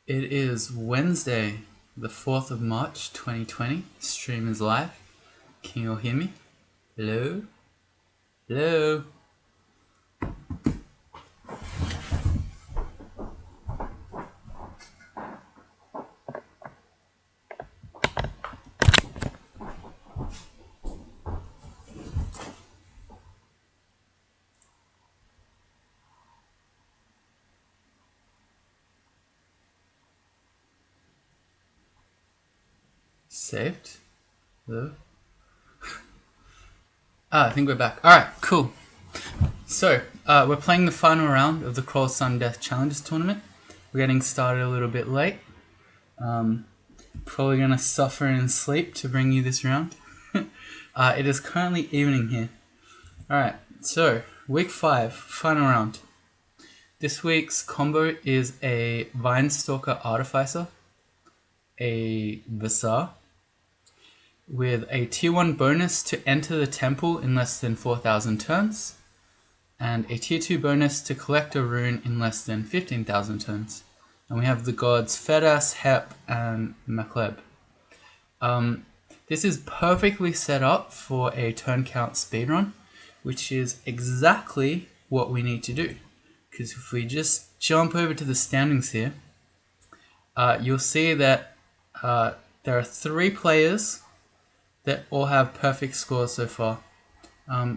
It is Wednesday, the 4th of March 2020. Stream is live. Can you all hear me? Hello? Hello? Saved? Hello? I think we're back. Alright, cool. So, we're playing the final round of the Crawl Sun Death Challenges tournament. We're getting started a little bit late. Probably gonna suffer in sleep to bring you this round. It is currently evening here. Alright, so, week 5, final round. This week's combo is a Vinestalker Artificer, a VSAr, with a tier 1 bonus to enter the temple in less than 4,000 turns, and a tier 2 bonus to collect a rune in less than 15,000 turns. And we have the gods Fedas, Hep, and Makleb. This is perfectly set up for a turn count speedrun, which is exactly what we need to do. Because if we just jump over to the standings here, you'll see that there are 3 players that all have perfect scores so far.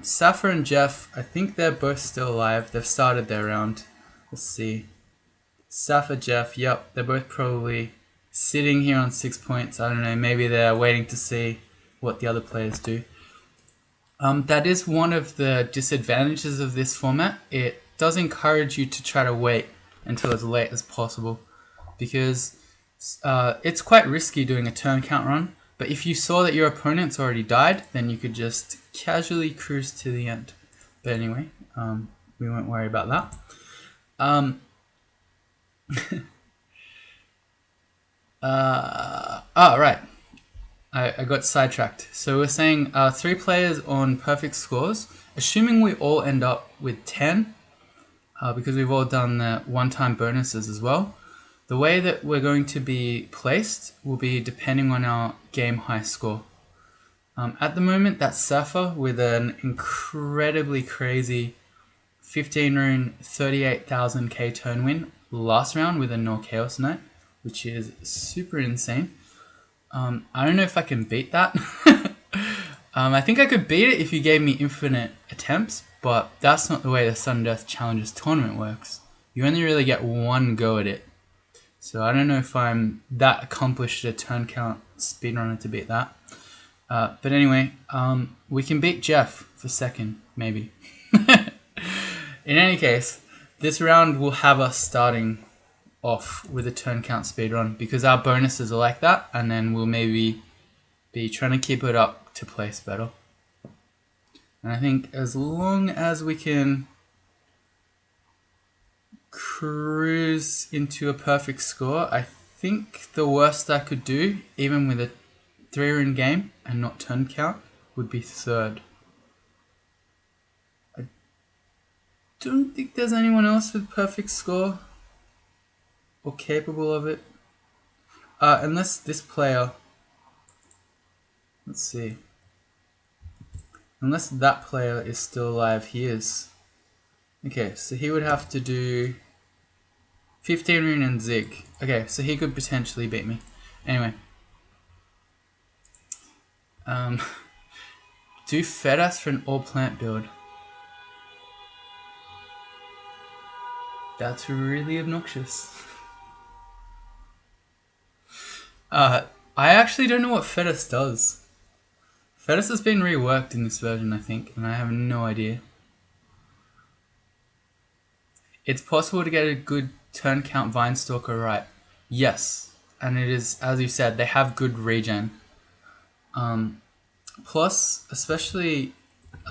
Safa and Jeff, I think they're both still alive. They've started their round. Let's see. Safa, Jeff, yep, they're both probably sitting here on 6 points. I don't know, maybe they're waiting to see what the other players do. That is one of the disadvantages of this format. It does encourage you to try to wait until as late as possible, because it's quite risky doing a turn count run. But if you saw that your opponent's already died, then you could just casually cruise to the end. But anyway, we won't worry about that. Right. I got sidetracked. So we're saying 3 players on perfect scores, assuming we all end up with 10, because we've all done the one-time bonuses as well. The way that we're going to be placed will be depending on our game high score. At the moment, that's Safa with an incredibly crazy 15 rune, 38,000k turn win last round with a Null Chaos Knight, which is super insane. I don't know if I can beat that. I think I could beat it if you gave me infinite attempts, but that's not the way the Sun Death Challenges tournament works. You only really get one go at it. So I don't know if I'm that accomplished at a turn count speedrunner to beat that. But anyway, we can beat Jeff for second, maybe. In any case, this round will have us starting off with a turn count speedrun, because our bonuses are like that, and then we'll maybe be trying to keep it up to place better. And I think as long as we can cruise into a perfect score, I think the worst I could do, even with a 3 rune game and not turn count, would be 3rd. I don't think there's anyone else with perfect score or capable of it, unless this player, let's see, unless that player is still alive. He is. Okay, so he would have to do 15 rune and Zig. Okay, so he could potentially beat me. Anyway. Do Fedas for an all-plant build. That's really obnoxious. I actually don't know what Fedas does. Fedas has been reworked in this version, I think, and I have no idea. It's possible to get a good turn count Vinestalker right. Yes, and it is, as you said, they have good regen. Plus, especially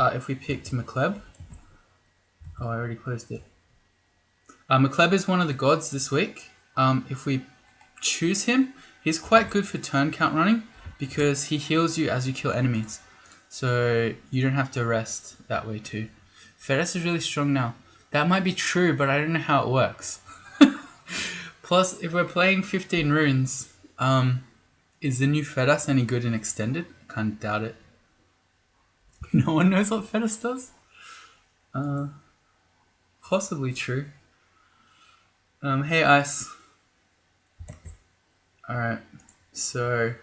if we picked Makleb. Oh, I already closed it. Makleb is one of the gods this week. If we choose him, he's quite good for turn count running, because he heals you as you kill enemies. So you don't have to rest that way too. Fedas is really strong now. That might be true, but I don't know how it works. Plus, if we're playing 15 runes, is the new Fedas any good in extended? Kind of doubt it. No one knows what Fedas does? Possibly true. Hey Ice. Alright, so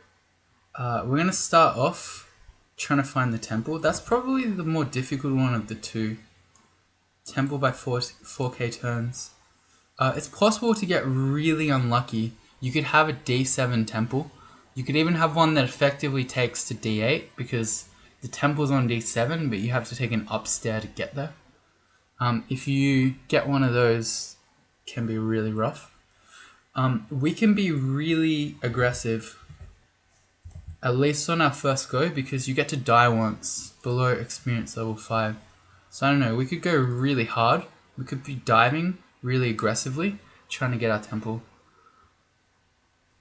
we're gonna start off trying to find the temple. That's probably the more difficult one of the two. Temple by 4k turns. It's possible to get really unlucky. You could have a D7 temple. You could even have one that effectively takes to D8 because the temple's on D7, but you have to take an upstair to get there. If you get one of those, it can be really rough. We can be really aggressive, at least on our first go, because you get to die once below experience level 5. So I don't know, we could go really hard. We could be diving really aggressively, trying to get our temple.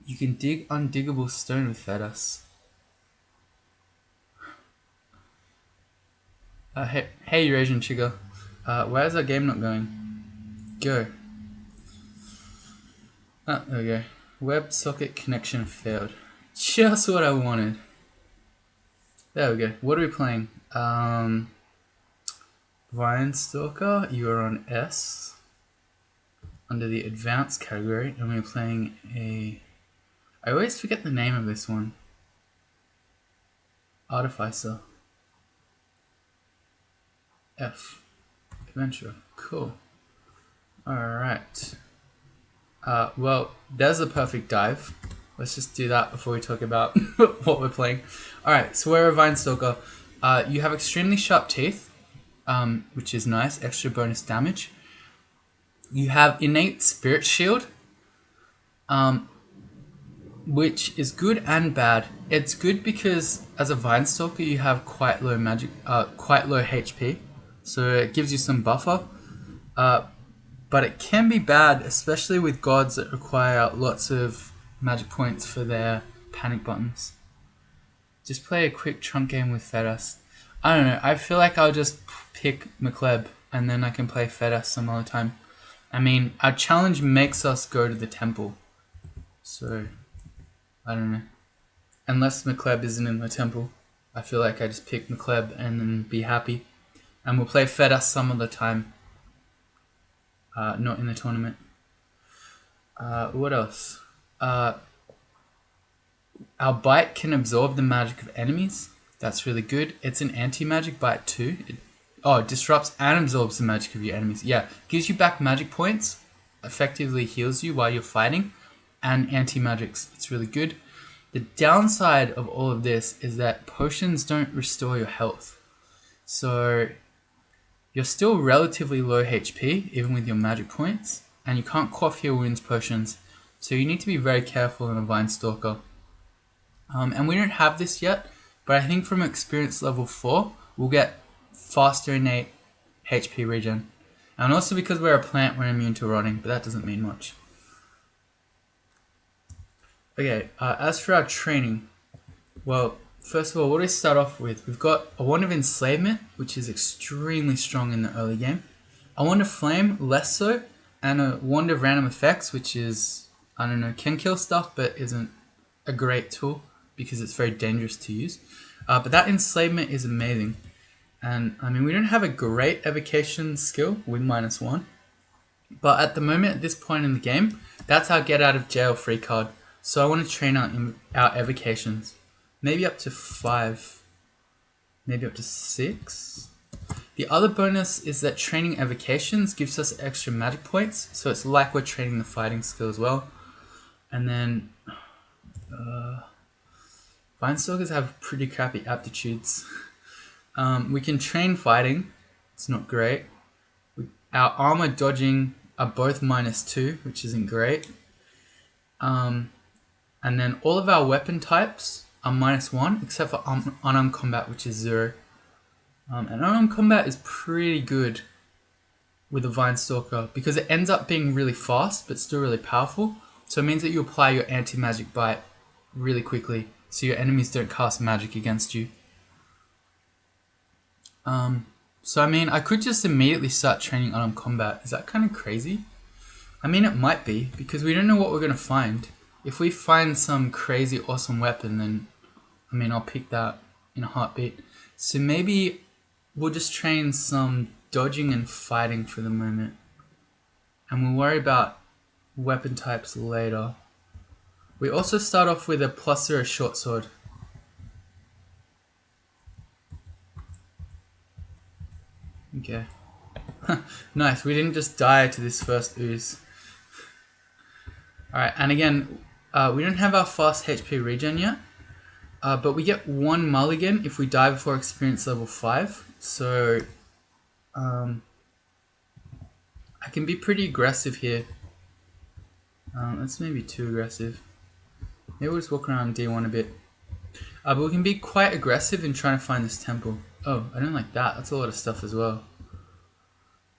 You can dig undiggable stone with Fedas. Hey Eurasian Chigger. Why is our game not going? Go. Ah, there we go. WebSocket connection failed. Just what I wanted. There we go. What are we playing? Vinestalker, you are on S. Under the advanced category, and we're playing a... I always forget the name of this one. Artificer. F. Adventure. Cool. Alright. Well, there's a perfect dive. Let's just do that before we talk about what we're playing. Alright, so we're a Vinestalker. You have extremely sharp teeth, which is nice. Extra bonus damage. You have innate spirit shield, which is good and bad. It's good because as a Vinestalker you have quite low HP, so it gives you some buffer. But it can be bad, especially with gods that require lots of magic points for their panic buttons. Just play a quick trunk game with Fedas. I don't know, I feel like I'll just pick McLeb and then I can play Fedas some other time. I mean, our challenge makes us go to the temple. So, I don't know. Unless McLeb isn't in the temple, I feel like I just pick McLeb and then be happy. And we'll play Fedas some other time. Not in the tournament. What else? Our bite can absorb the magic of enemies. That's really good. It's an anti-magic bite too. It disrupts and absorbs the magic of your enemies. Yeah, gives you back magic points, effectively heals you while you're fighting, and anti-magics. It's really good. The downside of all of this is that potions don't restore your health. So you're still relatively low HP, even with your magic points, and you can't quaff your wounds potions, so you need to be very careful in a Vinestalker. And we don't have this yet, but I think from experience level 4, we'll get faster innate HP regen. And also because we're a plant, we're immune to rotting, but that doesn't mean much. Okay, as for our training, well, first of all, what do we start off with? We've got a Wand of Enslavement, which is extremely strong in the early game. A Wand of Flame, less so. And a Wand of Random Effects, which is, I don't know, can kill stuff, but isn't a great tool because it's very dangerous to use. But that Enslavement is amazing. And, I mean, we don't have a great Evocation skill, win -1. But at the moment, at this point in the game, that's our get out of jail free card. So I want to train our Evocations. Maybe up to 5. Maybe up to 6. The other bonus is that training Evocations gives us extra magic points. So it's like we're training the fighting skill as well. And then Vinestalkers have pretty crappy aptitudes. We can train fighting. It's not great. Our armor dodging are both -2, which isn't great. And then all of our weapon types are -1, except for unarmed combat, which is 0. And unarmed combat is pretty good with a Vinestalker because it ends up being really fast, but still really powerful. So it means that you apply your anti-magic bite really quickly, so your enemies don't cast magic against you. So I mean, I could just immediately start training unarmed combat. Is that kind of crazy? I mean, it might be, because we don't know what we're going to find. If we find some crazy awesome weapon, then, I mean, I'll pick that in a heartbeat. So maybe we'll just train some dodging and fighting for the moment. And we'll worry about weapon types later. We also start off with a +0 short sword. Okay. Nice, we didn't just die to this first ooze. Alright, and again, we don't have our fast HP regen yet. But we get 1 mulligan if we die before experience level 5. So, I can be pretty aggressive here. That's maybe too aggressive. Maybe we'll just walk around D1 a bit. But we can be quite aggressive in trying to find this temple. Oh, I don't like that. That's a lot of stuff as well.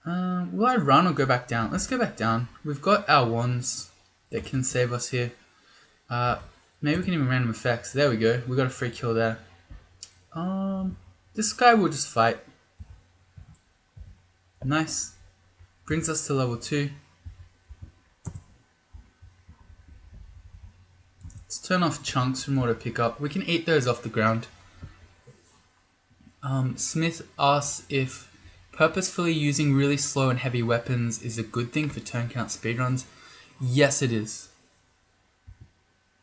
Will I run or go back down? Let's go back down. We've got our wands that can save us here. Maybe we can even random effects. There we go. We got a free kill there. This guy will just fight. Nice. Brings us to level 2. Let's turn off chunks from auto pickup. We can eat those off the ground. Smith asks if purposefully using really slow and heavy weapons is a good thing for turn count speedruns. Yes, it is.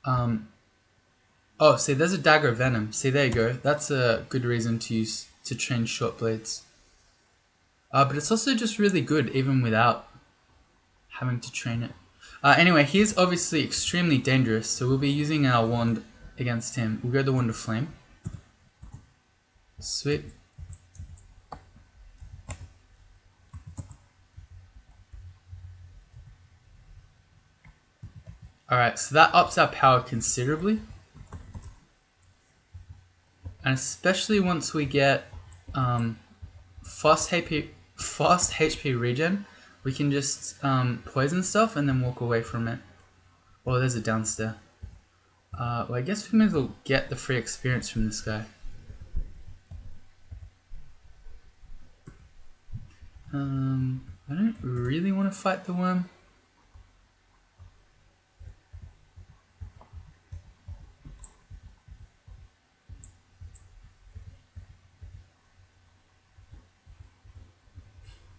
Oh, see, there's a dagger of venom. See, there you go. That's a good reason to train short blades. But it's also just really good even without having to train it. Anyway, he is obviously extremely dangerous, so we'll be using our wand against him. We'll go the Wand of Flame. Sweet. Alright, so that ups our power considerably. And especially once we get fast HP regen, we can just poison stuff and then walk away from it. Oh, there's a downstairs. Well, I guess we may as well get the free experience from this guy. I don't really want to fight the worm.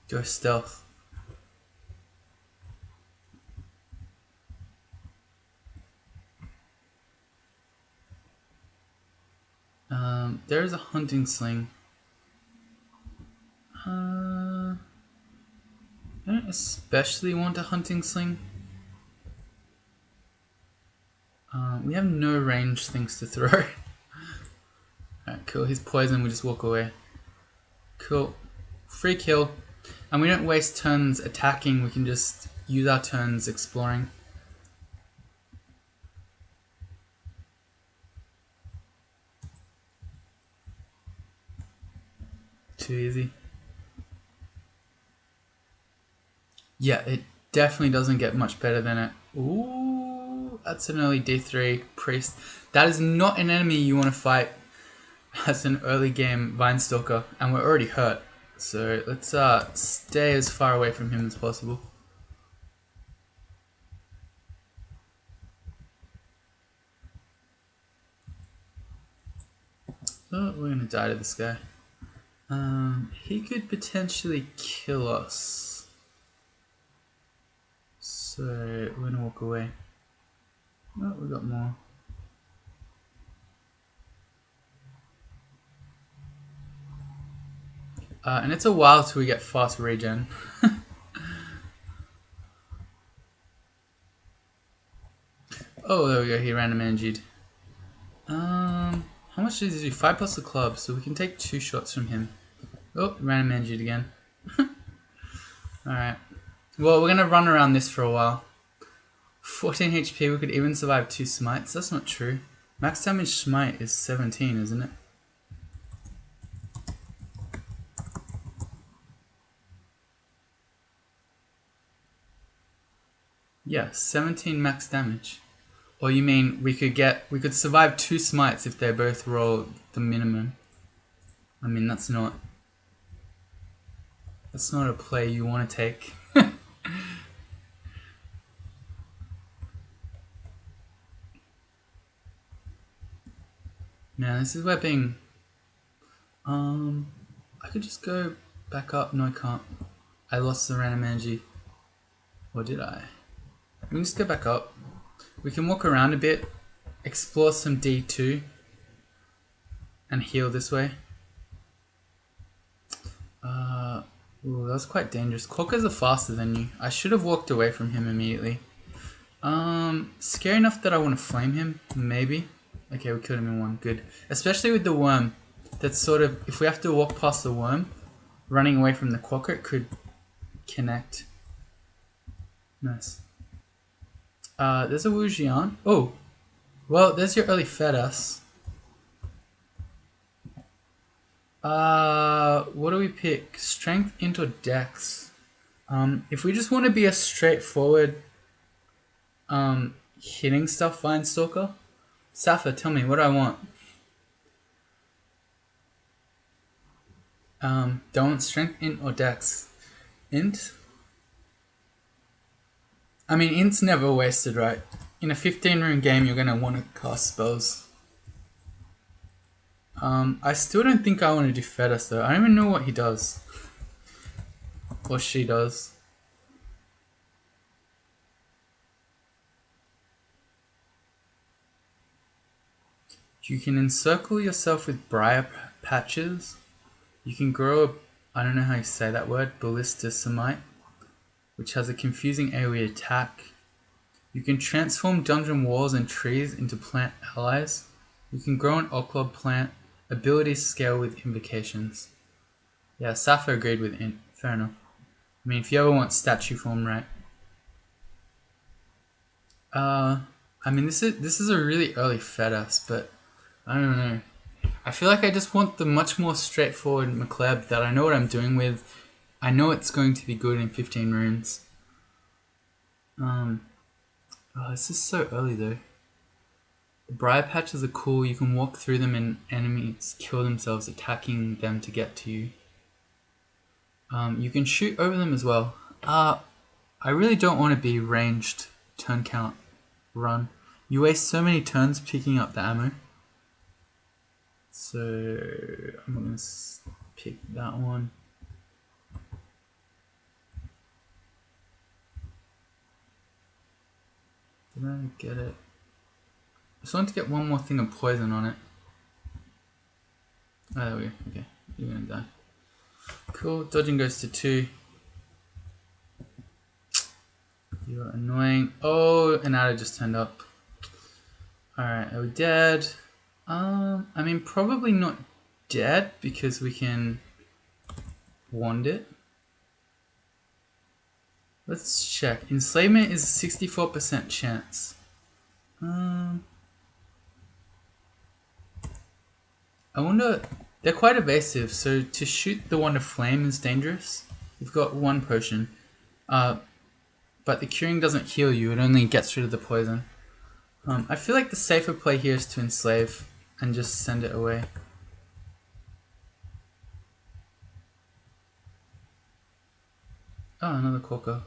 Go stealth. There is a hunting sling. I don't especially want a hunting sling. We have no range things to throw. Alright, cool. He's poisoned, we just walk away. Cool. Free kill. And we don't waste turns attacking, we can just use our turns exploring. Too easy. Yeah, it definitely doesn't get much better than it. Ooh, that's an early D3 priest. That is not an enemy you want to fight as an early game Vinestalker, and we're already hurt. So let's stay as far away from him as possible. Oh, we're gonna die to this guy. He could potentially kill us. So we're gonna walk away. Oh, we got more. And it's a while till we get fast regen. Oh, there we go. He random energied. How much does he do? 5 plus the club, so we can take 2 shots from him. Oh, random energied again. Alright. Well, we're gonna run around this for a while. 14 HP, we could even survive 2 smites. That's not true. Max damage smite is 17, isn't it? Yeah, 17 max damage. Or you mean we could survive 2 smites if they both roll the minimum. I mean, that's not a play you want to take. Man, this is where being... I could just go back up. No, I can't. I lost the random energy. Or did I? We can just go back up. We can walk around a bit, explore some D2, and heal this way. Ooh, that was quite dangerous. Clockers are faster than you. I should have walked away from him immediately. Scary enough that I want to flame him, maybe. Okay, we killed him in one, good. Especially with the worm. That's sort of, if we have to walk past the worm, running away from the quokka, it could connect. Nice. There's a Wujian. Oh, well, there's your early Fedas. What do we pick? Strength into Dex. If we just want to be a straightforward, hitting stuff, Vine Stalker. Safa, tell me, what do I want? Don't strength, int, or Dex. Int? I mean, int's never wasted, right? In a 15-rune game, you're gonna want to cast spells. I still don't think I want to do Fetus though. I don't even know what he does. Or she does. You can encircle yourself with briar patches. You can grow a, I don't know how you say that word, ballisticimite, which has a confusing AoE attack. You can transform dungeon walls and trees into plant allies. You can grow an Oclob plant. Abilities scale with invocations. Yeah, Safa agreed with int. Fair enough. I mean, if you ever want statue form, right? I mean, this is a really early Fetus, but I don't know. I feel like I just want the much more straightforward McLeod that I know what I'm doing with. I know it's going to be good in 15 runes. Oh, this is so early though. The briar patches are cool. You can walk through them and enemies kill themselves attacking them to get to you. You can shoot over them as well. I really don't want to be ranged turn count run. You waste so many turns picking up the ammo. So I'm going to pick that one. Did I get it? I just wanted to get one more thing of poison on it. Oh, there we go. Okay, you're gonna die. Cool, dodging goes to 2. You're annoying. Oh, an adder just turned up. Alright, are we dead? I mean, probably not dead because we can wand it. Let's check. Enslavement is a 64% chance. I wonder, they're quite evasive, so to shoot the Wand of Flame is dangerous. You've got 1 potion, but the curing doesn't heal you, it only gets rid of the poison. I feel like the safer play here is to enslave and just send it away. Oh, another Quokka.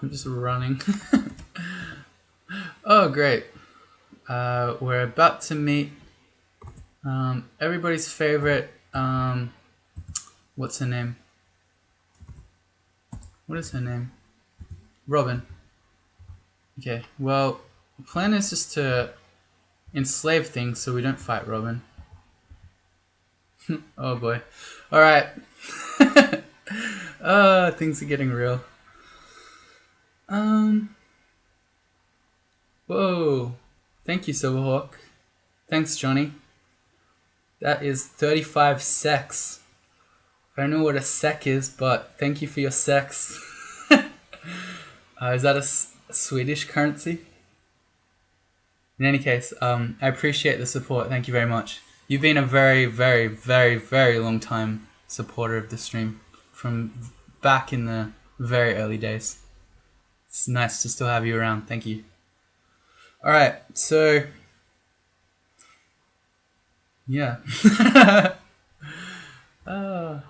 I'm just running. Oh, great. We're about to meet everybody's favorite, what's her name? What is her name? Robin. Okay, well, the plan is just to enslave things so we don't fight Robin. Oh boy. Alright. Things are getting real. Whoa. Thank you, Silverhawk. Thanks, Johnny. That is 35 secs. I don't know what a sec is, but thank you for your secs. Is that a Swedish currency? In any case, I appreciate the support. Thank you very much. You've been a very, very, very, very long time supporter of the stream from back in the very early days. It's nice to still have you around. Thank you. Alright, so yeah. The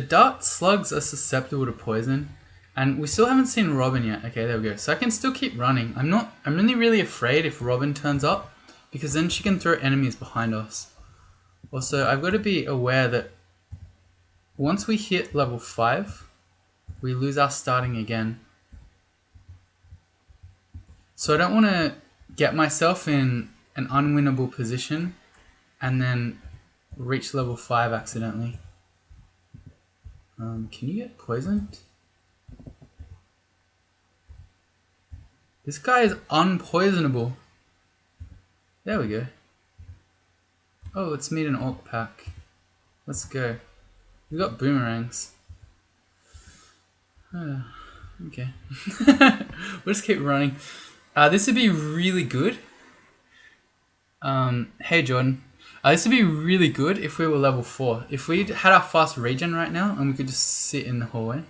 dart slugs are susceptible to poison. And we still haven't seen Robin yet. Okay, there we go. So I can still keep running. I'm only really afraid if Robin turns up, because then she can throw enemies behind us. Also, I've got to be aware that once we hit level 5, we lose our starting again. So I don't want to get myself in an unwinnable position and then reach level 5 accidentally. Can you get poisoned? This guy is unpoisonable. There we go. Oh, let's meet an orc pack. Let's go. We got boomerangs. Okay. We'll just keep running. This would be really good. Hey Jordan. This would be really good if we were level 4. If we had our fast regen right now and we could just sit in the hallway.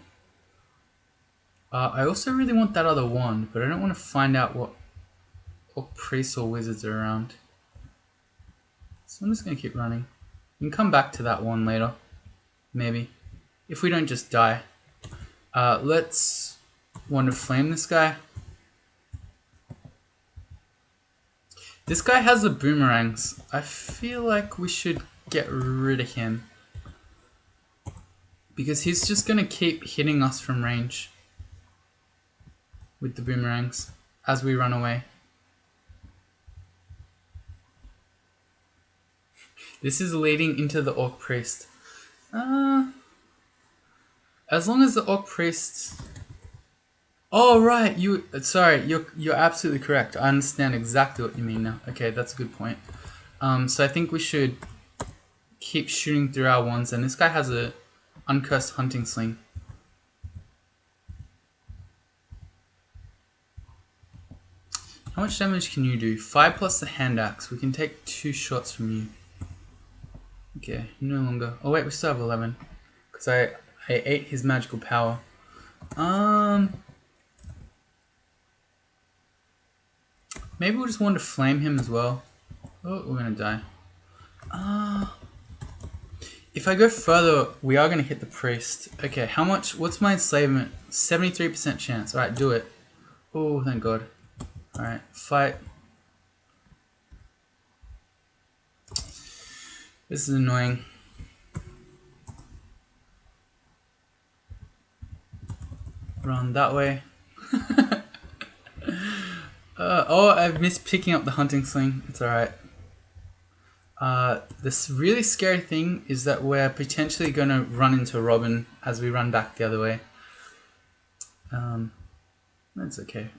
I also really want that other wand, but I don't want to find out what priests or wizards are around. So I'm just going to keep running. We can come back to that one later. Maybe. If we don't just die. Let's Wand of Flame this guy. This guy has the boomerangs. I feel like we should get rid of him, because he's just going to keep hitting us from range with the boomerangs as we run away. This is leading into the Orc Priest. As long as the Orc Priest... Oh, right. Sorry, you're absolutely correct. I understand exactly what you mean now. Okay, that's a good point. So I think we should keep shooting through our wands, and this guy has a uncursed hunting sling. How much damage can you do? 5 plus the hand axe. We can take 2 shots from you. Okay, no longer. Oh wait, we still have 11. Because I ate his magical power. Maybe we'll just want to flame him as well. Oh, we're gonna die. If I go further, we are gonna hit the priest. Okay, how much? What's my enslavement? 73% chance. Alright, do it. Oh, thank God. Alright, fight. This is annoying. Run that way. Oh, I've missed picking up the hunting sling. It's alright. This really scary thing is that we're potentially going to run into Robin as we run back the other way. That's okay.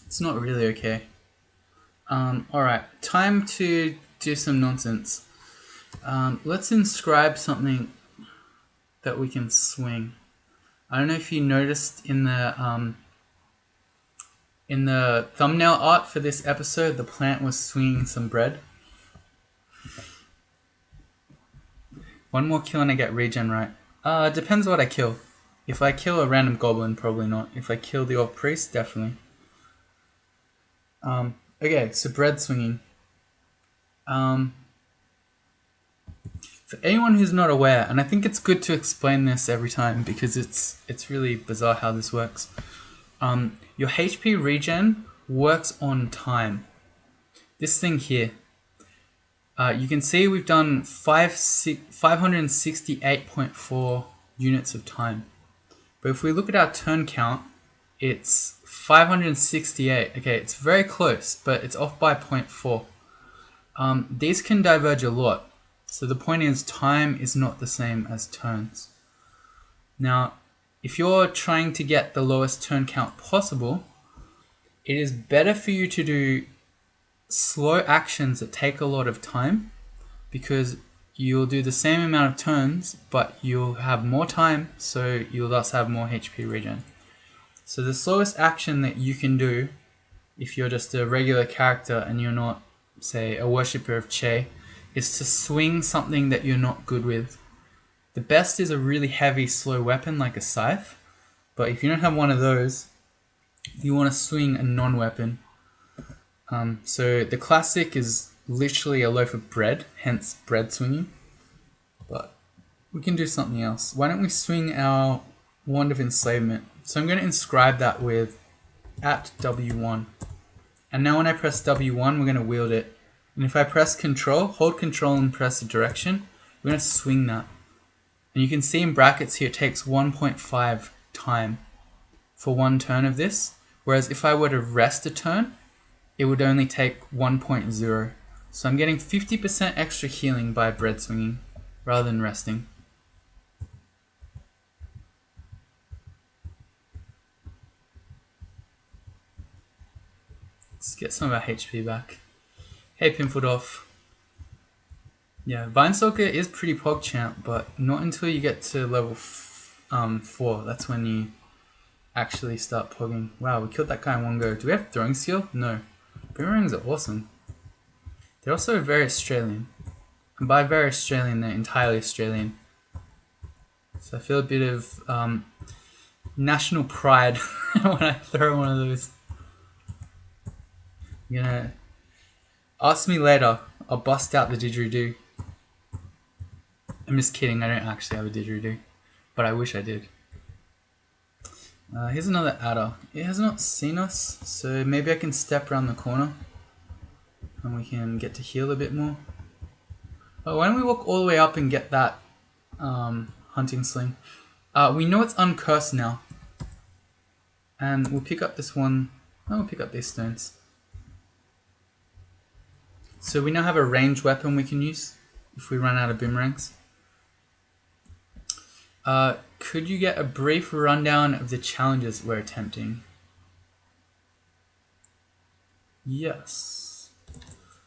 It's not really okay. Alright, time to do some nonsense. Let's inscribe something that we can swing. I don't know if you noticed in the thumbnail art for this episode, the plant was swinging some bread. One more kill and I get regen, right? Depends what I kill. If I kill a random goblin, probably not. If I kill the orc priest, definitely. Okay, so bread swinging. For anyone who's not aware, and I think it's good to explain this every time because it's really bizarre how this works. Your HP regen works on time. This thing here. You can see we've done 568.4 units of time. But if we look at our turn count, it's 568. Okay, it's very close, but it's off by 0.4. These can diverge a lot. So the point is, time is not the same as turns. Now, if you're trying to get the lowest turn count possible, it is better for you to do slow actions that take a lot of time, because you'll do the same amount of turns, but you'll have more time, so you'll thus have more HP regen. So the slowest action that you can do, if you're just a regular character and you're not, say, a worshipper of Che, is to swing something that you're not good with. The best is a really heavy, slow weapon like a scythe, but if you don't have one of those, you want to swing a non-weapon. So the classic is literally a loaf of bread, hence bread swinging. But we can do something else. Why don't we swing our Wand of Enslavement? So I'm going to inscribe that with at W1. And now when I press W1, we're going to wield it. And if I press Control, hold Control and press the direction, we're going to swing that. And you can see in brackets here, it takes 1.5 time for one turn of this. Whereas if I were to rest a turn, it would only take 1.0. So I'm getting 50% extra healing by bread swinging rather than resting. Let's get some of our HP back. Hey Pimpledorf. Yeah, Vinestalker is pretty PogChamp, but not until you get to level 4. That's when you actually start pogging. Wow, we killed that guy in one go. Do we have throwing skill? No. Boomerangs are awesome. They're also very Australian. And by very Australian, they're entirely Australian. So I feel a bit of national pride when I throw one of those. You're gonna ask me later. I'll bust out the didgeridoo. I'm just kidding. I don't actually have a didgeridoo, but I wish I did. Here's another adder. It has not seen us, so maybe I can step around the corner and we can get to heal a bit more. Oh, why don't we walk all the way up and get that hunting sling? We know it's uncursed now. And we'll pick up this one. Oh, we'll pick up these stones. So we now have a ranged weapon we can use if we run out of boomerangs. Could you get a brief rundown of the challenges we're attempting? Yes.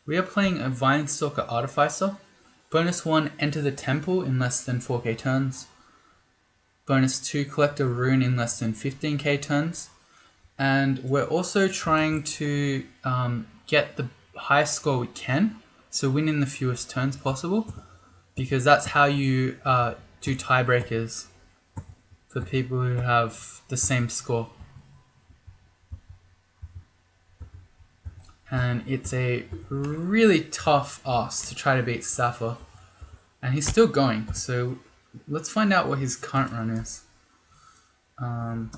We are playing a Vinestalker Artificer. Bonus 1, enter the temple in less than 4k turns. Bonus 2, collect a rune in less than 15k turns. And we're also trying to get the highest score we can, so win in the fewest turns possible, because that's how you do tiebreakers for people who have the same score. And it's a really tough ask to try to beat Sappho. And he's still going, so let's find out what his current run is. And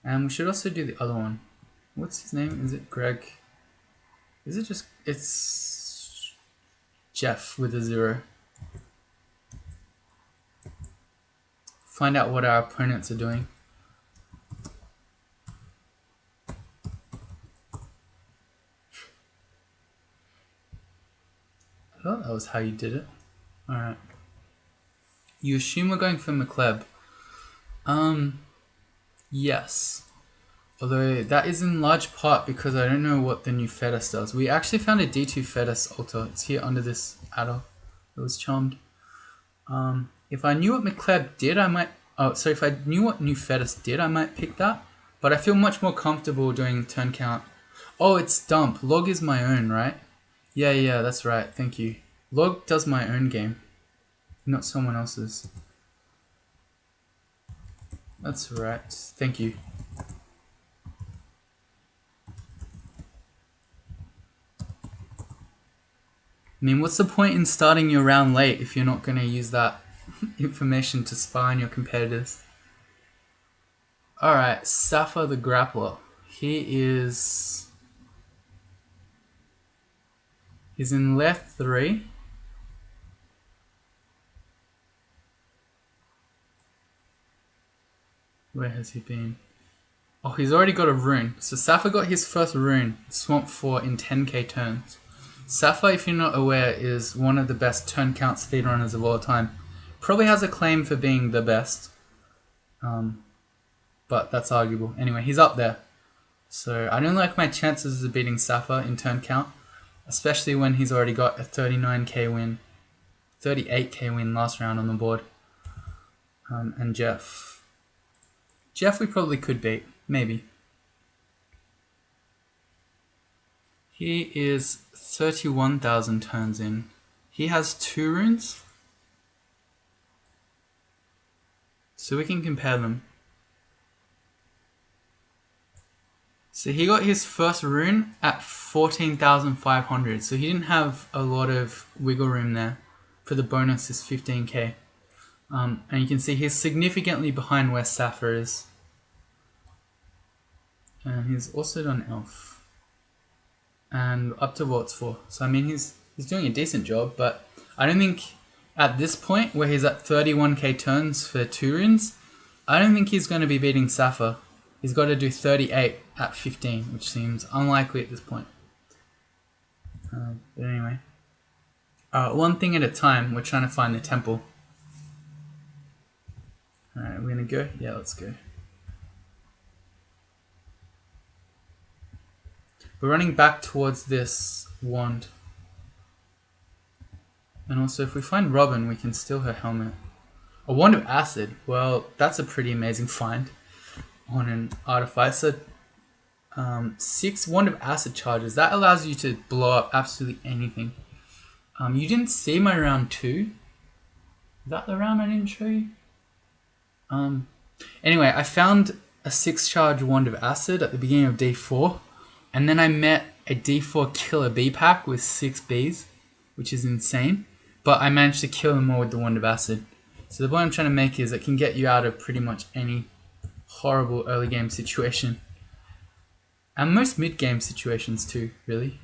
we should also do the other one. What's his name? Is it Greg? Is it just... It's Jeff with a 0. Find out what our opponents are doing. I thought that was how you did it. Alright. You assume we're going for McLeod. Yes. Although that is in large part because I don't know what the new Fetus does. We actually found a D2 Fetus altar. It's here under this adder. It was charmed. If I knew what McLeod did, I might... Oh, so if I knew what new Fetus did, I might pick that. But I feel much more comfortable doing turn count. Oh, it's dump. Log is my own, right? Yeah, that's right. Thank you. Log does my own game, not someone else's. That's right. Thank you. I mean, what's the point in starting your round late if you're not going to use that information to spy on your competitors? Alright, Sappho the Grappler. He's in Lair 3. Where has he been? Oh, he's already got a rune. So Sappho got his first rune, Swamp 4, in 10k turns. Sappho, if you're not aware, is one of the best turn count speedrunners of all time. Probably has a claim for being the best. But that's arguable. Anyway, he's up there. So I don't like my chances of beating Sappho in turn count, especially when he's already got a 39k win, 38k win last round on the board. And Jeff we probably could beat, maybe. He is 31,000 turns in. He has 2 runes, so we can compare them. So he got his first rune at 14,500, so he didn't have a lot of wiggle room there for the bonus is 15k. And you can see he's significantly behind where Sapphire is. And he's also done Elf. And up to Vaults 4. So I mean he's doing a decent job, but I don't think at this point where he's at 31k turns for 2 runes, I don't think he's going to be beating Sapphire. He's got to do 38 at 15, which seems unlikely at this point. But anyway. One thing at a time, we're trying to find the temple. Alright, we're going to go? Yeah, let's go. We're running back towards this wand. And also, if we find Robin, we can steal her helmet. A Wand of Acid. Well, that's a pretty amazing find on an artifact. So, 6 Wand of Acid charges. That allows you to blow up absolutely anything. You didn't see my round 2. Is that the round I didn't show you? Anyway, I found a 6 charge Wand of Acid at the beginning of D4. And then I met a D4 killer bee pack with 6 bees, which is insane. But I managed to kill them all with the Wand of Acid. So the point I'm trying to make is it can get you out of pretty much any horrible early game situation. And most mid game situations too, really.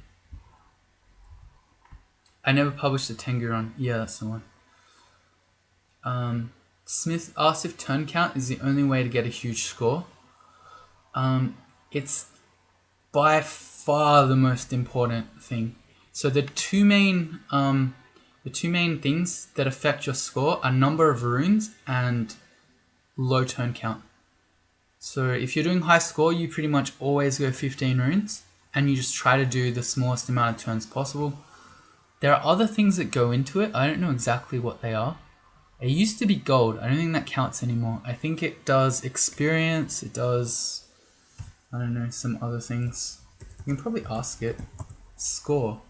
I never published a Tengu run. Yeah, that's the one. Smith asked if turn count is the only way to get a huge score. It's by far the most important thing. So the two main things that affect your score are number of runes and low turn count. So if you're doing high score, you pretty much always go 15 runes and you just try to do the smallest amount of turns possible. There are other things that go into it. I don't know exactly what they are. It used to be gold. I don't think that counts anymore. I think it does experience. It does, I don't know, some other things. You can probably ask it. Score.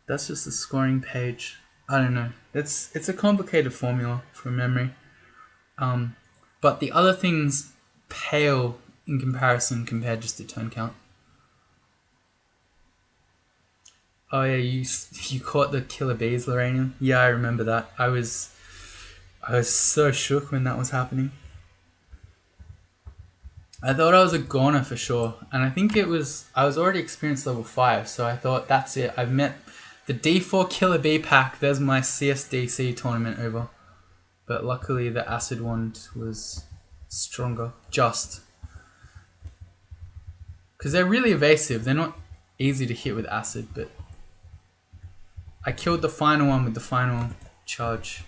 That's just a scoring page. I don't know. It's a complicated formula from memory. But the other things pale in comparison compared just to turn count. Oh yeah, you caught the killer bees, Lorraine. Yeah, I remember that. I was so shook when that was happening. I thought I was a goner for sure, and I think I was already experienced level 5, so I thought that's it. I've met the D4 killer bee pack. There's my CSDC tournament over. But luckily the acid wand was stronger, just. Because they're really evasive. They're not easy to hit with acid, but I killed the final one with the final charge.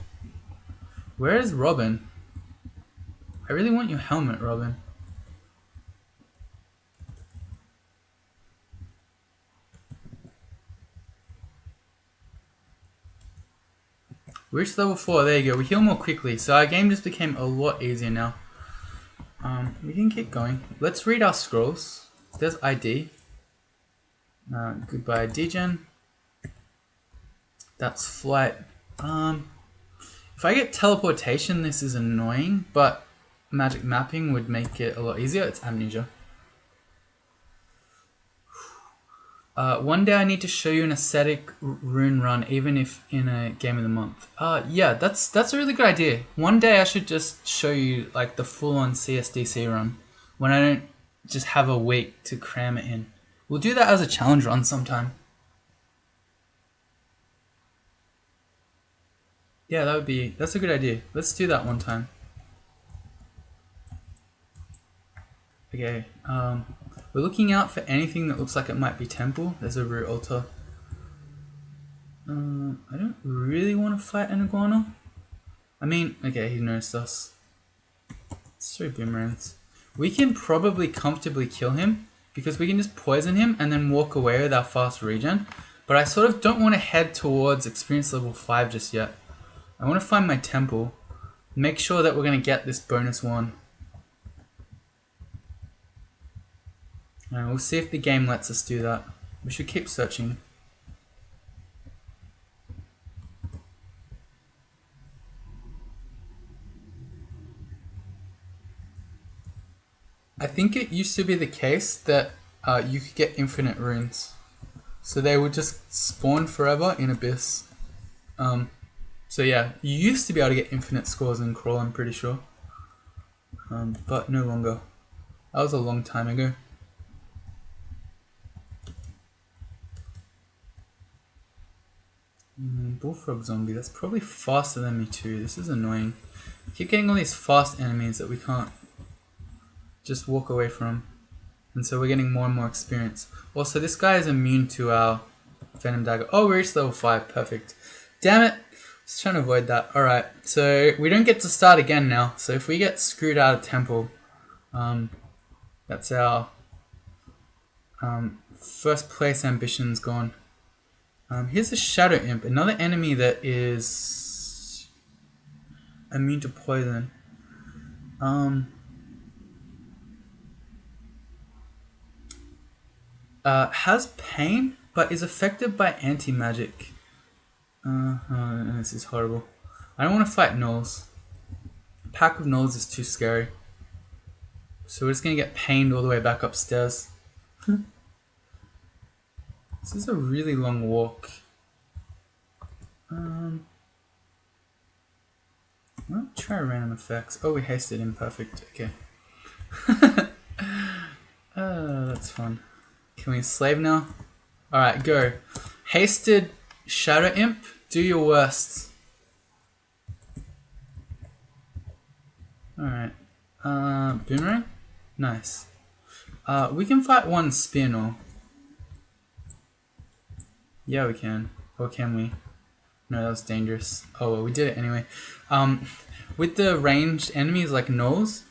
Where is Robin? I really want your helmet, Robin. We reached level 4, there you go. We heal more quickly, so our game just became a lot easier now. We can keep going. Let's read our scrolls. There's ID. Goodbye degen. That's flight. If I get teleportation, this is annoying, but magic mapping would make it a lot easier. It's amnesia. One day I need to show you an aesthetic rune run, even if in a game of the month. Yeah, that's a really good idea. One day I should just show you like the full-on CSDC run, when I don't just have a week to cram it in. We'll do that as a challenge run sometime. Yeah, that's a good idea. Let's do that one time. Okay, we're looking out for anything that looks like it might be temple. There's a root altar. I don't really want to fight an iguana. I mean, okay, he noticed us. Let's throw boomerangs. We can probably comfortably kill him because we can just poison him and then walk away with our fast regen. But I sort of don't want to head towards experience level 5 just yet. I want to find my temple. Make sure that we're going to get this bonus one. We'll see if the game lets us do that. We should keep searching. I think it used to be the case that you could get infinite runes. So they would just spawn forever in Abyss. So yeah, you used to be able to get infinite scores in Crawl, I'm pretty sure. But no longer. That was a long time ago. Bullfrog zombie, that's probably faster than me too. This is annoying. I keep getting all these fast enemies that we can't just walk away from. And so we're getting more and more experience. Also, this guy is immune to our Venom Dagger. Oh, we reached level 5. Perfect. Damn it. Just trying to avoid that. Alright, so we don't get to start again now. So if we get screwed out of Temple, that's our first place ambitions gone. Here's a Shadow Imp, another enemy that is immune to poison. Has pain, but is affected by anti-magic. This is horrible. I don't want to fight gnolls. A pack of gnolls is too scary. So we're just going to get pained all the way back upstairs. This is a really long walk. I'll try random effects. Oh, we hasted him. Perfect. Okay. That's fun. Can we slave now? Alright, go. Hasted Shadow Imp, do your worst. Alright. Boomerang? Nice. We can fight one Spear. Yeah, we can. Or can we? No, that was dangerous. Oh well, we did it anyway. With the ranged enemies like gnolls,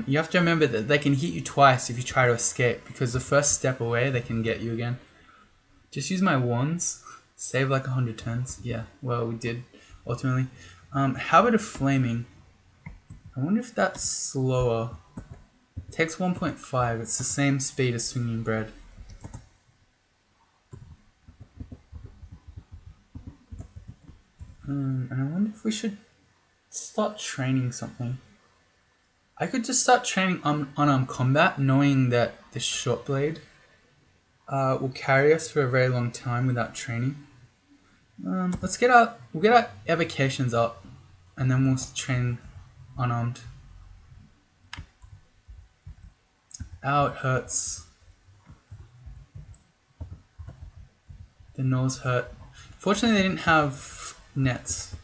you have to remember that they can hit you twice if you try to escape, because the first step away they can get you again. Just use my wands. Save like 100 turns. Yeah, well we did ultimately. Habit of Flaming. I wonder if that's slower. Takes 1.5. It's the same speed as Swinging Bread. And I wonder if we should start training something. I could just start training unarmed combat, knowing that the short blade will carry us for a very long time without training. We'll get our evocations up, and then we'll train unarmed. Ow, it hurts. The nose hurt. Fortunately, they didn't have nets.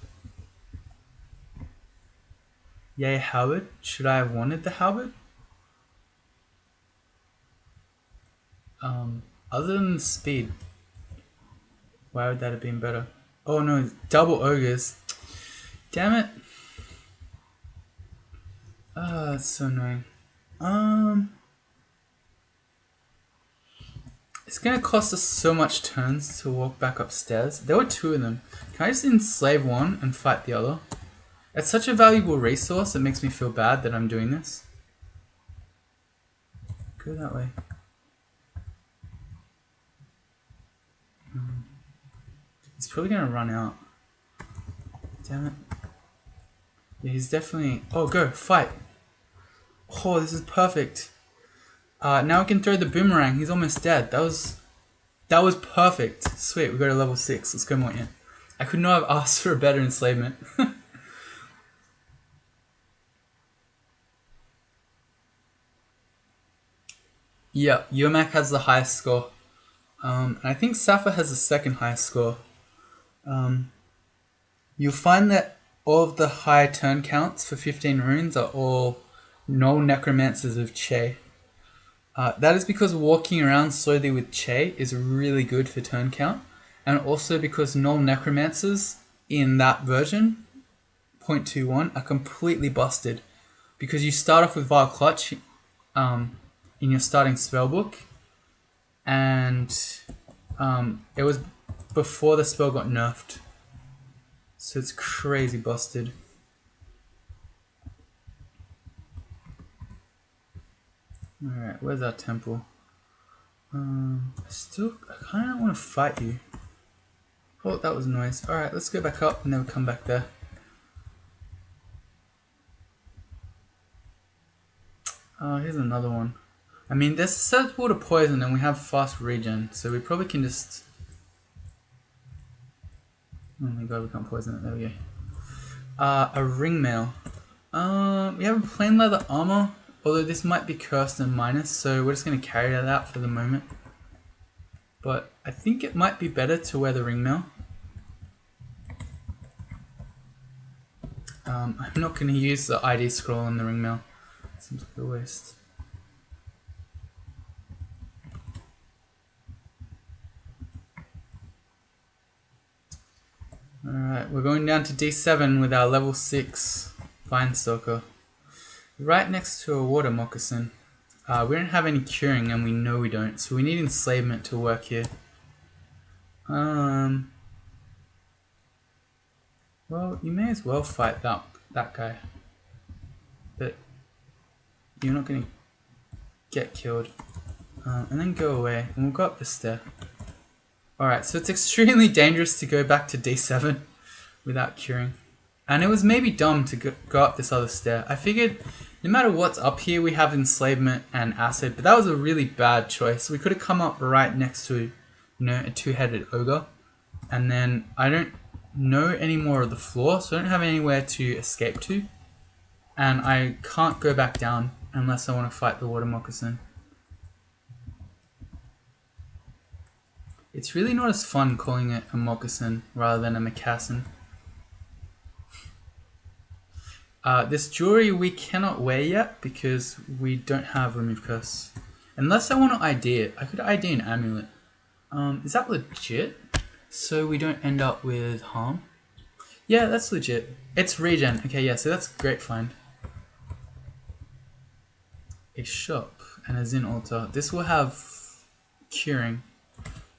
Yay, halberd. Should I have wanted the halberd? Other than the speed, why would that have been better? Oh no, double ogres. Damn it. That's so annoying. It's gonna cost us so much turns to walk back upstairs. There were 2 of them. Can I just enslave one and fight the other? It's such a valuable resource, it makes me feel bad that I'm doing this. Go that way. He's probably gonna run out. Damn it. Yeah, he's definitely... Oh, go, fight. Oh, this is perfect. Now we can throw the boomerang. He's almost dead. That was perfect. Sweet, we got to level 6. Let's go more in. I could not have asked for a better enslavement. Yeah, Yomak has the highest score. And I think Safa has the second highest score. You'll find that all of the high turn counts for 15 runes are all no necromancers of Che. That is because walking around slowly with Che is really good for turn count, and also because null necromancers in that version, 0.21, are completely busted, because you start off with Vile Clutch in your starting spellbook, and it was before the spell got nerfed, so it's crazy busted. Alright, where's our temple? I kind of want to fight you. Oh, that was nice. Alright, let's go back up and then we'll come back there. Oh, here's another one. I mean, they're susceptible to poison and we have fast regen, so we probably can just... Oh my god, we can't poison it. There we go. A ring mail. We have a plain leather armor, although this might be cursed and minus, so we're just going to carry that out for the moment. But I think it might be better to wear the ring mail. I'm not going to use the ID scroll on the ring mail. Seems like a waste. Alright, we're going down to D7 with our level 6 Vine Stalker. Right next to a water moccasin. We don't have any curing and we know we don't, so we need enslavement to work here. Well, you may as well fight that guy. But you're not going to get killed. And then go away, and we'll go up the stair. Alright, so it's extremely dangerous to go back to D7 without curing. And it was maybe dumb to go up this other stair. I figured no matter what's up here, we have enslavement and acid, but that was a really bad choice. We could have come up right next to, you know, a two-headed ogre. And then I don't know any more of the floor, so I don't have anywhere to escape to. And I can't go back down unless I want to fight the water moccasin. It's really not as fun calling it a moccasin rather than a moccasin. This jewelry we cannot wear yet because we don't have remove curse. Unless I want to ID it. I could ID an amulet. Is that legit? So we don't end up with harm? Yeah, that's legit. It's regen. Okay, yeah, so that's a great find. A shop and a Zin altar. This will have curing.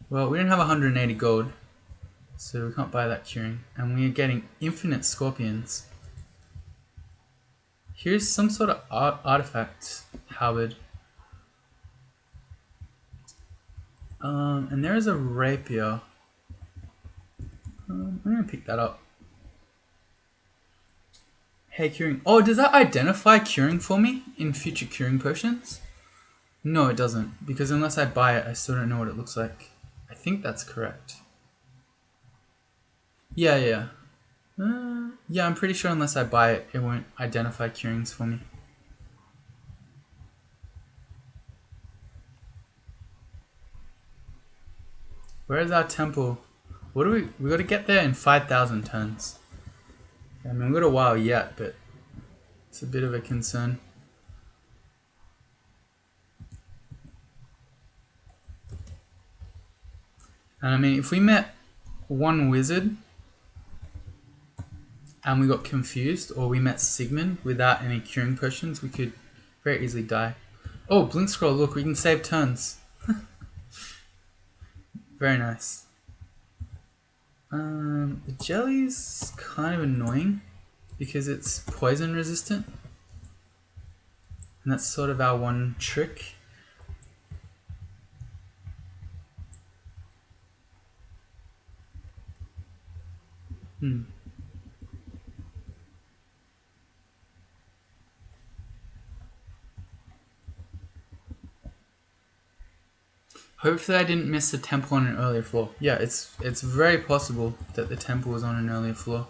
Well, we don't have 180 gold, so we can't buy that curing. And we are getting infinite scorpions. Here's some sort of artifact, Howard. And there is a rapier. I'm gonna pick that up. Hey, curing. Oh, does that identify curing for me in future curing potions? No, it doesn't, because unless I buy it, I still don't know what it looks like. I think that's correct. Yeah. Yeah, I'm pretty sure unless I buy it, it won't identify curings for me. Where is our temple? What do we gotta get there in 5,000 turns. I mean, we've got a while yet, but it's a bit of a concern. And I mean, if we met one wizard and we got confused, or we met Sigmund without any curing potions, we could very easily die. Oh, blink scroll, look, we can save turns. Very nice. The jelly's kind of annoying because it's poison resistant. And that's sort of our one trick. Hopefully I didn't miss the temple on an earlier floor. Yeah, it's very possible that the temple was on an earlier floor.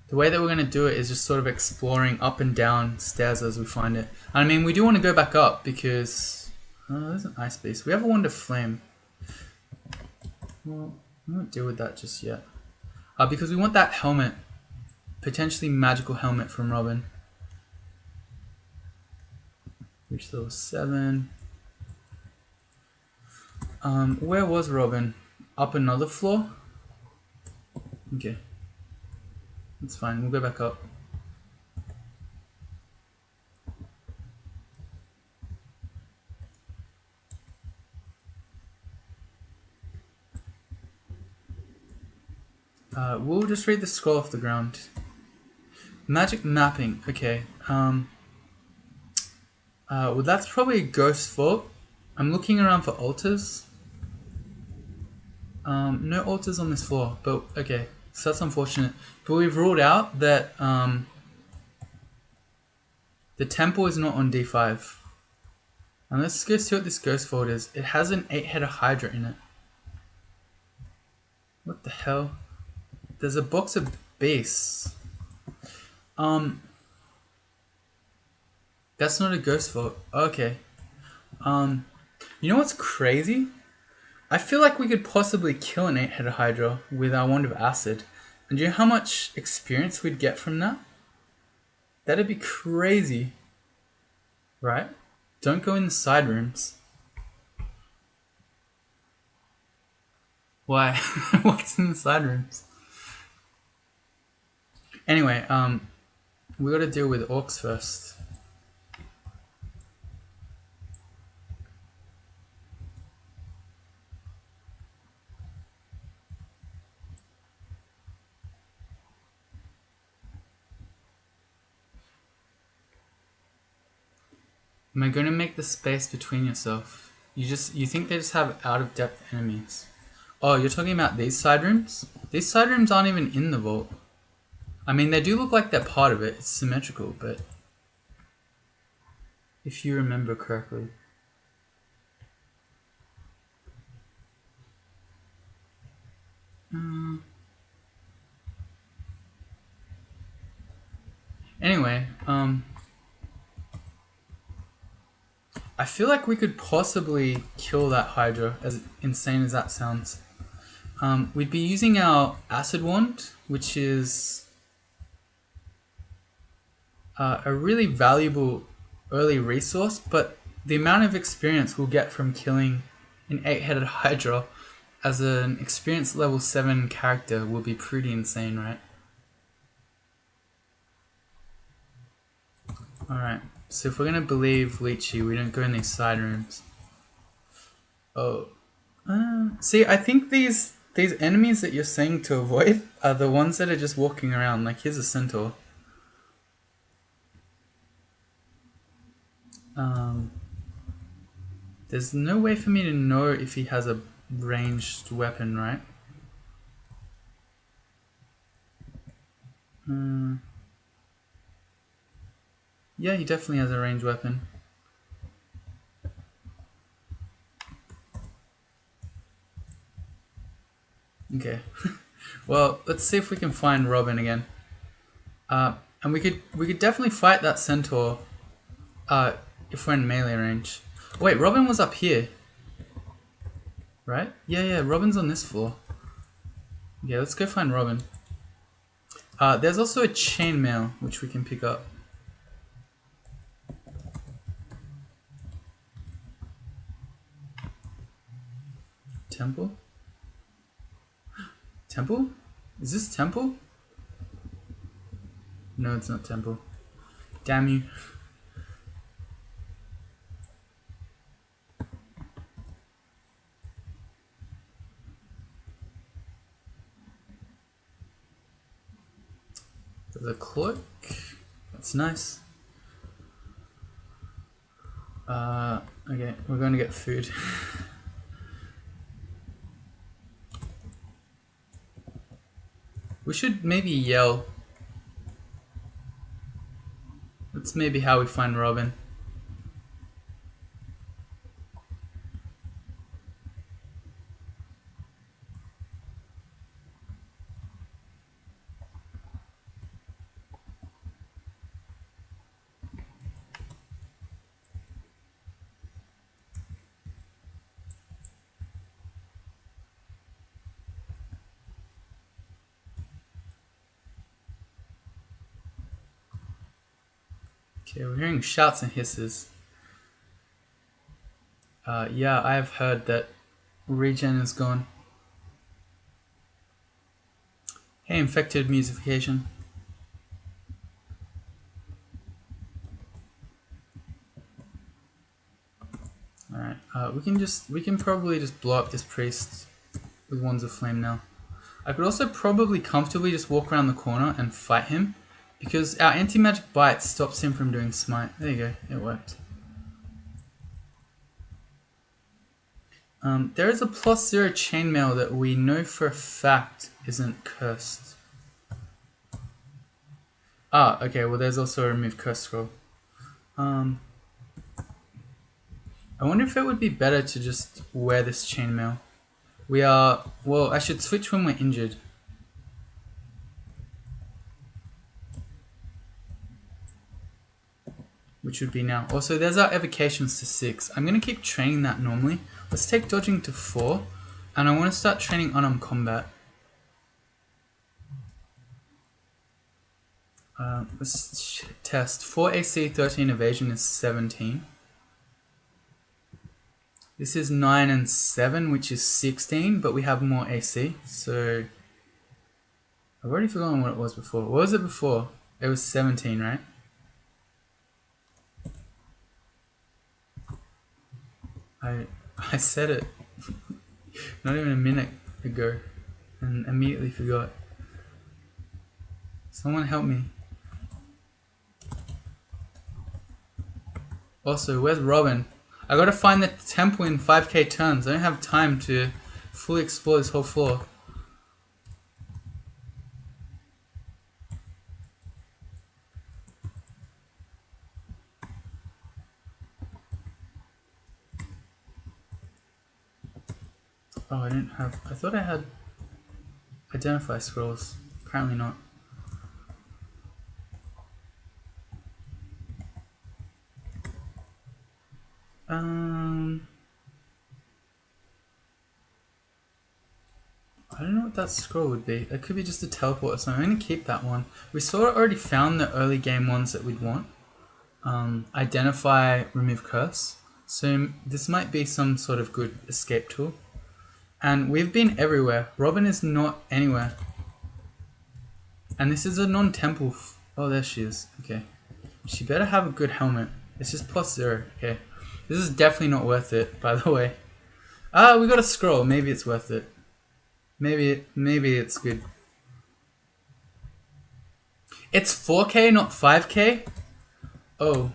The way that we're going to do it is just sort of exploring up and down stairs as we find it. I mean, we do want to go back up because... Oh, there's an ice beast. We have a wand of flame. Well, we won't deal with that just yet. Because we want that helmet. Potentially magical helmet from Robin. Reach level 7. Where was Robin? Up another floor? Okay. That's fine, we'll go back up. We'll just read the scroll off the ground. Magic mapping, okay. Well, that's probably a ghost fort. I'm looking around for altars. No altars on this floor, but okay, so that's unfortunate. But we've ruled out that the temple is not on D5. And let's go see what this ghost fort is. It has an 8-headed hydra in it. What the hell? There's a box of beasts. That's not a ghost vault. Okay. You know what's crazy? I feel like we could possibly kill an 8-headed Hydra with our Wand of Acid. And do you know how much experience we'd get from that? That'd be crazy. Right? Don't go in the side rooms. Why? What's in the side rooms? Anyway, we gotta deal with orcs first. Am I gonna make the space between yourself? You think they just have out of depth enemies? Oh, you're talking about these side rooms? These side rooms aren't even in the vault. I mean, they do look like they're part of it. It's symmetrical, but if you remember correctly. Anyway, I feel like we could possibly kill that Hydra, as insane as that sounds. We'd be using our Acid Wand, which is a really valuable early resource, but the amount of experience we'll get from killing an 8-headed Hydra as an experience level 7 character will be pretty insane, right? Alright, so if we're gonna believe Lychee, we don't go in these side rooms. Oh. See, I think these enemies that you're saying to avoid are the ones that are just walking around. Like, here's a centaur. There's no way for me to know if he has a ranged weapon, right? Yeah, he definitely has a ranged weapon. Okay. Well, let's see if we can find Robin again. And we could definitely fight that centaur if we're in melee range. Wait, Robin was up here. Right? Yeah, Robin's on this floor. Yeah, let's go find Robin. There's also a chainmail which we can pick up. Temple? Temple? Is this temple? No, it's not temple. Damn you. There's a cloak. That's nice. Okay, we're going to get food. We should maybe yell. That's maybe how we find Robin. Okay, we're hearing shouts and hisses. Yeah, I have heard that regen is gone. Hey, infected musification. Alright, we can probably just blow up this priest with Wands of Flame now. I could also probably comfortably just walk around the corner and fight him, because our anti-magic bite stops him from doing smite. There you go, it worked. There is a +0 chainmail that we know for a fact isn't cursed. Ah, okay, well there's also a remove curse scroll. I wonder if it would be better to just wear this chainmail. We are... Well, I should switch when we're injured. Which would be now. Also, there's our evocations to 6. I'm going to keep training that normally. Let's take dodging to 4. And I want to start training unarmed combat. Let's test. 4 AC, 13 evasion is 17. This is 9 and 7, which is 16, but we have more AC. So, I've already forgotten what it was before. What was it before? It was 17, right? I said it not even a minute ago and immediately forgot. Someone help me. Also, where's Robin? I gotta find the temple in 5k turns. I don't have time to fully explore this whole floor. Oh, I didn't have... I thought I had identify scrolls. Apparently not. I don't know what that scroll would be. It could be just a teleport or something. I'm going to keep that one. We sort of already found the early game ones that we'd want. Identify, remove curse. So this might be some sort of good escape tool. And we've been everywhere. Robin is not anywhere. And this is a non-temple... Oh, there she is. Okay. She better have a good helmet. It's just +0. Okay. This is definitely not worth it, by the way. Ah, we got a scroll. Maybe it's worth it. Maybe it's good. It's 4k, not 5k? Oh.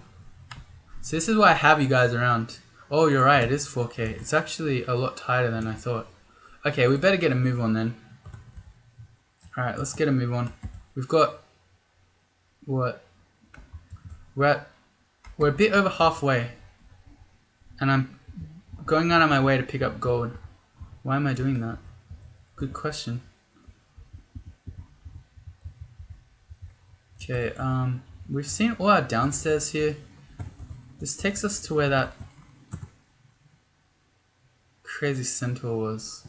So this is why I have you guys around. Oh, you're right. It is 4k. It's actually a lot tighter than I thought. Okay, we better get a move on then. Alright, let's get a move on. We've got... What? We're a bit over halfway. And I'm going out of my way to pick up gold. Why am I doing that? Good question. Okay, we've seen all our downstairs here. This takes us to where that crazy centaur was.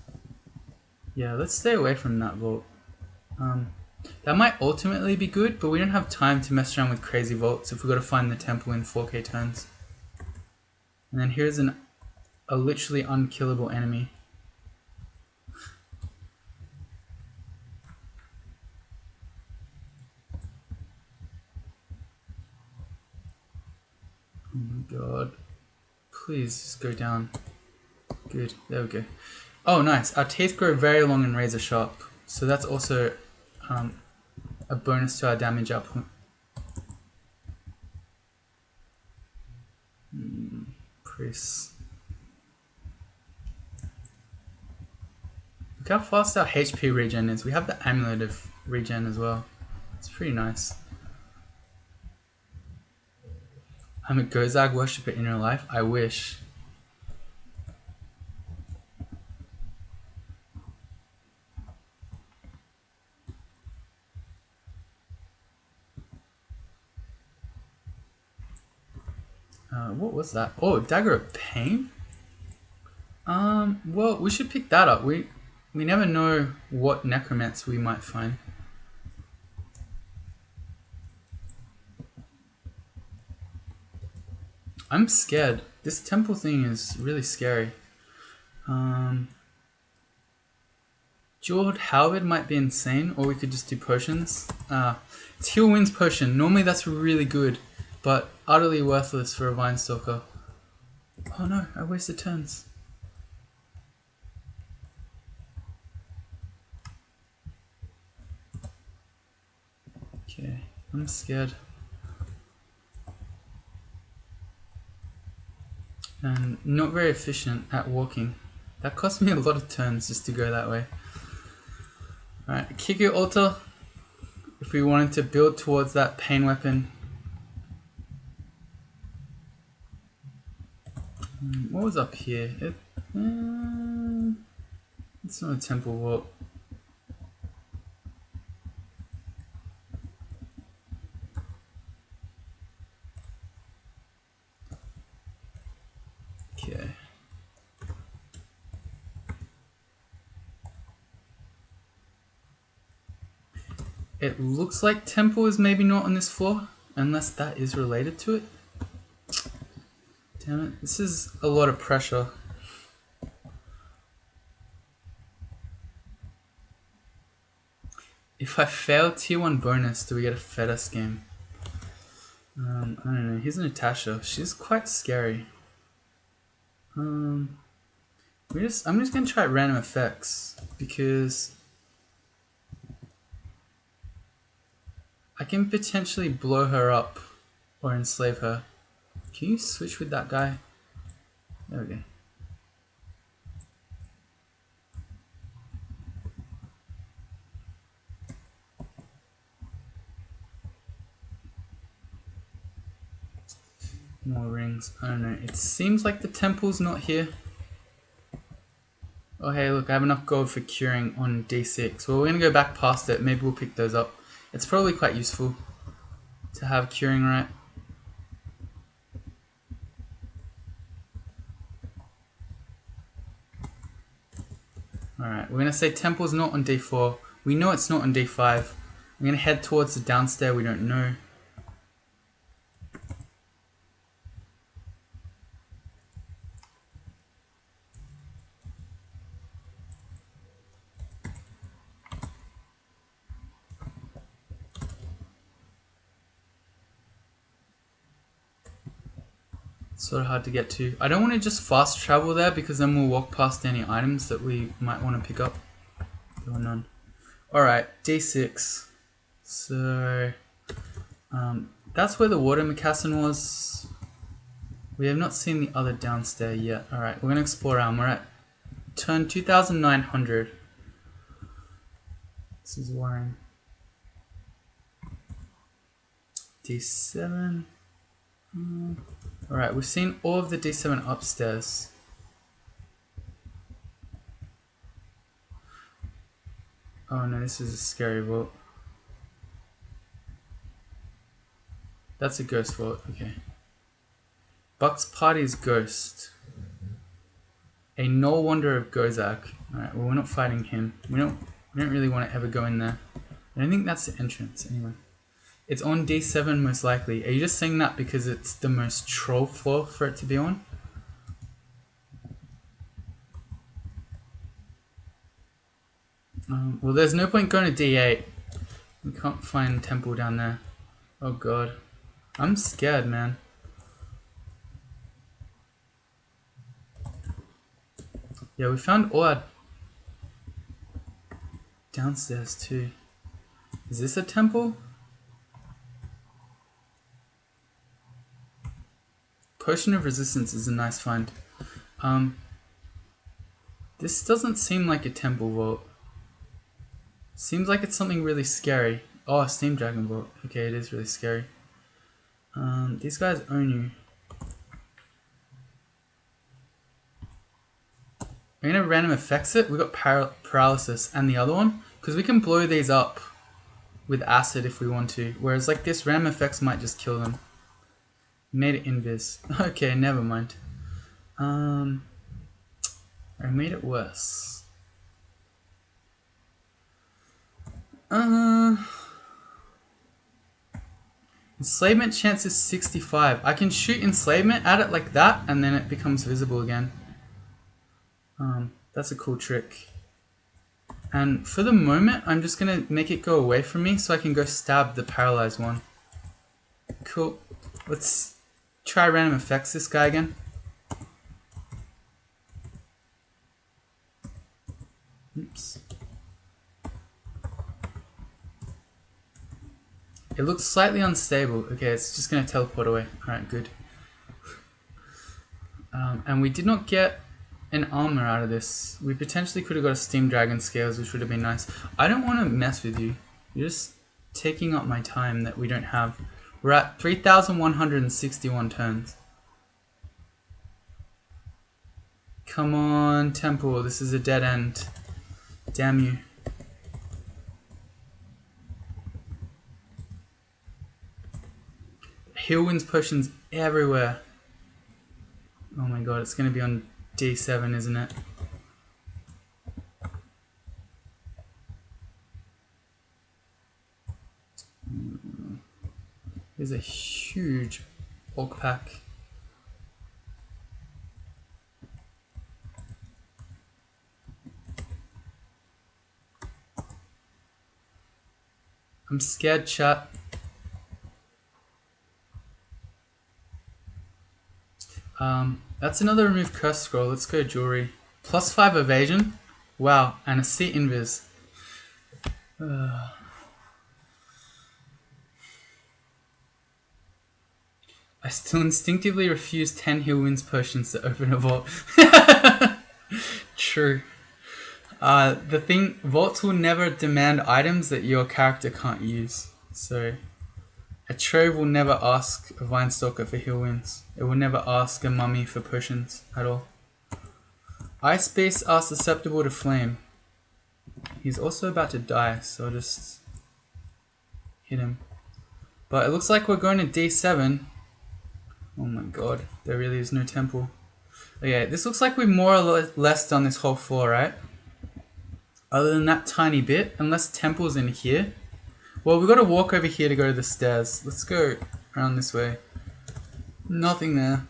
Yeah, let's stay away from that vault. That might ultimately be good, but we don't have time to mess around with crazy vaults if we've got to find the temple in 4k turns. And then here's a literally unkillable enemy. Oh my god. Please just go down. Good, there we go. Oh nice, our teeth grow very long and razor sharp. So that's also a bonus to our damage output. Press. Look how fast our HP regen is. We have the amulet of regen as well. It's pretty nice. I'm a Gozag worshipper in real life. I wish. What was that? Oh, Dagger of Pain? Well, we should pick that up. We never know what necromancy we might find. I'm scared. This temple thing is really scary. Jeweled Halberd might be insane, or we could just do potions. It's Heal Winds Potion. Normally that's really good, but utterly worthless for a Vine Stalker. Oh no, I wasted turns. Okay, I'm scared. And not very efficient at walking. That cost me a lot of turns just to go that way. Alright, Kiku Altar. If we wanted to build towards that pain weapon. What was up here? It's not a temple vault. Okay. It looks like temple is maybe not on this floor, unless that is related to it. Damn it, this is a lot of pressure. If I fail tier 1 bonus, do we get a Feta scheme? I don't know. Here's Natasha. She's quite scary. I'm just gonna try random effects because I can potentially blow her up or enslave her. Can you switch with that guy? There we go. More rings. I don't know. It seems like the temple's not here. Oh hey, look, I have enough gold for curing on D6. Well, we're going to go back past it. Maybe we'll pick those up. It's probably quite useful to have curing right. Alright, we're going to say temple's not on D4. We know it's not on D5. I'm going to head towards the downstairs. We don't know. Sort of hard to get to. I don't want to just fast travel there because then we'll walk past any items that we might want to pick up. There were none. Alright, D6. So, that's where the water moccasin was. We have not seen the other downstairs yet. Alright, we're going to explore around. We're at turn 2900. This is worrying. D7. Alright, we've seen all of the D7 upstairs. Oh no, this is a scary vault. That's a ghost vault, okay. Buck's Party's ghost. A no wonder of Gozak. Alright, well we're not fighting him. We don't really want to ever go in there. I don't think that's the entrance anyway. It's on D7 most likely. Are you just saying that because it's the most troll floor for it to be on? Well, there's no point going to D8. We can't find temple down there. Oh god. I'm scared, man. Yeah, we found all our downstairs too. Is this a temple? Potion of Resistance is a nice find. This doesn't seem like a temple vault. Seems like it's something really scary. Oh, a Steam Dragon vault. Okay, it is really scary. These guys own you. I'm gonna random effects it. We got paralysis and the other one because we can blow these up with acid if we want to. Whereas like this, random effects might just kill them. Made it invis. Okay, never mind. I made it worse. Enslavement chance is 65. I can shoot enslavement at it like that and then it becomes visible again. That's a cool trick. And for the moment, I'm just gonna make it go away from me so I can go stab the paralyzed one. Cool. Let's try random effects this guy again. Oops. It looks slightly unstable. Okay, it's just gonna teleport away. Alright, good. And we did not get an armor out of this. We potentially could have got a Steam Dragon scales, which would have been nice. I don't want to mess with you. You're just taking up my time that we don't have. We're at 3,161 turns. Come on, temple. This is a dead end. Damn you. Heal wins potions everywhere. Oh my god, it's going to be on D7, isn't it? There's a huge orc pack. I'm scared, chat. That's another remove curse scroll. Let's go jewelry. +5 evasion. Wow, and a seat invis. I still instinctively refuse 10 heal wins potions to open a vault. True. The thing, vaults will never demand items that your character can't use. So, a trove will never ask a Vinestalker for heal wins. It will never ask a mummy for potions at all. Ice beasts are susceptible to flame. He's also about to die, so I'll just hit him. But it looks like we're going to D7. Oh my god, there really is no temple. Okay, this looks like we've more or less done this whole floor, right? Other than that tiny bit, unless temple's in here. Well, we've got to walk over here to go to the stairs. Let's go around this way. Nothing there.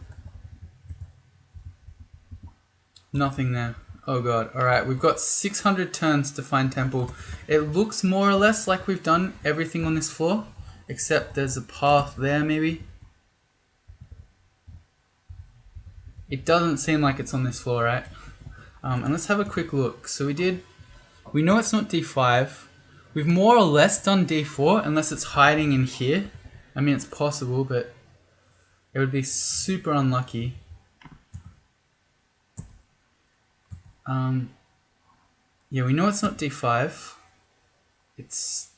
Nothing there. Oh god. Alright, we've got 600 turns to find temple. It looks more or less like we've done everything on this floor. Except there's a path there, maybe. It doesn't seem like it's on this floor, right? And let's have a quick look. So we know it's not D5. We've more or less done D4, unless it's hiding in here. I mean, it's possible, but it would be super unlucky. Yeah, we know it's not D5. It's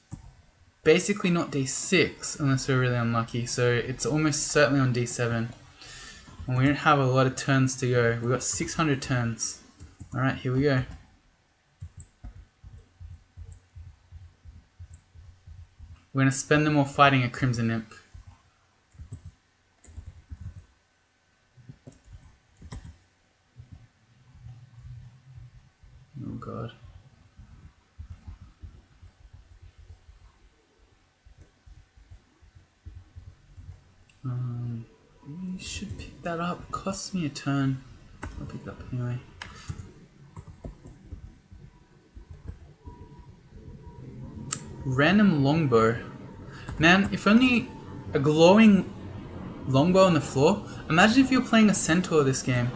basically not D6, unless we're really unlucky. So it's almost certainly on D7. And we don't have a lot of turns to go. We've got 600 turns. Alright, here we go. We're going to spend them all fighting a Crimson Imp. Oh god. We should pick that up. It costs me a turn. I'll pick it up anyway. Random longbow. Man, if only a glowing longbow on the floor. Imagine if you were playing a centaur this game.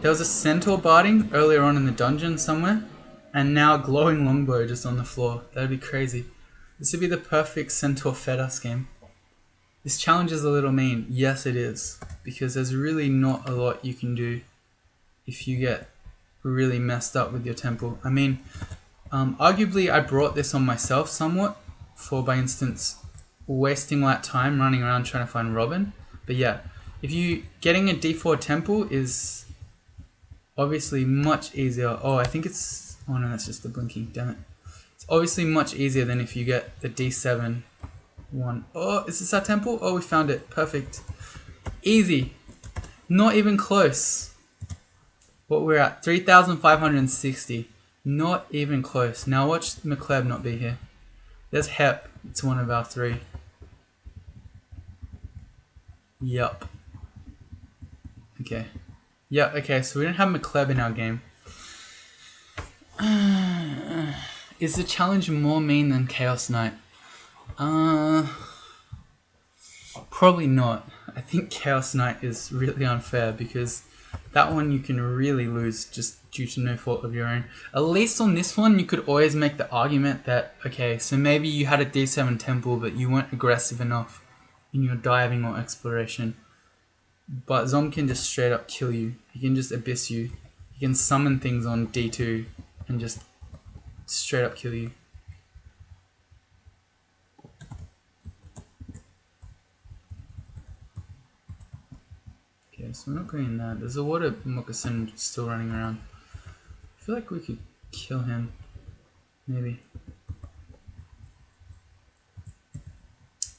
There was a centaur barding earlier on in the dungeon somewhere, and now a glowing longbow just on the floor. That'd be crazy. This would be the perfect centaur fed us game. This challenge is a little mean. Yes, it is. Because there's really not a lot you can do if you get really messed up with your temple. I mean, arguably I brought this on myself somewhat for, by instance, wasting that time running around trying to find Robin. But yeah, if you getting a D4 temple is obviously much easier. Oh, I think it's... Oh no, that's just the blinking. Damn it. It's obviously much easier than if you get the D7 one. Oh, is this our temple? Oh, we found it. Perfect. Easy. Not even close. What we're at, 3,560. Not even close. Now watch McLeod not be here. There's Hep. It's one of our three. Yup. Okay. Yep, okay, so we don't have McLeod in our game. Is the challenge more mean than Chaos Knight? Probably not. I think Chaos Knight is really unfair because that one you can really lose just due to no fault of your own. At least on this one you could always make the argument that, okay, so maybe you had a D7 temple but you weren't aggressive enough in your diving or exploration. But Zom can just straight up kill you. He can just abyss you. He can summon things on D2 and just straight up kill you. Okay, so we're not going in that. There's a water moccasin still running around. I feel like we could kill him. Maybe.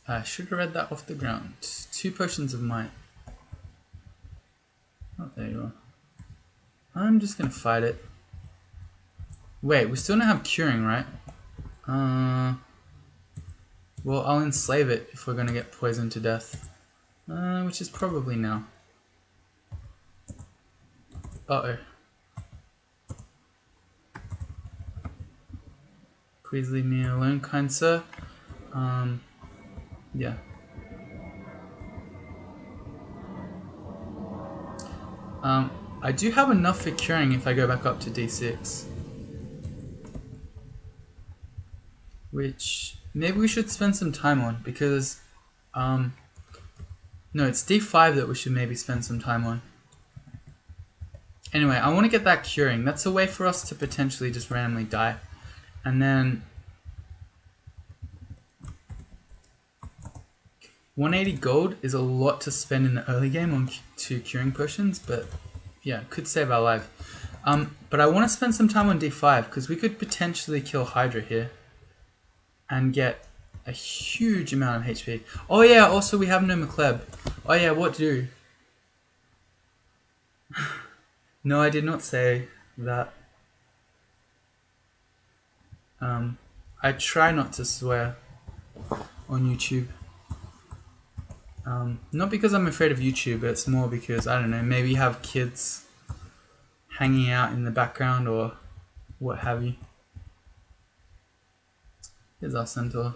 I should have read that off the ground. 2 potions of might. Oh, there you are. I'm just gonna fight it. Wait, we still don't have curing, right? Well, I'll enslave it if we're gonna get poisoned to death. Which is probably now. Uh-oh. Please leave me alone, kind sir. Yeah. I do have enough for curing if I go back up to D6. Which maybe we should spend some time on because no, it's D5 that we should maybe spend some time on. Anyway, I want to get that curing. That's a way for us to potentially just randomly die. And then 180 gold is a lot to spend in the early game on 2 curing potions, but yeah, could save our life. But I want to spend some time on D5 because we could potentially kill Hydra here and get a huge amount of HP. Oh yeah, also we have no McLeb. Oh yeah, what do? No, I did not say that. I try not to swear on YouTube. Not because I'm afraid of YouTube, but it's more because, I don't know, maybe you have kids hanging out in the background or what have you. Here's our centaur.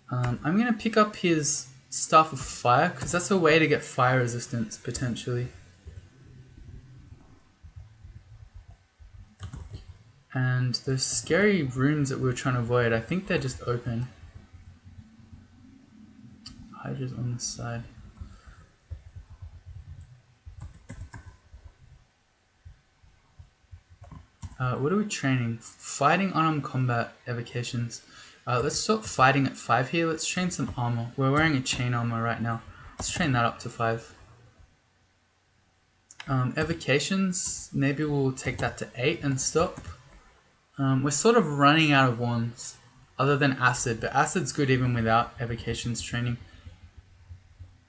I'm going to pick up his Staff of Fire, because that's a way to get fire resistance, potentially. And those scary rooms that we were trying to avoid, I think they're just open. Hydra's on this side. What are we training? Fighting, unarmed combat, evocations. Let's stop fighting at 5 here. Let's train some armor. We're wearing a chain armor right now. Let's train that up to 5. Evocations, maybe we'll take that to 8 and stop. We're sort of running out of wands, other than acid, but acid's good even without evocations training.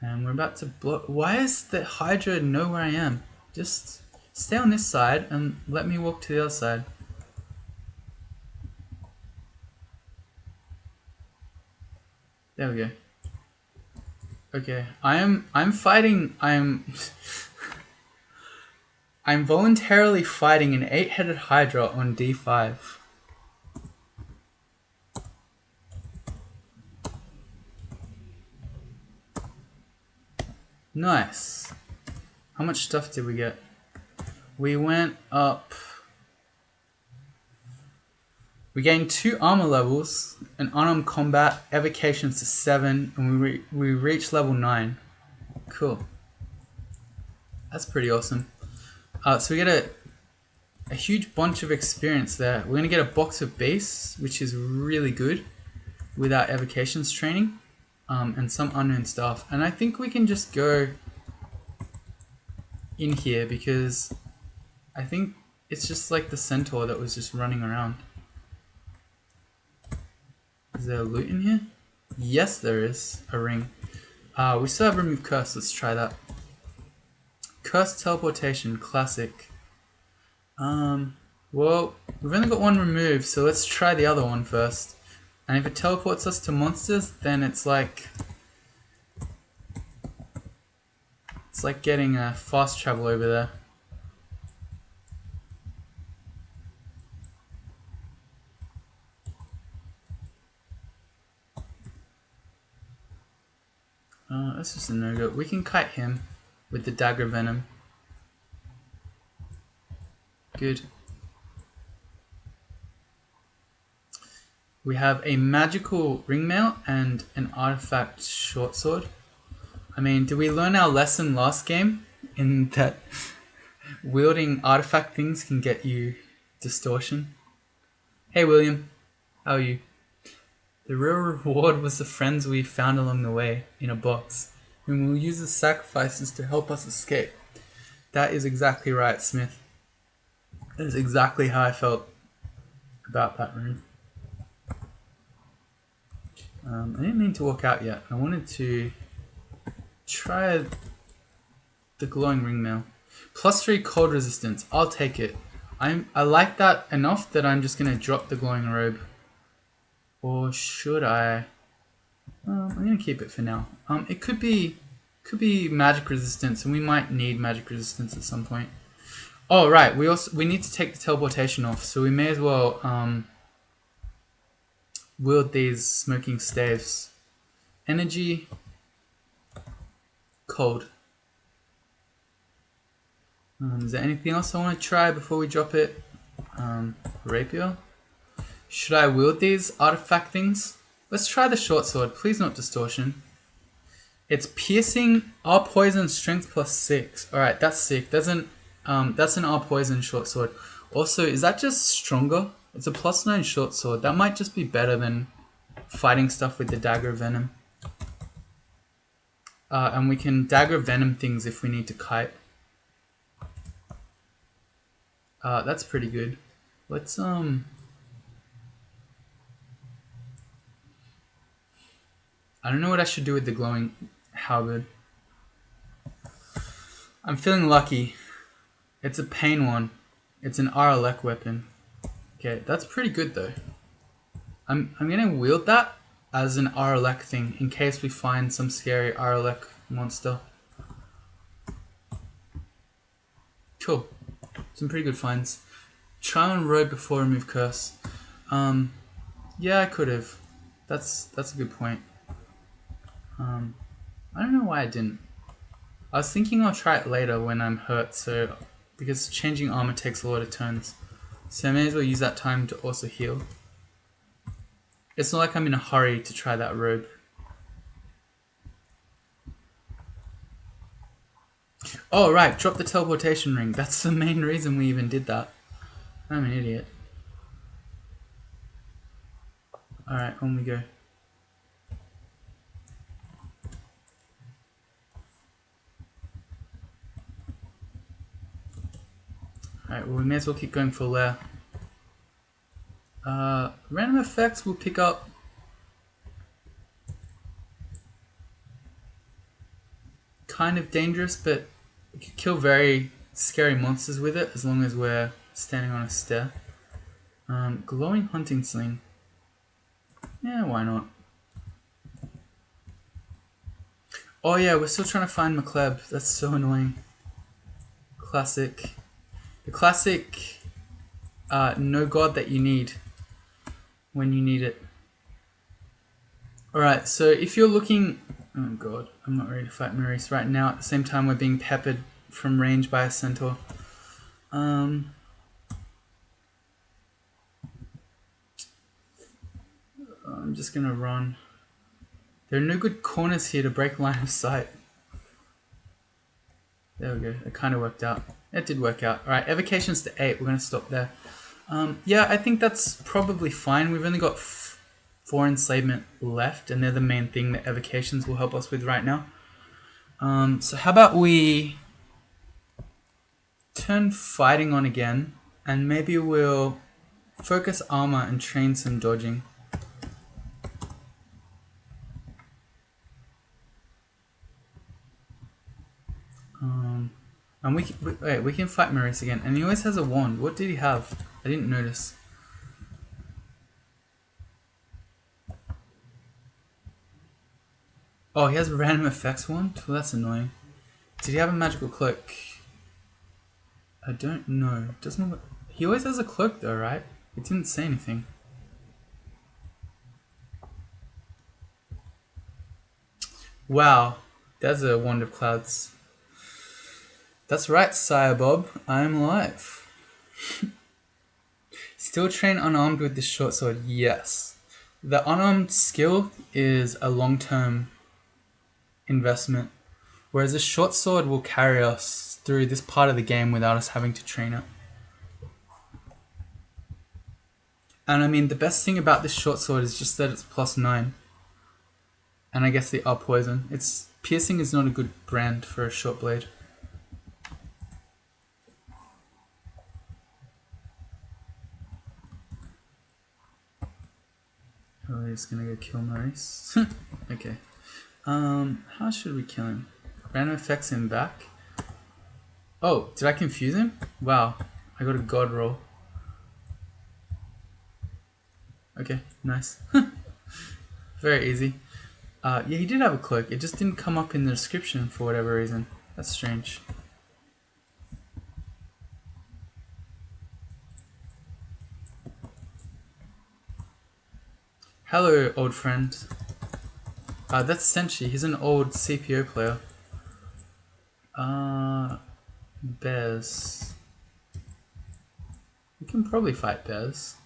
And we're about to block. Why is the Hydra know where I am? Just stay on this side and let me walk to the other side. There we go. Okay, I'm fighting. I'm voluntarily fighting an 8-headed Hydra on D5. Nice. How much stuff did we get? We went up. We gained 2 armor levels, an unarmed combat, evocations to 7, and we reached level 9. Cool. That's pretty awesome. So we get a huge bunch of experience there. We're gonna get a box of beasts, which is really good with our evocations training, and some unknown stuff. And I think we can just go in here because I think it's just like the centaur that was just running around. Is there a loot in here? Yes, there is. A ring. We still have remove curse. Let's try that. Curse teleportation, classic. Well, we've only got one removed, so let's try the other one first. And if it teleports us to monsters, then it's like getting a fast travel over there. That's just a no-go. We can kite him with the dagger venom. Good. We have a magical ringmail and an artifact short sword. I mean, did we learn our lesson last game in that wielding artifact things can get you distortion? Hey William, how are you? The real reward was the friends we found along the way in a box, whom we'll use as sacrifices to help us escape. That is exactly right, Smith. That's exactly how I felt about that room. I didn't mean to walk out yet. I wanted to try the glowing ring mail. +3 cold resistance. I'll take it. I like that enough that I'm just gonna drop the glowing robe. Or should I? I'm gonna keep it for now. It could be magic resistance, and we might need magic resistance at some point. Oh right, we need to take the teleportation off, so we may as well wield these smoking staves. Energy, cold. Is there anything else I want to try before we drop it? Rapier. Should I wield these artifact things? Let's try the short sword. Please not distortion. It's piercing, R poison, strength +6. All right, that's sick. That's an R poison short sword. Also, is that just stronger? It's a +9 short sword. That might just be better than fighting stuff with the dagger venom. And we can dagger venom things if we need to kite. That's pretty good. Let's I don't know what I should do with the glowing halberd. I'm feeling lucky. It's a pain one. It's an R-elect weapon. Okay, that's pretty good though. I'm gonna wield that as an R-elect thing in case we find some scary R-elect monster. Cool. Some pretty good finds. Try on road before remove curse. Yeah, I could have. That's a good point. I don't know why I didn't. I was thinking I'll try it later when I'm hurt, so because changing armor takes a lot of turns. So I may as well use that time to also heal. It's not like I'm in a hurry to try that robe. Oh right, drop the teleportation ring. That's the main reason we even did that. I'm an idiot. Alright, on we go. Alright, well we may as well keep going for Lair. Random effects will pick up kind of dangerous, but we can kill very scary monsters with it as long as we're standing on a stair. Glowing hunting sling. Yeah, why not? Oh yeah, we're still trying to find McLeb. That's so annoying. Classic. The classic no god that you need when you need it. Alright, so if you're looking... Oh god, I'm not ready to fight Maurice right now. At the same time, we're being peppered from range by a centaur. I'm just gonna run. There are no good corners here to break line of sight. There we go, it kind of worked out. It did work out. Alright, evocations to 8, we're gonna stop there. Yeah, I think that's probably fine. We've only got 4 enslavement left, and they're the main thing that evocations will help us with right now. So how about we turn fighting on again, and maybe we'll focus armor and train some dodging. And we can fight Maurice again, and he always has a wand. What did he have? I didn't notice. Oh, he has a random effects wand? Well, that's annoying. Did he have a magical cloak? I don't know. Doesn't look... He always has a cloak though, right? It didn't say anything. Wow, there's a wand of clouds. That's right, Sire Bob. I am alive. Still train unarmed with the short sword? Yes. The unarmed skill is a long-term investment, whereas a short sword will carry us through this part of the game without us having to train it. And I mean, the best thing about this short sword is just that it's +9. And I guess the R poison. Its piercing is not a good brand for a short blade. Oh, he's gonna go kill Maurice. Okay. How should we kill him? Random effects him back. Oh, did I confuse him? Wow, I got a god roll. Okay, nice. Very easy. Yeah, he did have a cloak. It just didn't come up in the description for whatever reason. That's strange. Hello, old friend. That's Senshi. He's an old CPO player. Bears. We can probably fight bears.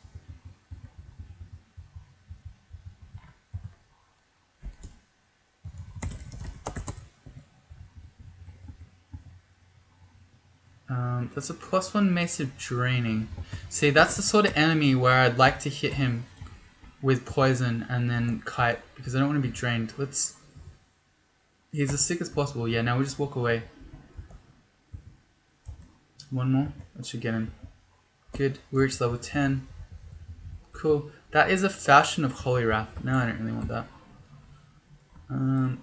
That's a +1 massive draining. See, that's the sort of enemy where I'd like to hit him with poison and then kite because I don't want to be drained. He's as sick as possible. Yeah, now we just walk away. One more. That should get him. Good. We reached level 10. Cool. That is a fashion of Holy Wrath. No, I don't really want that.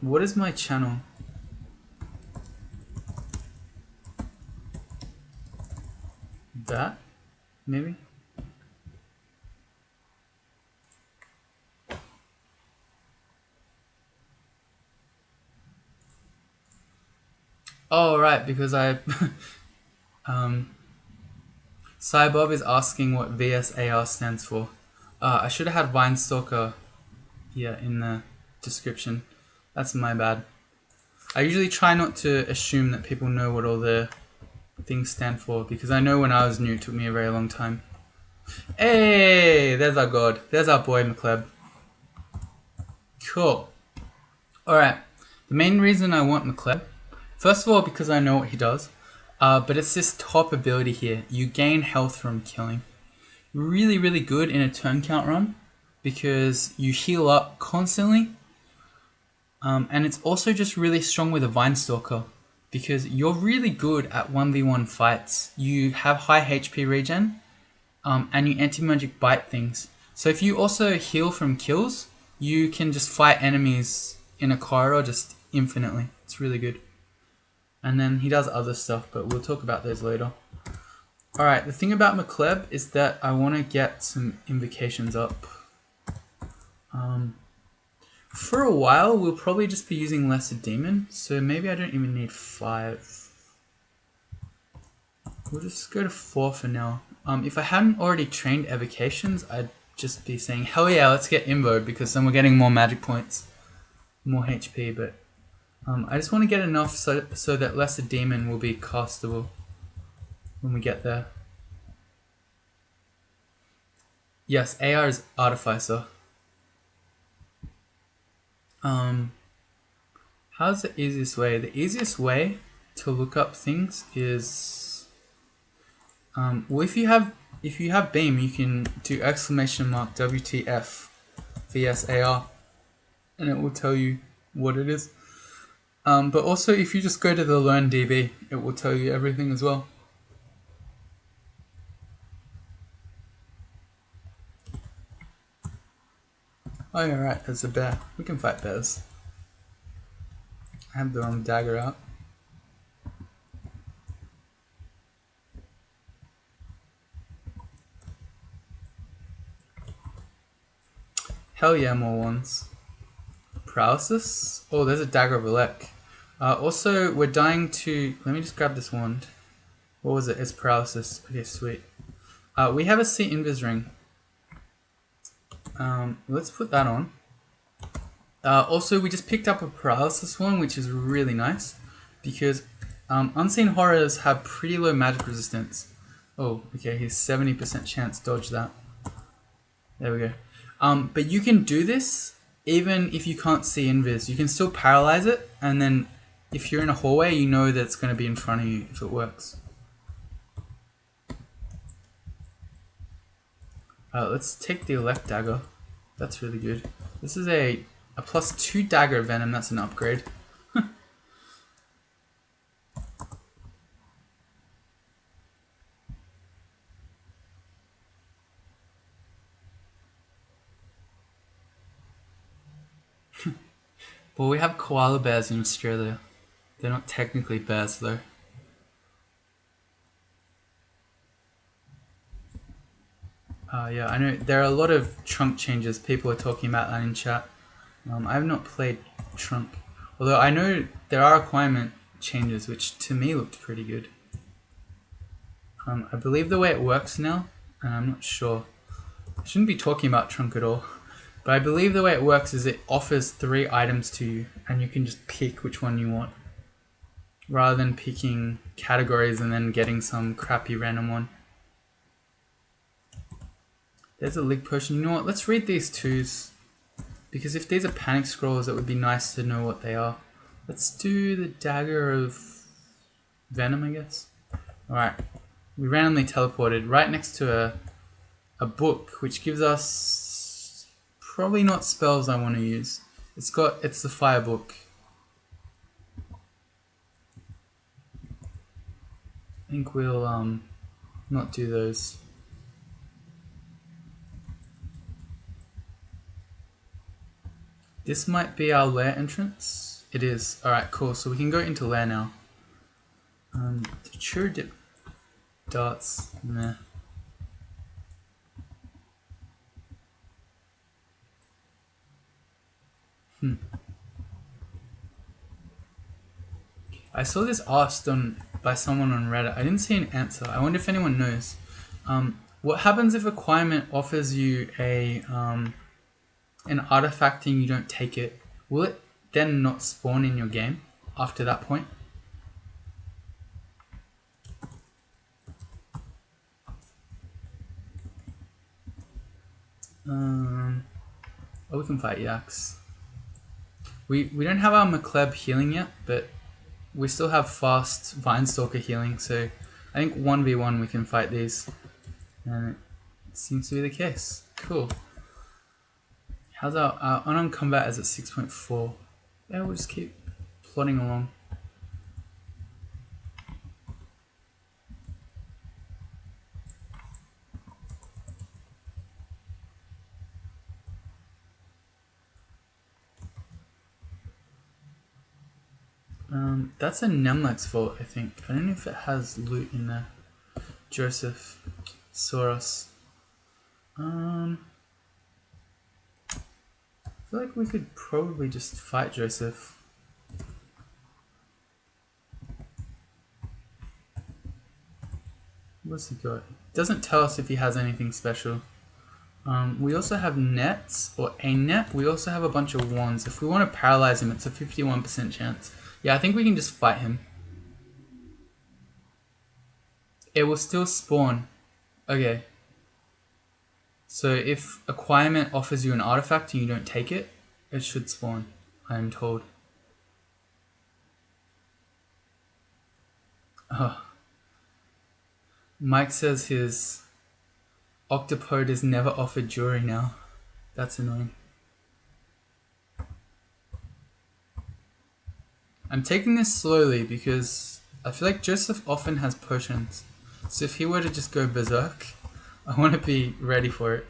What is my channel? That? Maybe? Oh, right, because I... Cybob is asking what VSAr stands for. I should have had Vinestalker in the description. That's my bad. I usually try not to assume that people know what all the things stand for because I know when I was new it took me a very long time. Hey, there's our god. There's our boy McLeod. Cool. Alright, the main reason I want McLeod, first of all because I know what he does, but it's this top ability here. You gain health from killing. Really, really good in a turn count run because you heal up constantly. And it's also just really strong with a Vinestalker because you're really good at 1v1 fights. You have high HP regen and you anti-magic bite things. So if you also heal from kills, you can just fight enemies in a corridor just infinitely. It's really good. And then he does other stuff, but we'll talk about those later. Alright, the thing about McLeod is that I want to get some invocations up. For a while, we'll probably just be using Lesser Demon, so maybe I don't even need 5. We'll just go to 4 for now. If I hadn't already trained evocations, I'd just be saying, hell yeah, let's get Invo, because then we're getting more magic points, more HP, but I just want to get enough so that Lesser Demon will be castable when we get there. Yes, AR is Artificer. How's the easiest way? The easiest way to look up things is well, if you have Beam, you can do !WTF VSAR and it will tell you what it is. But also if you just go to the Learn DB, it will tell you everything as well. Oh yeah, right, there's a bear. We can fight bears. I have the wrong dagger out. Hell yeah, more ones. Paralysis? Oh, there's a dagger of Elec. Also, we're dying to... Let me just grab this wand. What was it? It's paralysis. Okay, sweet. We have a C Invis ring. Let's put that on. Also, we just picked up a paralysis one, which is really nice. Because Unseen Horrors have pretty low magic resistance. Oh, okay, he's 70% chance dodge that. There we go. But you can do this even if you can't see Invis. You can still paralyze it, and then if you're in a hallway, you know that it's going to be in front of you if it works. Let's take the Elect Dagger. That's really good. This is a +2 Dagger Venom. That's an upgrade. Well, we have koala bears in Australia. They're not technically bears though. Yeah, I know there are a lot of trunk changes. People are talking about that in chat. I have not played trunk, although I know there are requirement changes, which to me looked pretty good. I believe the way it works now, and I'm not sure. I shouldn't be talking about trunk at all, but I believe the way it works is it offers 3 items to you, and you can just pick which one you want, rather than picking categories and then getting some crappy random one. There's a Lig Potion. You know what? Let's read these 2s. Because if these are panic scrolls, it would be nice to know what they are. Let's do the Dagger of Venom, I guess. Alright. We randomly teleported right next to a book, which gives us probably not spells I want to use. It's the Fire Book. I think we'll not do those. This might be our Lair entrance. It is. Alright, cool. So we can go into Lair now. The True Dip darts. Nah. I saw this asked by someone on Reddit. I didn't see an answer. I wonder if anyone knows. What happens if Acquirement offers you an artifact and you don't take it? Will it then not spawn in your game after that point? Oh, we can fight Yaks. We don't have our McLeb healing yet, but we still have fast Vinestalker healing, so I think 1v1 we can fight these. And it seems to be the case. Cool. How's our unarmed combat is at 6.4. Yeah, we'll just keep plodding along. That's a Nemlex vault, I think. I don't know if it has loot in there. Joseph. Soros. I feel like we could probably just fight Joseph. What's he got? Doesn't tell us if he has anything special. We also have nets, or a net. We also have a bunch of wands. If we want to paralyze him, it's a 51% chance. Yeah, I think we can just fight him. It will still spawn. Okay. So if Acquirement offers you an artifact and you don't take it, it should spawn, I am told. Oh. Mike says his Octopode is never offered jewelry now. That's annoying. I'm taking this slowly because I feel like Joseph often has potions. So if he were to just go berserk, I want to be ready for it.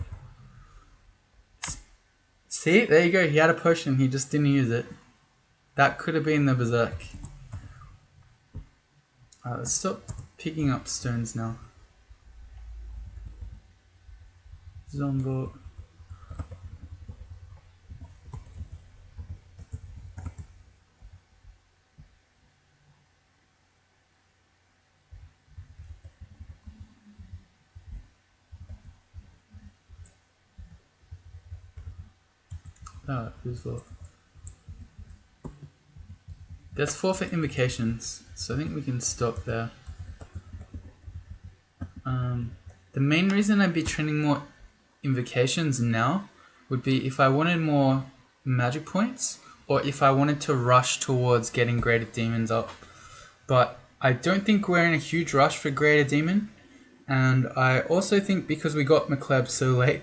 See, there you go. He had a potion. He just didn't use it. That could have been the berserk. Let's stop picking up stones now. Zombo. Who's for? There's 4 for invocations, so I think we can stop there. The main reason I'd be training more invocations now would be if I wanted more magic points, or if I wanted to rush towards getting Greater Demons up. But I don't think we're in a huge rush for Greater Demon, and I also think because we got McLeb so late,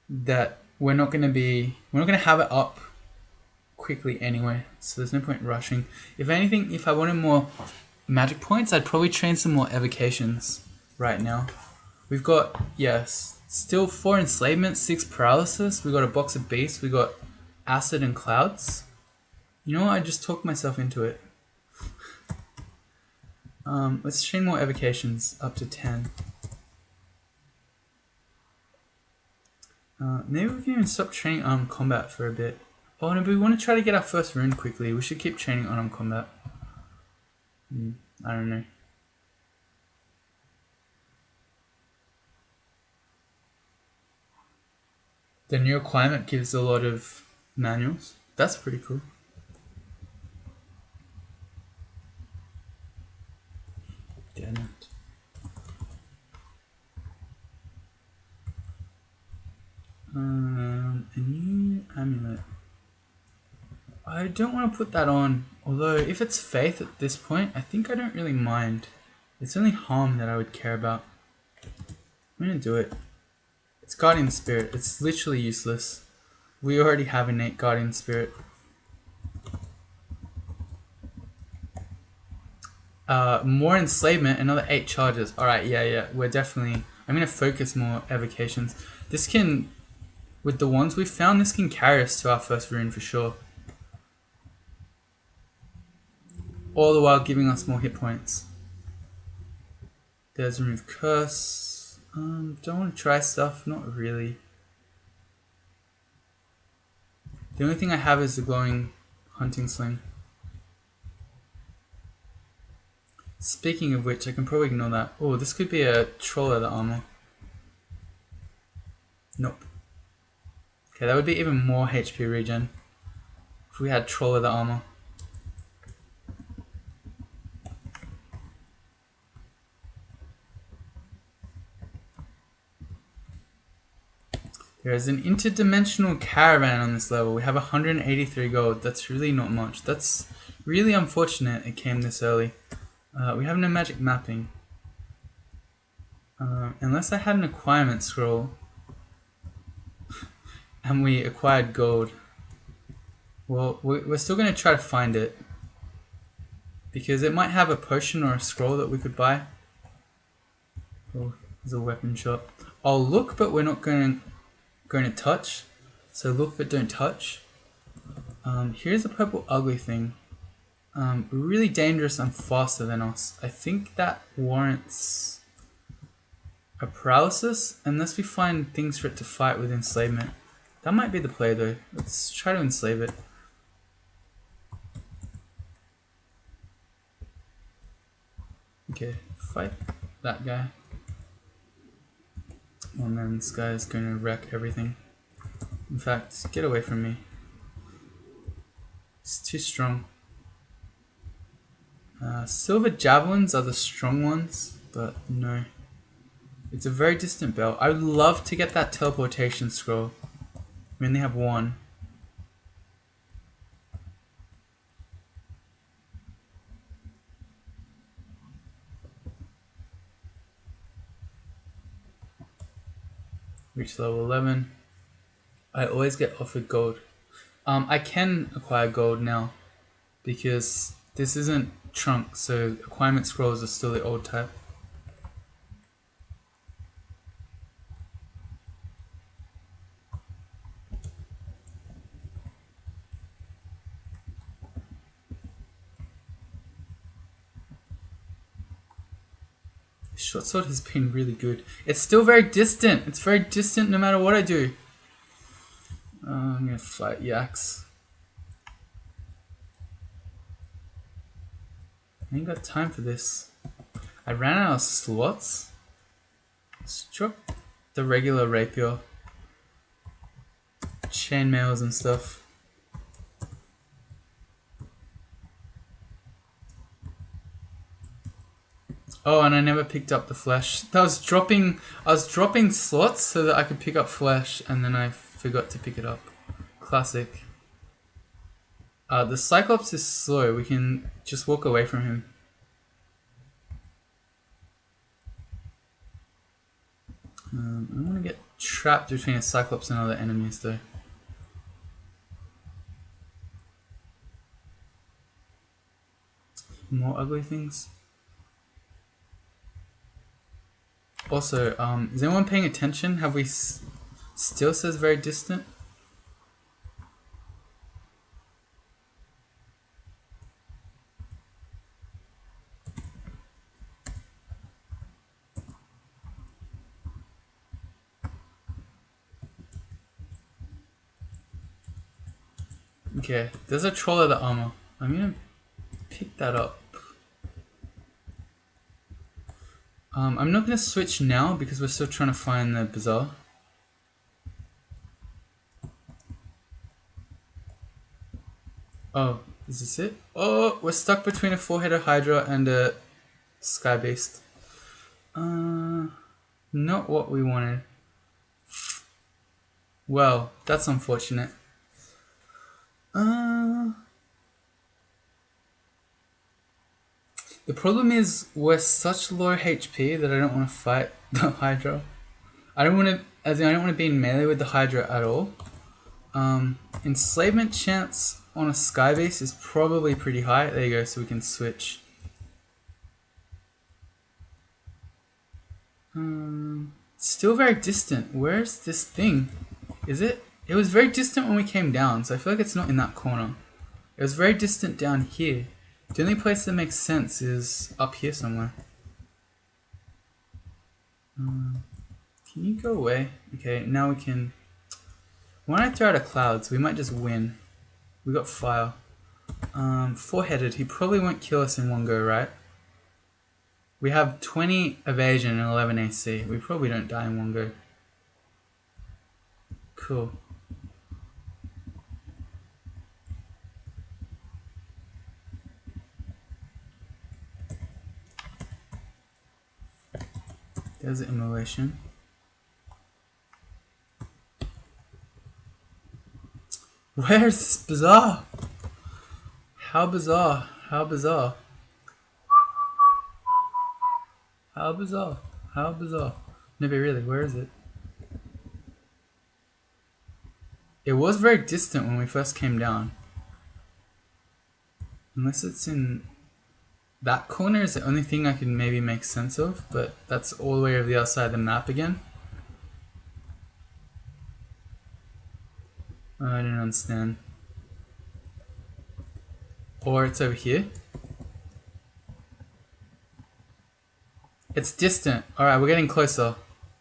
that we're not going to have it up quickly anyway, so there's no point rushing. If anything, if I wanted more magic points, I'd probably train some more evocations right now. We've got, yes, still 4 enslavement, 6 paralysis, we got a box of beasts, we got acid and clouds. You know what? I just talked myself into it. Let's chain more evocations up to 10. Maybe we can even stop training unarmed combat for a bit. Oh no, but we want to try to get our first rune quickly. We should keep training unarmed combat. I don't know. The new requirement gives a lot of manuals. That's pretty cool. Damn it. A new amulet. I don't want to put that on, although if it's faith at this point, I think I don't really mind. It's only harm that I would care about. I'm gonna do it. It's Guardian Spirit. It's literally useless. We already have innate Guardian Spirit. More enslavement, another 8 charges. Alright, yeah, we're definitely... I'm gonna focus more evocations. This can... With the ones we've found, this can carry us to our first rune for sure. All the while giving us more hit points. There's remove curse. Don't want to try stuff, not really. The only thing I have is the glowing hunting sling. Speaking of which, I can probably ignore that. Oh, this could be a troll leather armor. Nope. Okay, that would be even more HP regen if we had troll leather armor. There is an interdimensional caravan on this level. We have 183 gold. That's really not much. That's really unfortunate it came this early. We have no magic mapping. Unless I had an acquirement scroll and we acquired gold. Well, we're still going to try to find it. Because it might have a potion or a scroll that we could buy. Oh, there's a weapon shop. I'll look, but we're not going to touch. So look, but don't touch. Here's a purple ugly thing. Really dangerous and faster than us. I think that warrants a paralysis, unless we find things for it to fight with enslavement. That might be the play though. Let's try to enslave it. Okay, fight that guy. And then this guy is going to wreck everything. In fact, get away from me. It's too strong. Silver javelins are the strong ones, but no. It's a very distant belt. I would love to get that teleportation scroll. We only have one. Reach level 11. I always get offered gold. I can acquire gold now because this isn't trunk, so acquirement scrolls are still the old type. Short sword has been really good. It's still very distant. It's very distant no matter what I do. I'm gonna fight yaks. I ain't got time for this. I ran out of slots. Let's drop the regular rapier. Chainmails and stuff. Oh, and I never picked up the flesh. I was dropping slots so that I could pick up flesh, and then I forgot to pick it up. Classic. The Cyclops is slow. We can just walk away from him. I don't want to get trapped between a Cyclops and other enemies though. More ugly things. Also, is anyone paying attention? Have we still says very distant? Okay, there's a troll of the armor. I'm gonna pick that up. I'm not gonna switch now because we're still trying to find the bazaar. Oh, is this it? Oh, we're stuck between a 4-headed Hydra and a Sky Beast. Not what we wanted. Well, that's unfortunate. The problem is we're such low HP that I don't want to fight the Hydra. I don't want to, as in I don't want to be in melee with the Hydra at all. Enslavement chance on a Sky Beast is probably pretty high. There you go, so we can switch. Still very distant. Where's this thing? Is it? It was very distant when we came down, so I feel like it's not in that corner. It was very distant down here. The only place that makes sense is up here somewhere. Can you go away? Okay, now we can... Why don't I throw out a cloud, so we might just win. We got fire. 4-headed, he probably won't kill us in one go, right? We have 20 evasion and 11 AC. We probably don't die in one go. Cool. There's the immolation. Where's this bazaar? How bizarre. How bizarre. How bizarre. How bizarre. No, but really, where is it? It was very distant when we first came down. Unless it's in... That corner is the only thing I can maybe make sense of, but that's all the way over the other side of the map again. I don't understand. Or it's over here. It's distant. Alright, we're getting closer.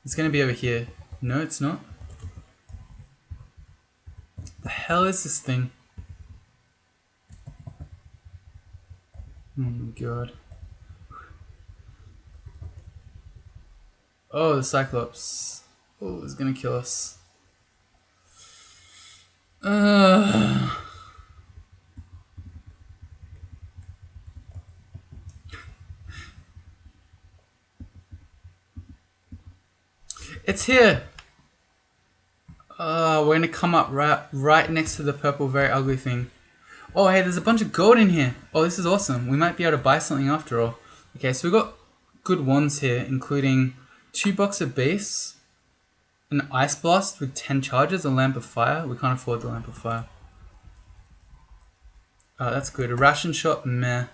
It's gonna be over here. No, it's not. The hell is this thing? Oh my god. Oh, the Cyclops. Oh, it's gonna kill us. It's here! We're gonna come up right next to the purple, very ugly thing. Oh, hey, there's a bunch of gold in here. Oh, this is awesome. We might be able to buy something after all. Okay, so we've got good ones here, including 2 box of base, an ice blast with 10 charges, a lamp of fire. We can't afford the lamp of fire. That's good. A ration shot, meh.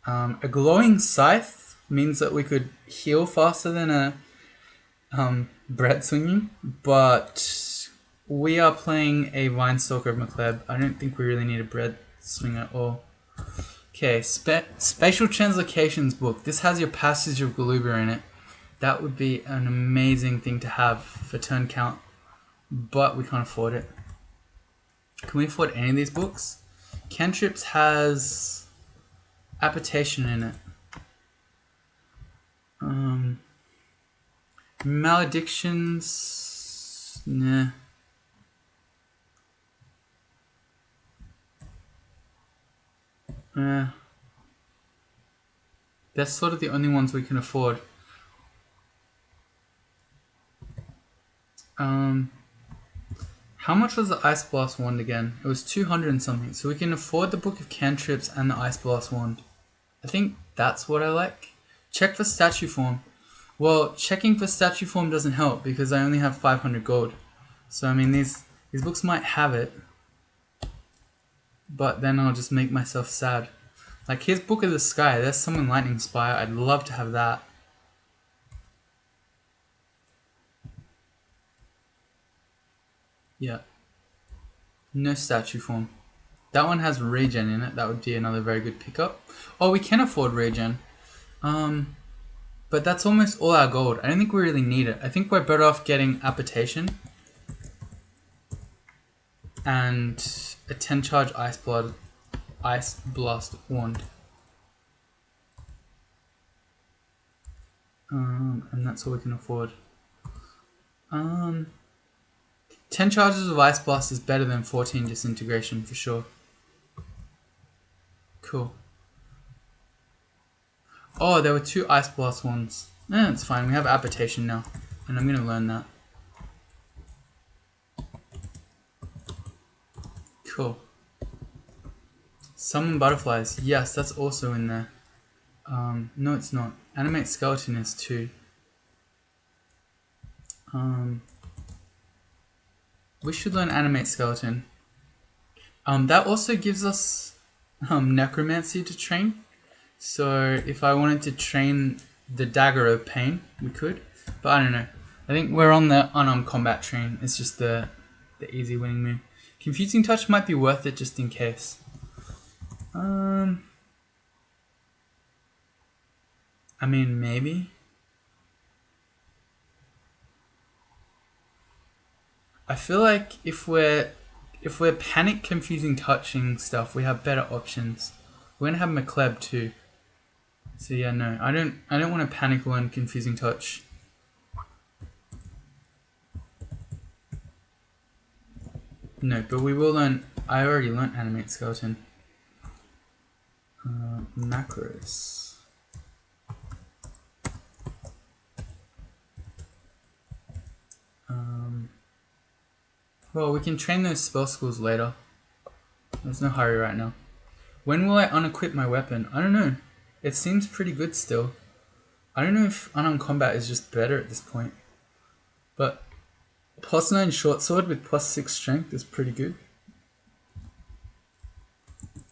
A glowing scythe means that we could heal faster than a bread swinging, but we are playing a Vinestalker of McLeod. I don't think we really need a bread swing at all. Okay, Spatial Translocations book. This has your Passage of Galuba in it. That would be an amazing thing to have for turn count, but we can't afford it. Can we afford any of these books? Cantrips has Apportation in it. Maledictions, nah. That's sort of the only ones we can afford. How much was the Ice Blast wand again? It was 200 and something. So we can afford the Book of Cantrips and the Ice Blast wand. I think that's what I like. Check for statue form. Well, checking for statue form doesn't help because I only have 500 gold. So I mean, these books might have it, but then I'll just make myself sad. Like, here's Book of the Sky. There's Summon Lightning Spire. I'd love to have that. Yeah. No statue form. That one has regen in it. That would be another very good pickup. Oh, we can afford regen. But that's almost all our gold. I don't think we really need it. I think we're better off getting Apportation and a 10 charge Ice Blast Wand. And that's all we can afford. 10 charges of Ice Blast is better than 14 Disintegration for sure. Cool. Oh, there were 2 Ice Blast ones. It's fine. We have Aberration now. And I'm going to learn that. Cool. Summon Butterflies. Yes, that's also in there. No, it's not. Animate Skeleton is 2. We should learn Animate Skeleton. That also gives us Necromancy to train. So if I wanted to train the Dagger of Pain, we could. But I don't know. I think we're on the unarmed combat train. It's just the easy winning move. Confusing Touch might be worth it just in case. I mean, maybe. I feel like if we're panic confusing touching stuff, we have better options. We're gonna have McLeb too. So yeah, no, I don't want to panic learn confusing touch. No, but we will learn. I already learned Animate Skeleton. Macros. Well, we can train those spell schools later. There's no hurry right now. When will I unequip my weapon? I don't know. It seems pretty good still. I don't know if unarmed combat is just better at this point. But +9 short sword with +6 strength is pretty good.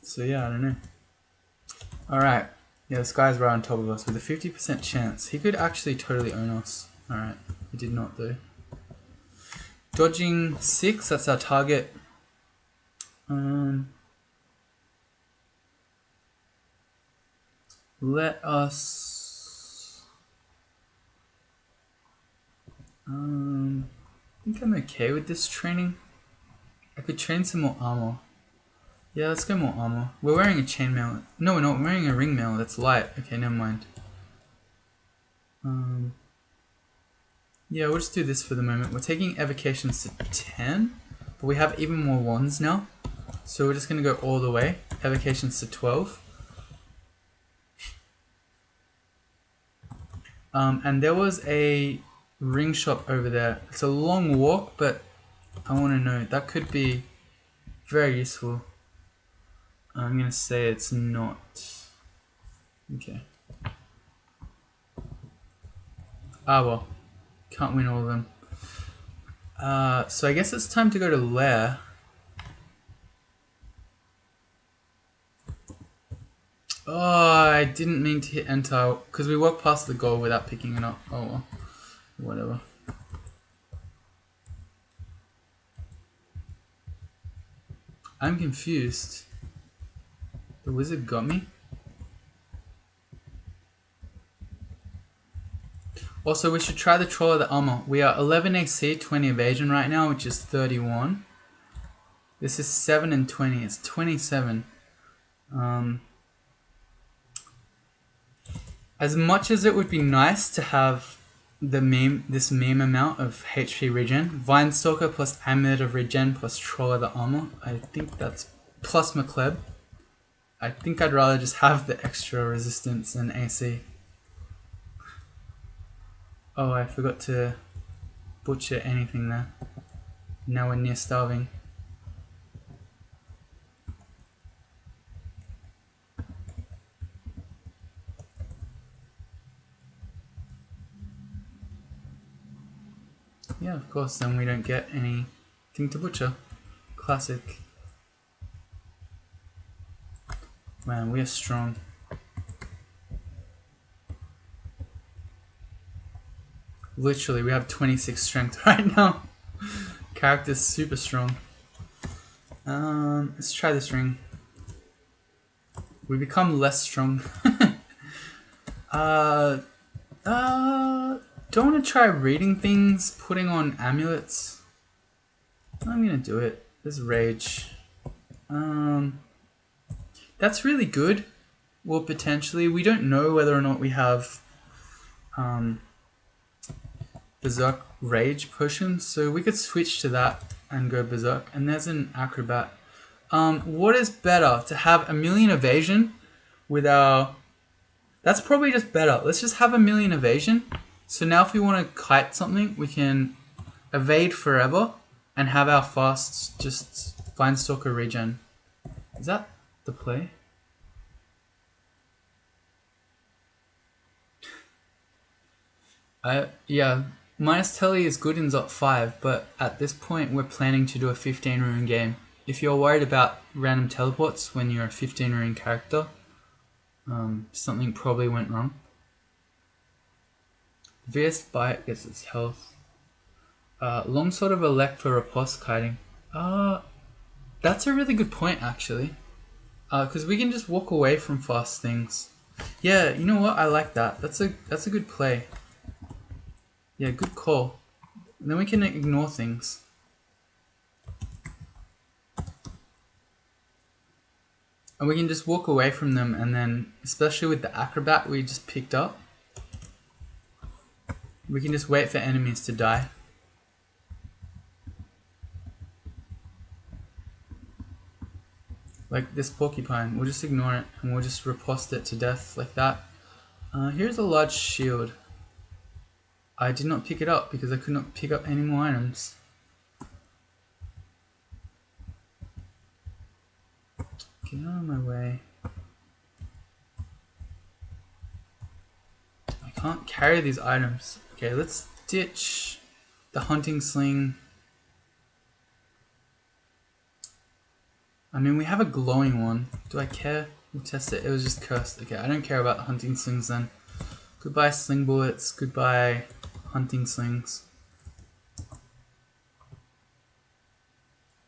So yeah, I don't know. Alright. Yeah, this guy's right on top of us with a 50% chance. He could actually totally own us. Alright. He did not though. Dodging 6, that's our target. Let us... I think I'm okay with this training. I could train some more armor. Yeah, let's go more armor. We're wearing a chainmail. No, we're not. We're wearing a ringmail. That's light. Okay, never mind. Yeah, we'll just do this for the moment. We're taking evocations to 10, but we have even more wands now. So we're just going to go all the way. Evocations to 12. And there was a ring shop over there. It's a long walk, but I want to know. That could be very useful. I'm going to say it's not. Okay. Ah, well. Can't win all of them. So I guess it's time to go to Lair. Oh, I didn't mean to hit enter because we walked past the goal without picking it up. Oh well, whatever. I'm confused. The wizard got me. Also, we should try the Troll of the Armor. We are 11 AC, 20 evasion right now, which is 31. This is 7 and 20. It's 27. As much as it would be nice to have this meme amount of HP regen, Vinestalker plus Amulet of Regen plus Troll of the Armor, I think that's plus McLeb. I think I'd rather just have the extra resistance and AC. Oh, I forgot to butcher anything there. Now we're near starving. Yeah, of course, then we don't get anything to butcher. Classic. Man, we are strong. Literally, we have 26 strength right now. Character's super strong. Let's try this ring. We become less strong. Don't want to try reading things, putting on amulets. I'm gonna do it. There's rage. That's really good. Well, potentially. We don't know whether or not we have Berserk Rage potions, so we could switch to that and go Berserk. And there's an Acrobat. What is better? To have 1,000,000 evasion with our... That's probably just better. Let's just have 1,000,000 evasion. So now if we want to kite something, we can evade forever and have our fast just Vinestalker regen. Is that the play? Yeah, minus telly is good in Zot 5, but at this point we're planning to do a 15 rune game. If you're worried about random teleports when you're a 15 rune character, something probably went wrong. VS Bite gets its health. Longsword of Elect for riposte kiting. That's a really good point actually. Because we can just walk away from fast things. Yeah, you know what? I like that. That's a good play. Yeah, good call. And then we can ignore things. And we can just walk away from them, and then, especially with the Acrobat we just picked up, we can just wait for enemies to die. Like this porcupine, we'll just ignore it, and we'll just riposte it to death like that. Here's a large shield. I did not pick it up because I could not pick up any more items. Get out of my way. I can't carry these items. Okay, let's ditch the hunting sling. I mean, we have a glowing one. Do I care? We'll test it. It was just cursed. Okay, I don't care about the hunting slings then. Goodbye sling bullets. Goodbye hunting slings.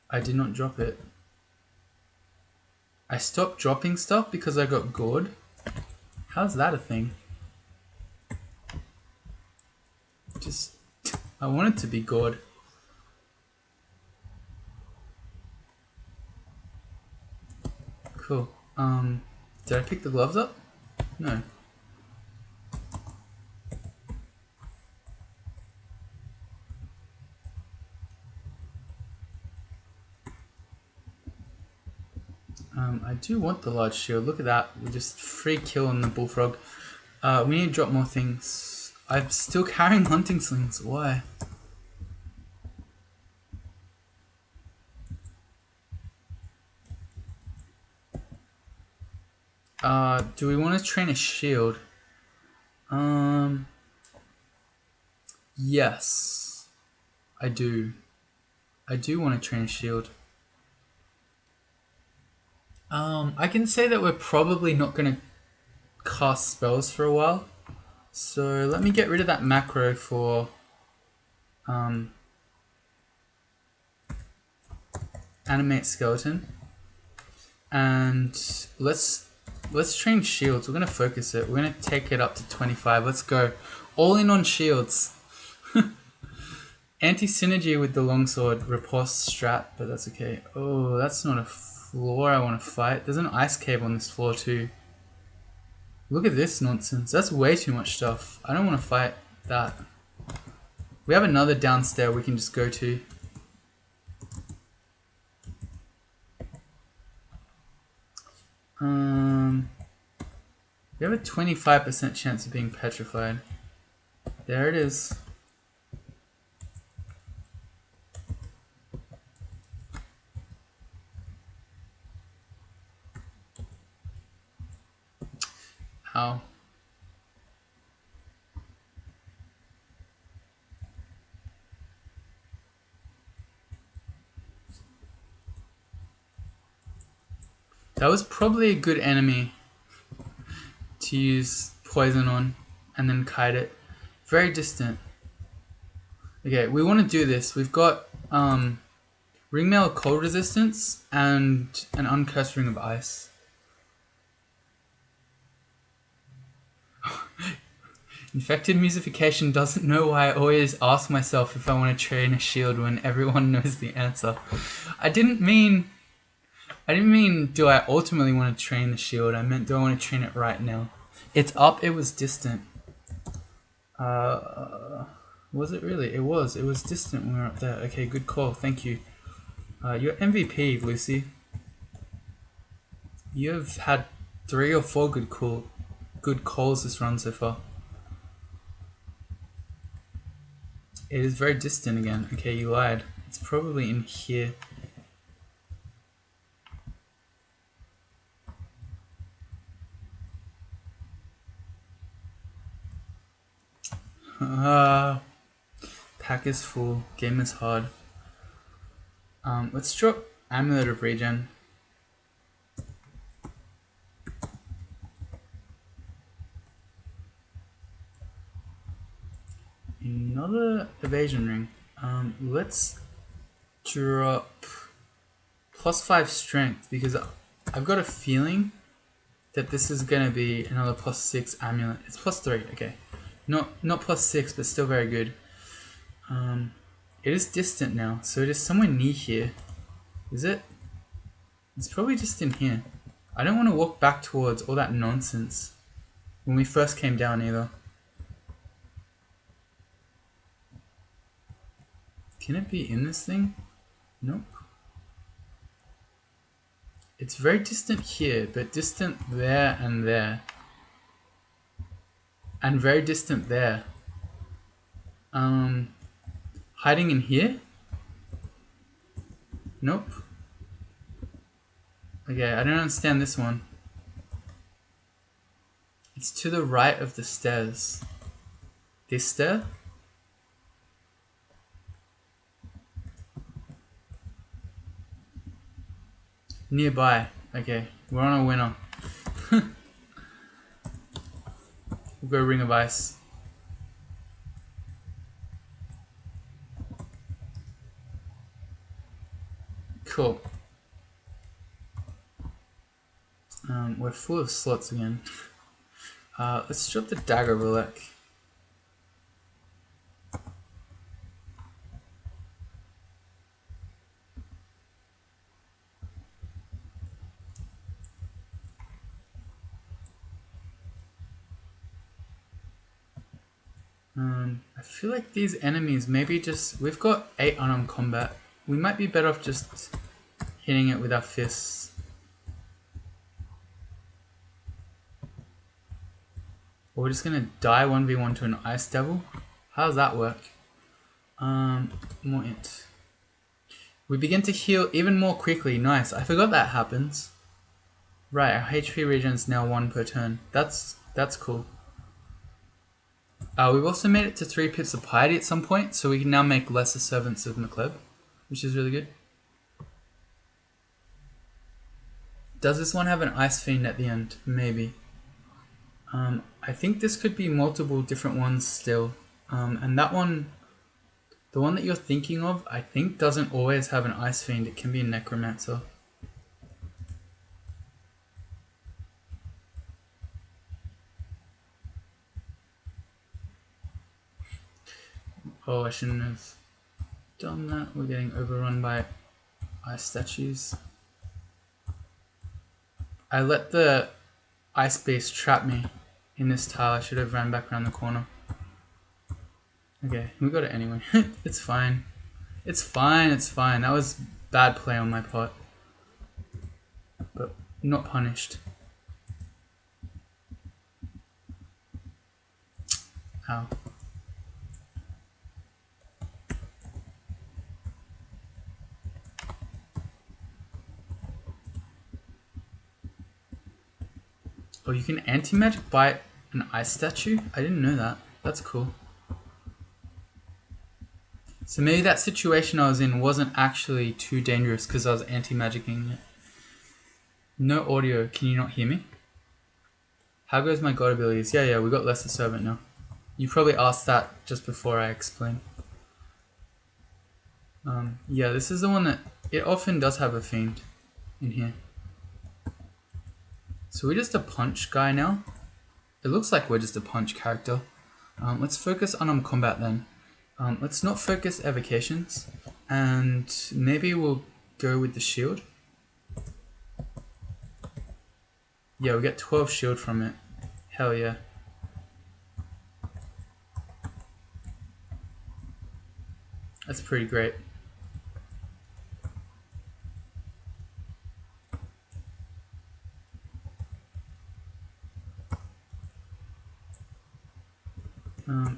I did not drop it. I stopped dropping stuff because I got gored. How's that a thing? Just, I want it to be gored. Cool. Did I pick the gloves up? No. I do want the large shield. Look at that. We just free kill on the bullfrog. We need to drop more things. I'm still carrying hunting slings. Why? Do we want to train a shield? Yes. I do. I do want to train a shield. I can say that we're probably not going to cast spells for a while. So let me get rid of that macro for animate skeleton. And let's train shields. We're going to focus it. We're going to take it up to 25. Let's go. All in on shields. Anti-synergy with the longsword. Riposte strat, but that's okay. Oh, that's not a floor I want to fight. There's an ice cave on this floor too. Look at this nonsense. That's way too much stuff. I don't want to fight that. We have another downstairs we can just go to. We have a 25% chance of being petrified. There it is. Ow. That was probably a good enemy to use poison on and then kite it. Very distant. Okay, we want to do this. We've got ringmail cold resistance and an uncursed ring of ice. Infected Musification doesn't know why I always ask myself if I want to train a shield when everyone knows the answer. I didn't mean I didn't mean do I ultimately want to train the shield. I meant do I want to train it right now. It's up, it was distant. Was it really? It was. It was distant when we were up there. Okay, good call. Thank you. You're MVP, Lucy. You've had 3 or 4 good calls this run so far. It is very distant again. Okay, you lied. It's probably in here. Pack is full. Game is hard. Let's drop Amulet of Regen. Another evasion ring. Let's drop +5 strength because I've got a feeling that this is gonna be another +6 amulet. It's +3, okay. Not +6, but still very good. It is distant now, so it is somewhere near here. Is it? It's probably just in here. I don't want to walk back towards all that nonsense when we first came down either. Can it be in this thing? Nope. It's very distant here, but distant there and there. And very distant there. Hiding in here? Nope. Okay, I don't understand this one. It's to the right of the stairs. This stair? Nearby. Okay, we're on a winner. We'll go Ring of Ice. Cool. We're full of slots again. Let's drop the Dagger Relic. I feel like these enemies maybe just... We've got 8 unarmed combat. We might be better off just hitting it with our fists. Or we're just gonna die 1v1 to an Ice Devil. How does that work? More int. We begin to heal even more quickly. Nice. I forgot that happens. Right, our HP regen is now 1 per turn. That's cool. We've also made it to 3 Pips of Piety at some point, so we can now make lesser servants of McLeod, which is really good. Does this one have an Ice Fiend at the end? Maybe. I think this could be multiple different ones still. And that one, the one that you're thinking of, I think doesn't always have an Ice Fiend. It can be a Necromancer. Oh, I shouldn't have done that. We're getting overrun by ice statues. I let the ice beast trap me in this tile. I should have ran back around the corner. Okay, we got it anyway. It's fine. It's fine, it's fine. That was bad play on my part. But not punished. Ow. Oh, you can anti-magic bite an ice statue? I didn't know that. That's cool. So maybe that situation I was in wasn't actually too dangerous because I was anti-magicking it. No audio. Can you not hear me? How goes my god abilities? Yeah, we got Lesser Servant now. You probably asked that just before I explained. Yeah, this is the one that... It often does have a fiend in here. So we're just a punch guy now. It looks like we're just a punch character. Let's focus on combat then. Let's not focus evocations. And maybe we'll go with the shield. Yeah, we get 12 shield from it. Hell yeah. That's pretty great.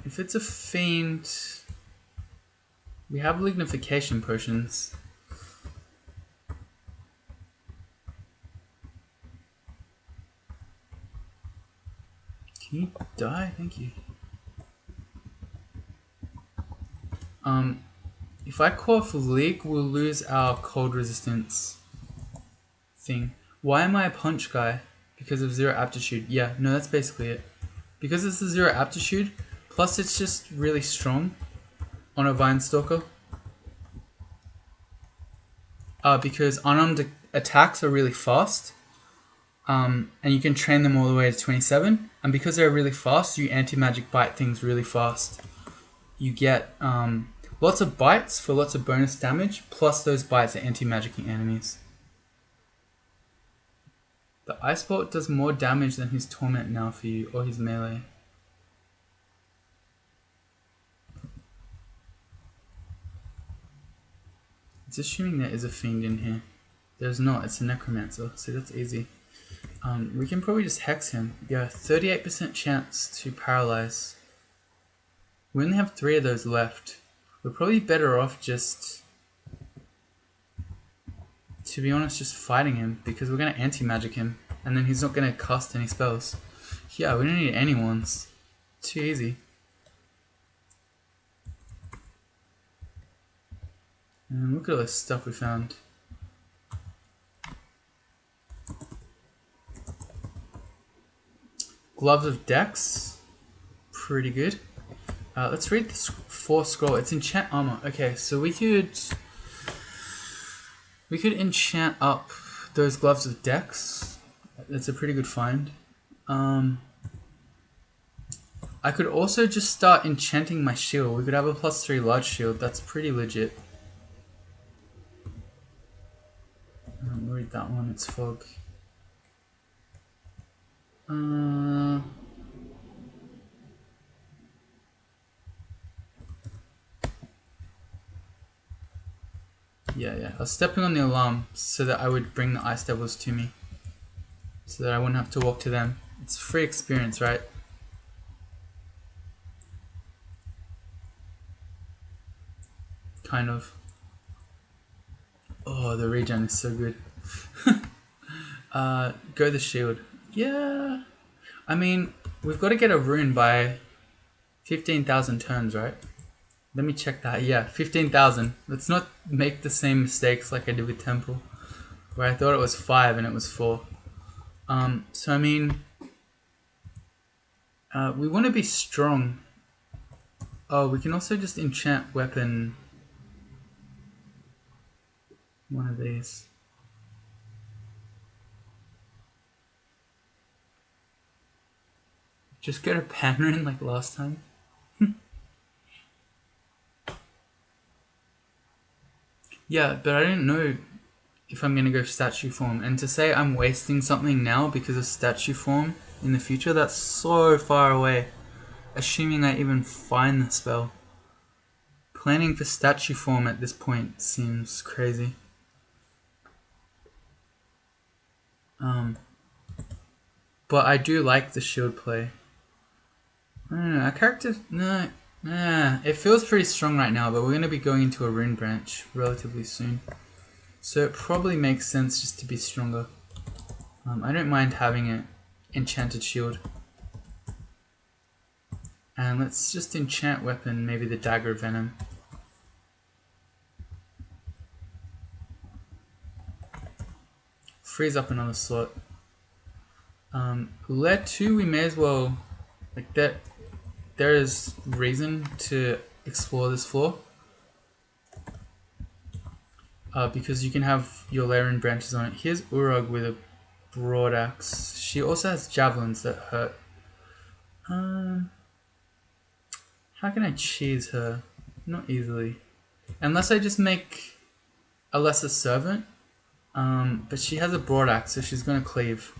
If it's a fiend, we have lignification potions. Can you die? Thank you. If I call for leak, we'll lose our cold resistance thing. Why am I a punch guy? Because of 0 aptitude. Yeah, no, that's basically it. Because it's a 0 aptitude, plus it's just really strong on a Vine Stalker. Because unarmed attacks are really fast. And you can train them all the way to 27. And because they're really fast, you anti-magic bite things really fast. You get lots of bites for lots of bonus damage, plus those bites are anti-magicking enemies. The Ice Bolt does more damage than his Torment now for you, or his melee. It's assuming there is a fiend in here. There's not, it's a Necromancer, so that's easy. We can probably just Hex him. Yeah, 38% chance to paralyze. We only have 3 of those left. We're probably better off just, to be honest, just fighting him, because we're going to anti-magic him, and then he's not going to cast any spells. Yeah, we don't need any ones. Too easy. And look at all this stuff we found. Gloves of Dex. Pretty good. Let's read this 4 scroll. It's enchant armor. Okay, so we could enchant up those gloves of Dex. That's a pretty good find. I could also just start enchanting my shield. We could have a +3 large shield. That's pretty legit. We'll read that one. It's fog. Yeah. I was stepping on the alarm so that I would bring the Ice Devils to me. So that I wouldn't have to walk to them. It's free experience, right? Kind of. Oh, the regen is so good. Go the shield. Yeah. I mean, we've got to get a rune by 15,000 turns, right? Let me check that. Yeah, 15,000. Let's not make the same mistakes like I did with Temple, where I thought it was 5 and it was 4. So I mean, we want to be strong. Oh, we can also just enchant weapon. One of these. Just go to Panarin like last time. Yeah, but I don't know if I'm going to go statue form. And to say I'm wasting something now because of statue form in the future, that's so far away. Assuming I even find the spell. Planning for statue form at this point seems crazy. But I do like the shield play. I don't know, our character... No, it feels pretty strong right now, but we're going to be going into a rune branch relatively soon. So it probably makes sense just to be stronger. I don't mind having an enchanted shield. And let's just enchant weapon, maybe the Dagger of Venom. Freeze up another slot. Lair 2, we may as well... Like, there is reason to explore this floor. Because you can have your Lairin branches on it. Here's Urug with a broad axe. She also has javelins that hurt. How can I cheese her? Not easily. Unless I just make a lesser servant. But she has a broad axe, so she's going to cleave.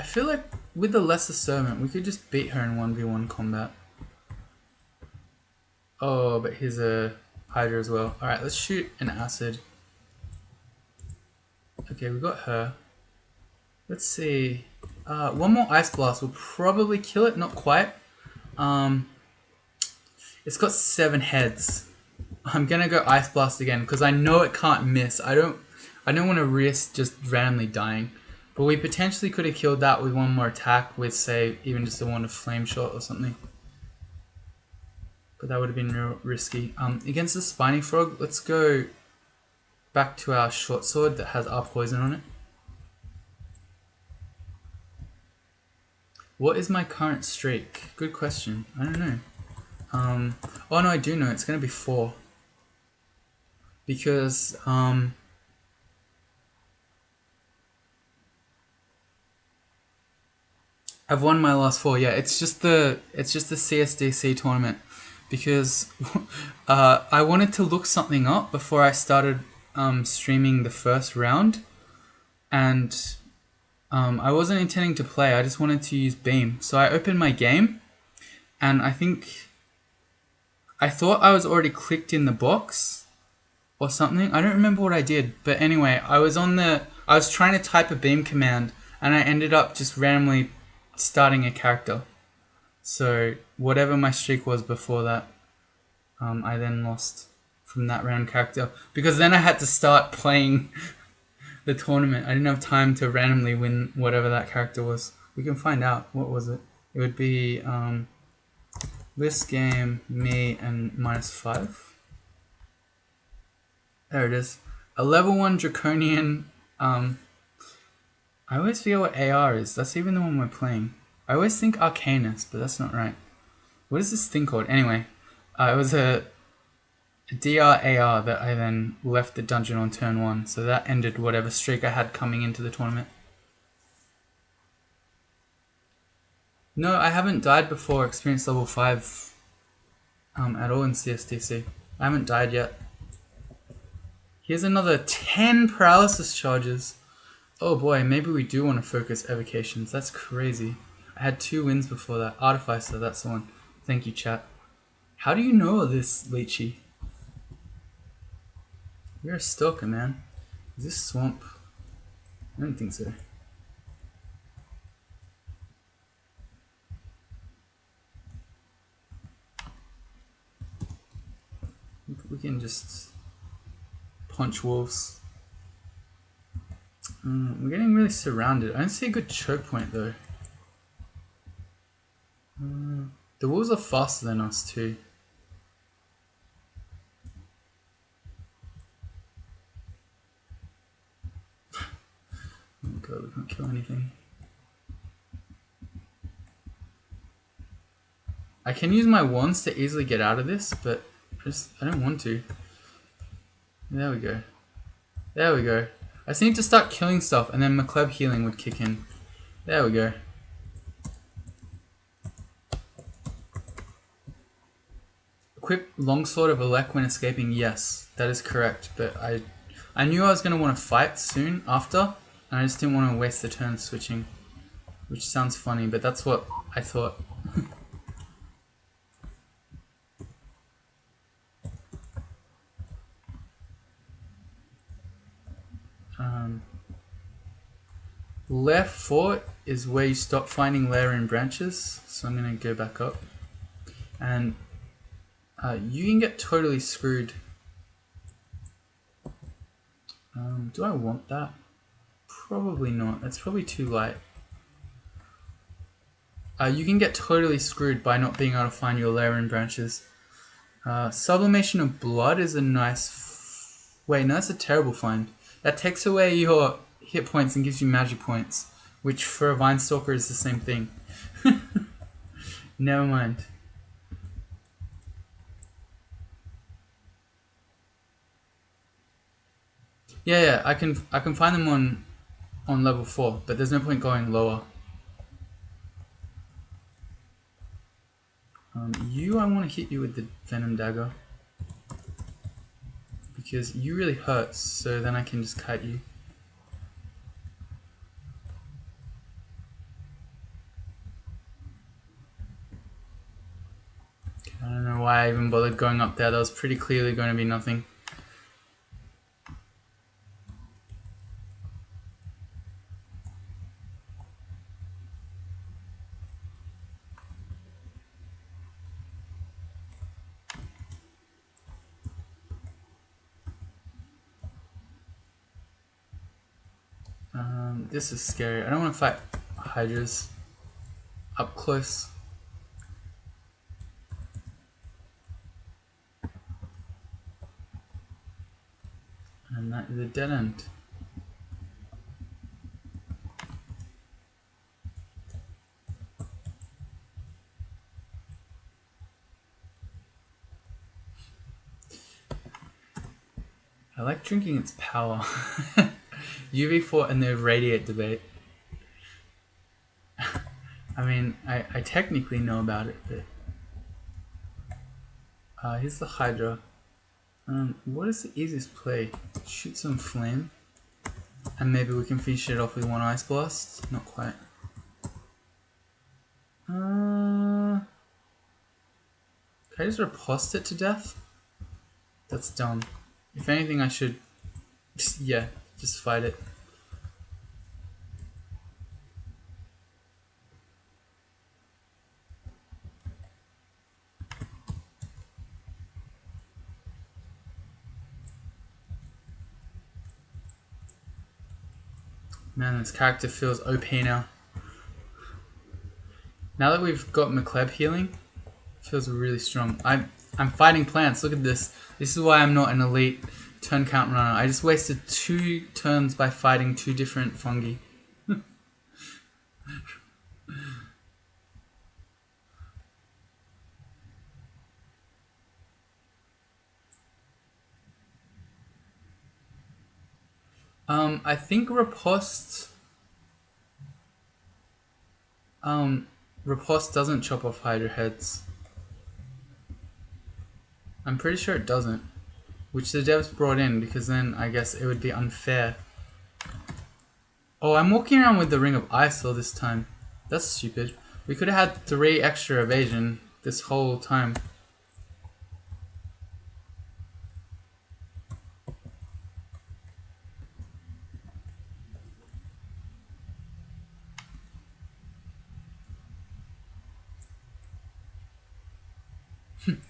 feel like with the lesser servant, we could just beat her in 1v1 combat. Oh, but here's a Hydra as well. Alright, let's shoot an acid. Okay, we got her. Let's see. One more Ice Blast will probably kill it, not quite. It's got 7 heads. I'm gonna go Ice Blast again because I know it can't miss. I don't want to risk just randomly dying. But we potentially could have killed that with one more attack with, say, even just a one of Flame Shot or something. But that would have been real risky. Against the Spiny Frog, let's go back to our short sword that has our poison on it. What is my current streak? Good question. I don't know. Oh no, I do know. It's going to be 4. Because I've won my last 4. Yeah, it's just the CSDC tournament because I wanted to look something up before I started streaming the first round, and I wasn't intending to play. I just wanted to use Beam. So I opened my game, and I thought I was already clicked in the box or something. I don't remember what I did, but anyway, I was trying to type a Beam command, and I ended up just randomly starting a character. So whatever my streak was before that, I then lost from that round character because then I had to start playing the tournament. I didn't have time to randomly win whatever that character was. We can find out. What was it? It would be this game, me, and -5. There it is. A level 1 Draconian. I always forget what AR is. That's even the one we're playing. I always think Arcanus, but that's not right. What is this thing called? Anyway, it was a DR AR that I then left the dungeon on turn 1. So that ended whatever streak I had coming into the tournament. No, I haven't died before experience level 5 at all in CSDC. I haven't died yet. Here's another 10 paralysis charges. Oh boy, maybe we do want to focus evocations. That's crazy. I had 2 wins before that. Artificer, that's the one. Thank you, chat. How do you know this, Lychee? You're a stalker, man. Is this swamp? I don't think so. We can just punch wolves. We're getting really surrounded. I don't see a good choke point though. The wolves are faster than us too. Oh god, we can't kill anything. I can use my wands to easily get out of this, but I don't want to. There we go. There we go. I just need to start killing stuff and then McCleb healing would kick in. There we go. Equip longsword of Elec when escaping. Yes, that is correct. But I knew I was going to want to fight soon after, and I just didn't want to waste the turn switching. Which sounds funny, but that's what I thought. Lair Fort is where you stop finding Lair in branches, so I'm going to go back up. And you can get totally screwed. Do I want that? Probably not. That's probably too light. You can get totally screwed by not being able to find your Lair in branches. Sublimation of Blood is a nice... Wait, no, that's a terrible find. That takes away your hit points and gives you magic points, which for a Vine Stalker is the same thing. Never mind. Yeah, I can find them on level 4, but there's no point going lower. I want to hit you with the Venom Dagger because you really hurt, so then I can just kite you. why I even bothered going up there. That was pretty clearly going to be nothing. This is scary. I don't want to fight hydras up close. And that is a dead end. I like drinking its power. UV4 and the radiate debate. I mean, I technically know about it, but... here's the Hydra. What is the easiest play? Shoot some flame. And maybe we can finish it off with one Ice Blast? Not quite. Can I just riposte it to death? That's dumb. If anything, I should... yeah, just fight it. Man, this character feels OP now. Now that we've got McLeb healing, it feels really strong. I'm fighting plants. Look at this. This is why I'm not an elite turn count runner. I just wasted 2 turns by fighting 2 different fungi. I think riposte... riposte doesn't chop off Hydra heads. I'm pretty sure it doesn't. Which the devs brought in, because then I guess it would be unfair. Oh, I'm walking around with the Ring of Ice all this time. That's stupid. We could have had 3 extra evasion this whole time.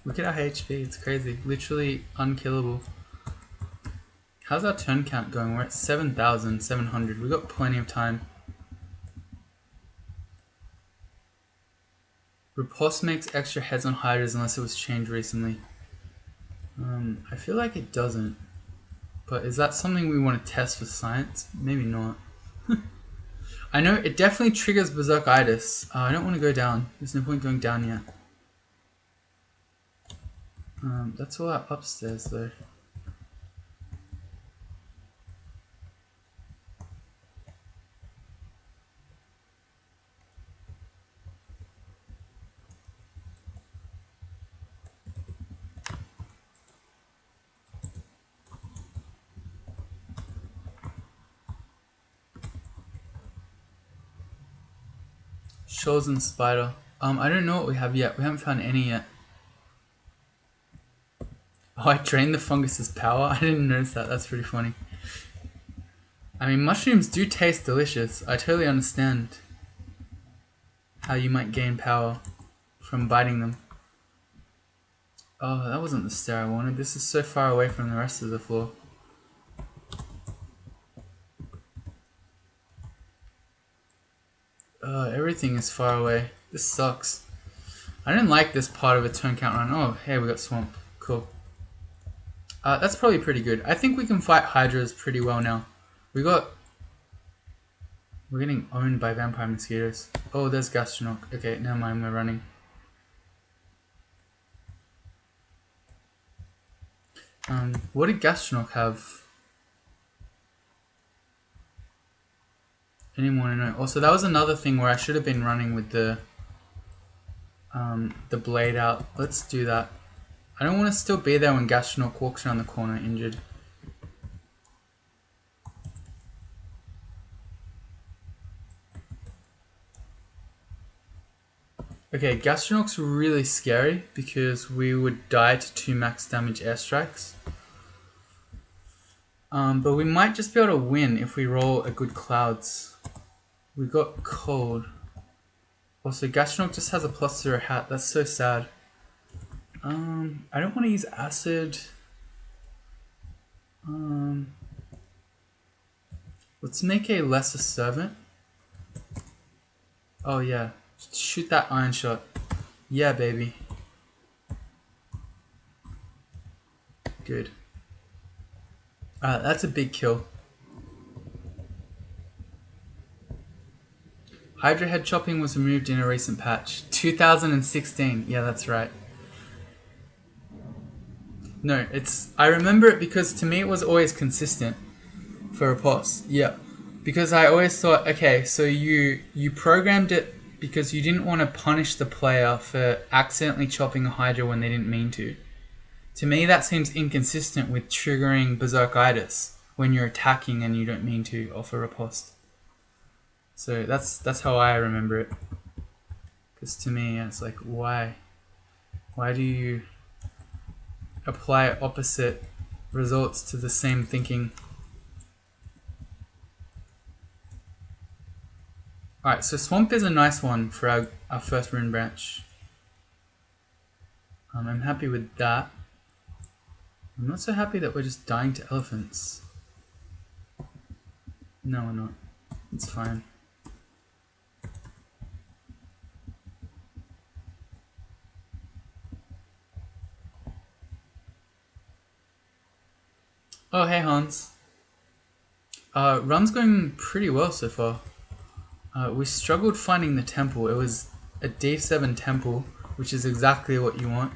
Look at our HP, it's crazy. Literally unkillable. How's our turn count going? We're at 7,700. We've got plenty of time. Riposte makes extra heads on Hydras unless it was changed recently. I feel like it doesn't. But is that something we want to test for science? Maybe not. I know it definitely triggers Berserkitis. I don't want to go down. There's no point going down yet. That's all out upstairs though. Shoals and Spider. I don't know what we have yet. We haven't found any yet. Oh, I drained the fungus's power? I didn't notice that. That's pretty funny. I mean, mushrooms do taste delicious. I totally understand how you might gain power from biting them. Oh, that wasn't the stair I wanted. This is so far away from the rest of the floor. Everything is far away. This sucks. I didn't like this part of a turn count run. Oh, hey, we got swamp. Cool. That's probably pretty good. I think we can fight Hydras pretty well now. We're getting owned by vampire mosquitoes. Oh, there's Gastronoc. Okay, never mind, we're running. What did Gastronoc have? Anyone want to know? Also, that was another thing where I should have been running with the blade out. Let's do that. I don't want to still be there when Gastronoc walks around the corner injured. Okay, Gastronaut's really scary because we would die to 2 max damage airstrikes. But we might just be able to win if we roll a good Clouds. We got Cold. Also, Gastronaut just has a +0 hat. That's so sad. I don't want to use Acid. Let's make a Lesser Servant. Oh yeah, shoot that Iron Shot. Yeah, baby. Good. That's a big kill. Hydra head chopping was removed in a recent patch. 2016. Yeah, that's right. No, I remember it because to me it was always consistent for a pos. Yeah. Because I always thought, okay, so you programmed it because you didn't want to punish the player for accidentally chopping a Hydra when they didn't mean to. To me, that seems inconsistent with triggering Berserkitis when you're attacking and you don't mean to off a riposte. So that's how I remember it. Because to me, it's like, why? Why do you apply opposite results to the same thinking? Alright, so Swamp is a nice one for our first Rune branch. I'm happy with that. I'm not so happy that we're just dying to elephants. No, we're not. It's fine. Oh, hey Hans. Run's going pretty well so far. We struggled finding the temple. It was a D7 temple, which is exactly what you want.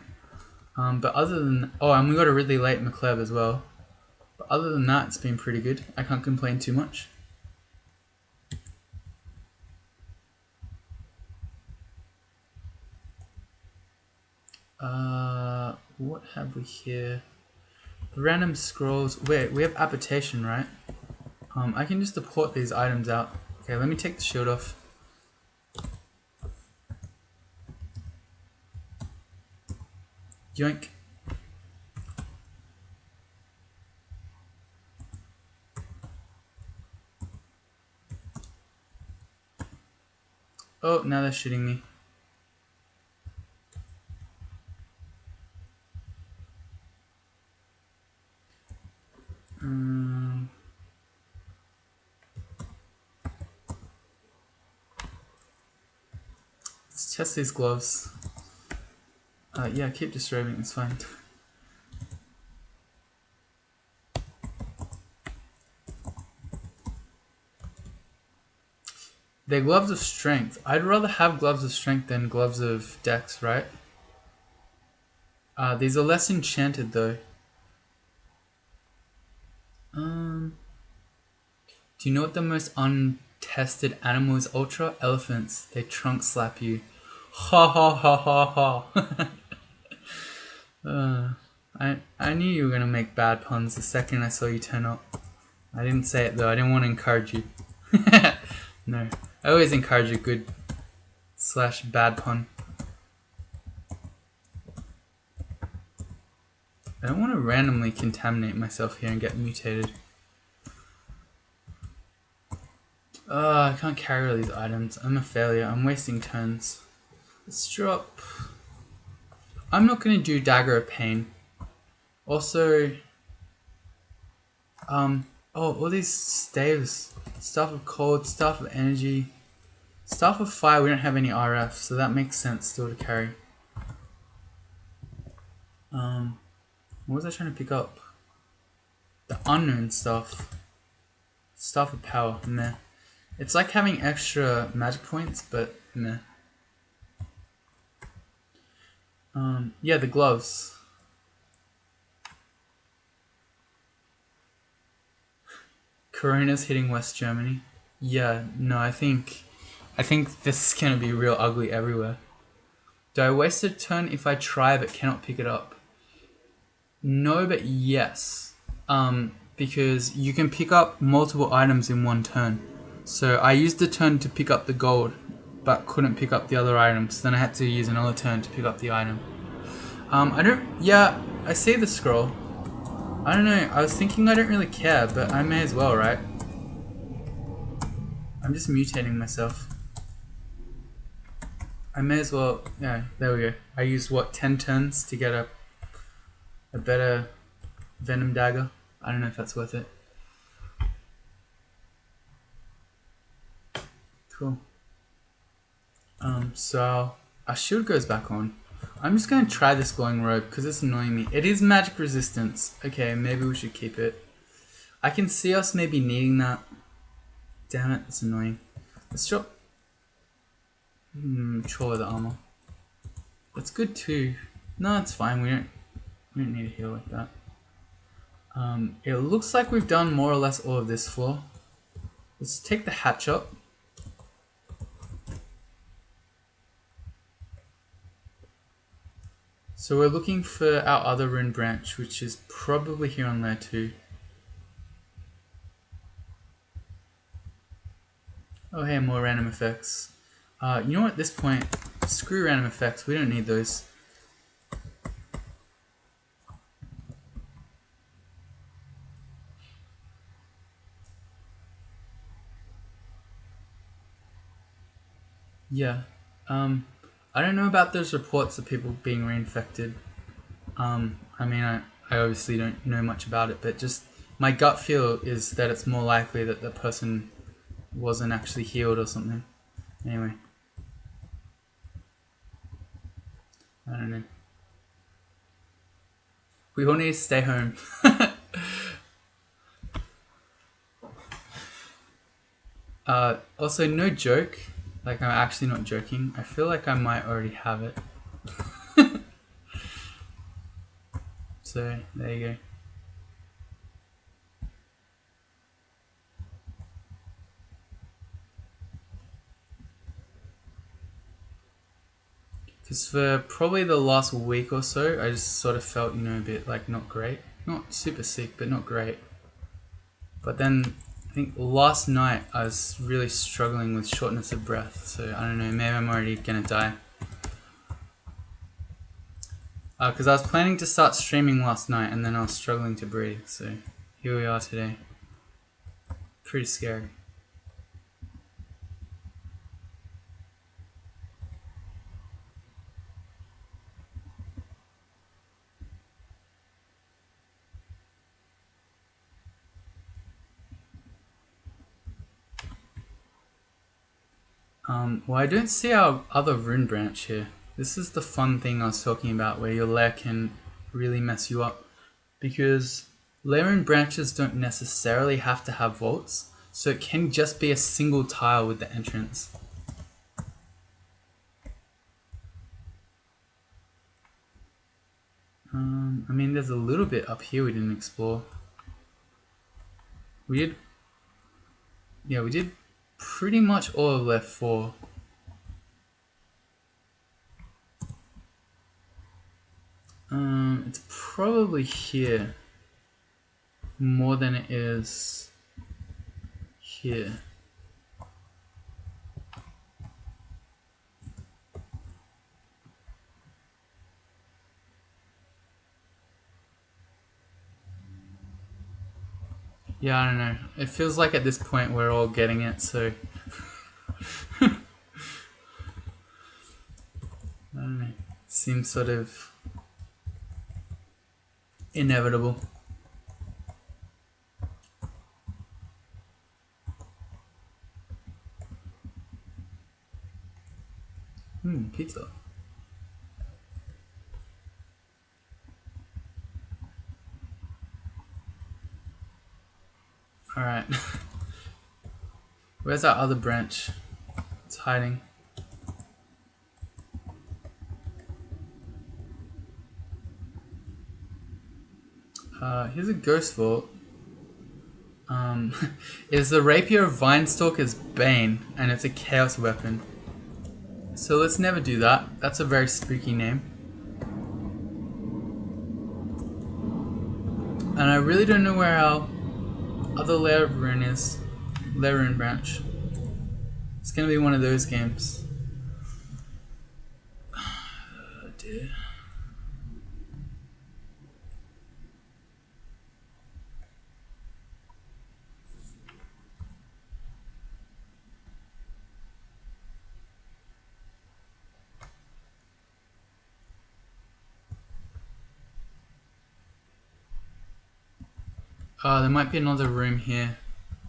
But other than... Oh, and we got a really late McLeod as well. But other than that, it's been pretty good. I can't complain too much. What have we here? Random scrolls. Wait, we have Apportation, right? I can just deport these items out. Okay, let me take the shield off. Yoink. Oh, now they're shooting me. Let's test these gloves. Yeah, keep disturbing, it's fine. They're gloves of strength. I'd rather have gloves of strength than gloves of dex, right? These are less enchanted though. Do you know what the most untested animal is? Ultra elephants. They trunk slap you. Ha ha ha ha ha. I knew you were gonna make bad puns the second I saw you turn up. I didn't say it though. I didn't want to encourage you. No, I always encourage a good / bad pun. I don't want to randomly contaminate myself here and get mutated. I can't carry all these items. I'm a failure. I'm wasting turns. Let's drop... I'm not going to do Dagger of Pain. Also... all these staves. Staff of Cold, Staff of Energy. Staff of Fire, we don't have any RF, so that makes sense still to carry. What was I trying to pick up? The unknown stuff. Staff of Power, meh. It's like having extra magic points, but meh. Yeah, the gloves. Corona's hitting West Germany. Yeah, no, I think this is gonna be real ugly everywhere. Do I waste a turn if I try but cannot pick it up? No, but yes. Because you can pick up multiple items in one turn. So I used the turn to pick up the gold, but couldn't pick up the other item, so then I had to use another turn to pick up the item. I see the scroll. I don't know, I was thinking I don't really care, but I may as well, right? I'm just mutating myself. I may as well, yeah, there we go. I used, what, 10 turns to get a better venom dagger? I don't know if that's worth it. Cool. So our shield goes back on. I'm just going to try this glowing robe because it's annoying me. It is magic resistance. Okay, maybe we should keep it. I can see us maybe needing that. Damn it, that's annoying. Let's drop Troll of the armor. That's good too. No, it's fine. We don't need a heal like that. It looks like we've done more or less all of this floor. Let's take the hatch up. So we're looking for our other rune branch, which is probably here on Lair 2. Oh hey, more random effects. You know what, at this point, screw random effects, we don't need those. Yeah, I don't know about those reports of people being reinfected. I mean, I obviously don't know much about it, but just my gut feel is that it's more likely that the person wasn't actually healed or something. Anyway. I don't know. We all need to stay home. Also, no joke. Like, I'm actually not joking. I feel like I might already have it. So, there you go. Because for probably the last week or so, I just sort of felt, you know, a bit like not great. Not super sick, but not great. But then, I think last night I was really struggling with shortness of breath. So, I don't know, maybe I'm already gonna die. Because I was planning to start streaming last night and then I was struggling to breathe. So, here we are today. Pretty scary. Well, I don't see our other rune branch here. This is the fun thing I was talking about, where your lair can really mess you up. Because lair rune branches don't necessarily have to have vaults, so it can just be a single tile with the entrance. I mean, there's a little bit up here we didn't explore. We did pretty much all of Lair 4. It's probably here more than it is here. Yeah, I don't know. It feels like at this point we're all getting it, so... I don't know. Seems sort of inevitable. Pizza. Alright. Where's our other branch? It's hiding. Here's a ghost vault. Is the Rapier of Vinestalker's Bane, and it's a chaos weapon. So let's never do that. That's a very spooky name. And I really don't know where our other Lair of Rune is. Lair Rune branch. It's gonna be one of those games. dear. There might be another room here.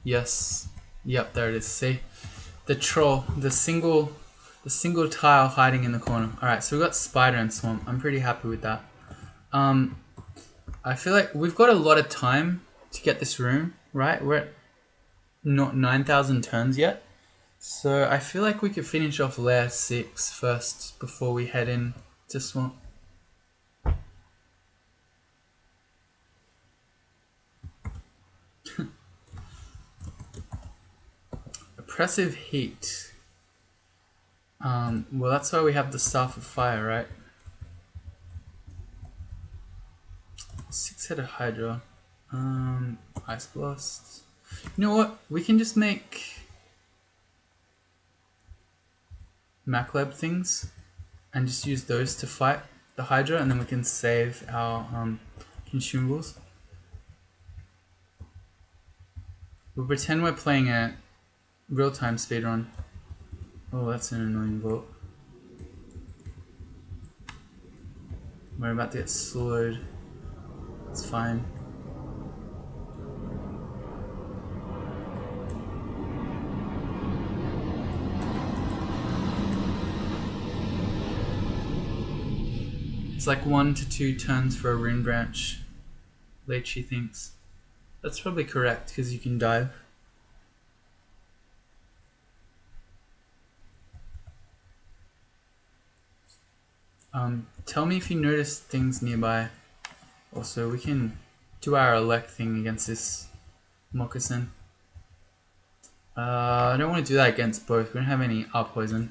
Yes. Yep, there it is. See? The troll, the single tile hiding in the corner. Alright, so we've got spider and swamp. I'm pretty happy with that. I feel like we've got a lot of time to get this room, right? We're at not 9,000 turns yet. So I feel like we could finish off Lair 6 first before we head in to swamp. Oppressive heat. Well, that's why we have the Staff of Fire, right? 6-headed Hydra. Ice Blast. You know what? We can just make Maclab things and just use those to fight the Hydra, and then we can save our consumables. We'll pretend we're playing a real-time speedrun. Oh, that's an annoying bolt. We're about to get slowed. It's fine. It's like 1 to 2 turns for a rune branch. Leichy thinks. That's probably correct because you can dive. Tell me if you notice things nearby. Also, we can do our elect thing against this moccasin. I don't want to do that against both. We don't have any up poison.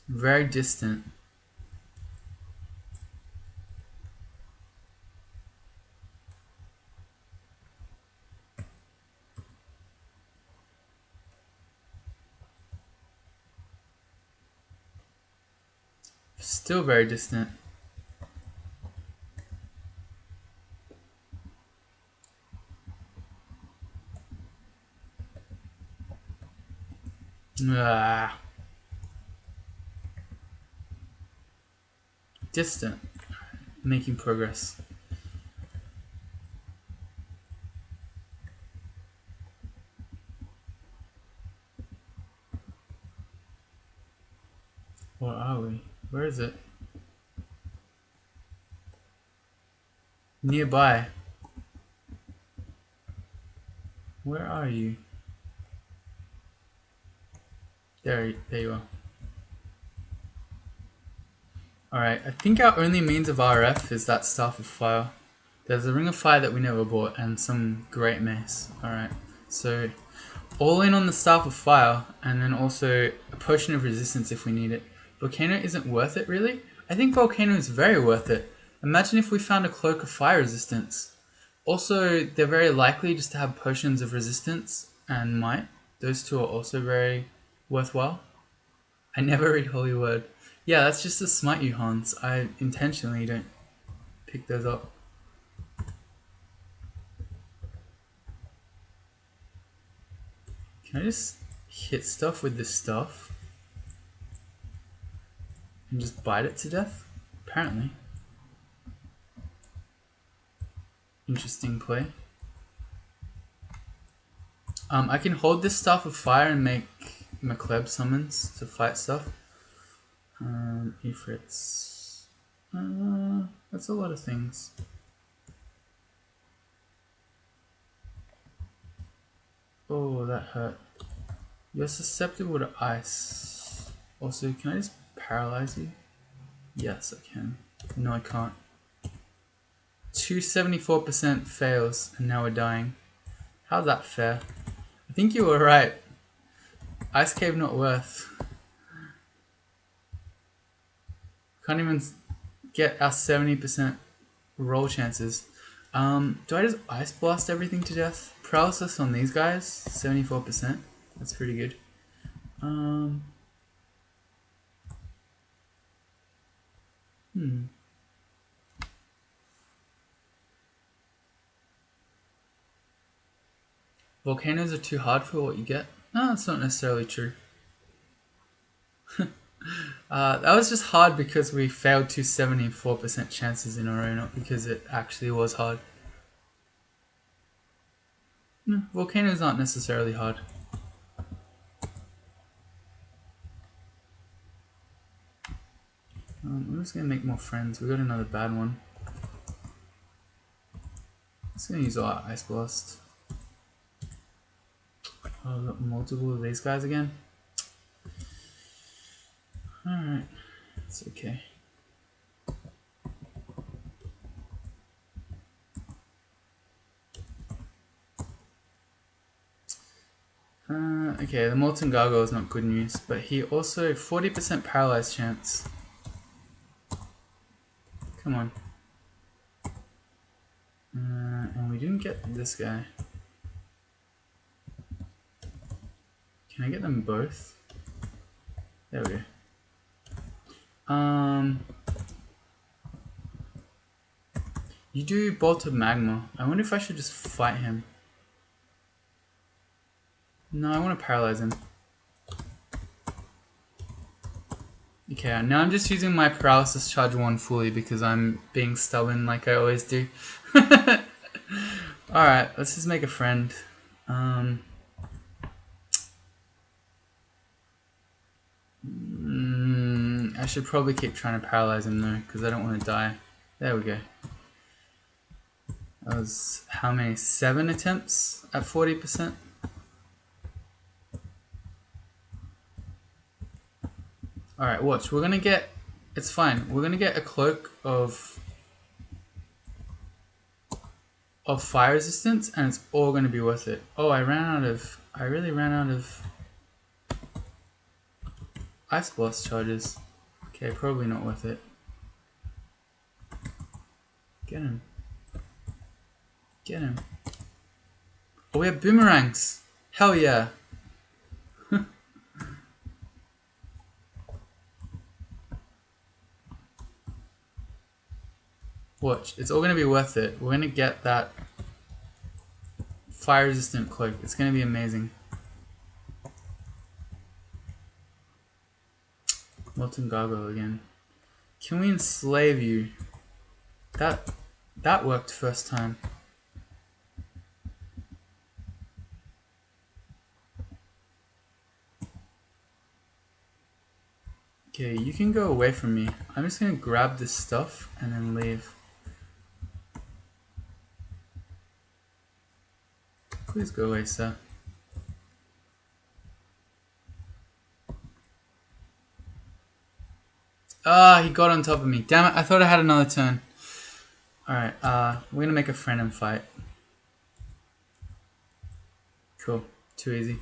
Very distant. Still very distant. Distant. Making progress. Where are we? Where is it? Nearby. Where are you? There you are. Alright, I think our only means of RF is that Staff of Fire. There's a Ring of Fire that we never bought and some Great Mace. Alright, so all in on the Staff of Fire and then also a Potion of Resistance if we need it. Volcano isn't worth it really? I think Volcano is very worth it. Imagine if we found a Cloak of Fire Resistance. Also, they're very likely just to have Potions of Resistance and Might. Those two are also very worthwhile. I never read Holy Word. Yeah, that's just to smite you, Hans. I intentionally don't pick those up. Can I just hit stuff with this stuff? And just bite it to death? Apparently. Interesting play. I can hold this Staff of Fire and make Macleb summons to fight stuff. Ifrits. That's a lot of things. Oh, that hurt. You're susceptible to ice. Also, can I just paralyze you? Yes, I can. No, I can't. 274% fails, and now we're dying. How's that fair? I think you were right. Ice Cave not worth. Can't even get our 70% roll chances. Do I just Ice Blast everything to death? Paralysis on these guys, 74%. That's pretty good. Volcanoes are too hard for what you get? No, that's not necessarily true. That was just hard because we failed to 74% chances in a row, not because it actually was hard. No, volcanoes aren't necessarily hard. I'm just gonna make more friends. We got another bad one. I'm just gonna use our Ice Blast. Oh, I've got multiple of these guys again. Alright, it's okay. Okay, the Molten Gargoyle is not good news, but he also 40% paralyzed chance. Come on. And we didn't get this guy. Can I get them both? There we go. You do Bolt of Magma. I wonder if I should just fight him. No, I want to paralyze him. Okay, now I'm just using my paralysis charge 1 fully because I'm being stubborn like I always do. Alright, let's just make a friend. I should probably keep trying to paralyze him though, because I don't want to die. There we go. That was how many? 7 attempts at 40%? Alright, watch. We're gonna get... It's fine. We're gonna get a cloak of fire resistance, and it's all gonna be worth it. Oh, I really ran out of Ice Blast charges. Okay, probably not worth it. Get him. Get him. Oh, we have boomerangs. Hell yeah. Watch, it's all going to be worth it. We're going to get that fire resistant cloak. It's going to be amazing. Molten Gargoyle again. Can we enslave you? That worked first time. Okay, you can go away from me. I'm just going to grab this stuff and then leave. Please go away, sir. Ah, he got on top of me. Damn it, I thought I had another turn. Alright, we're gonna make a friend and fight. Cool, too easy.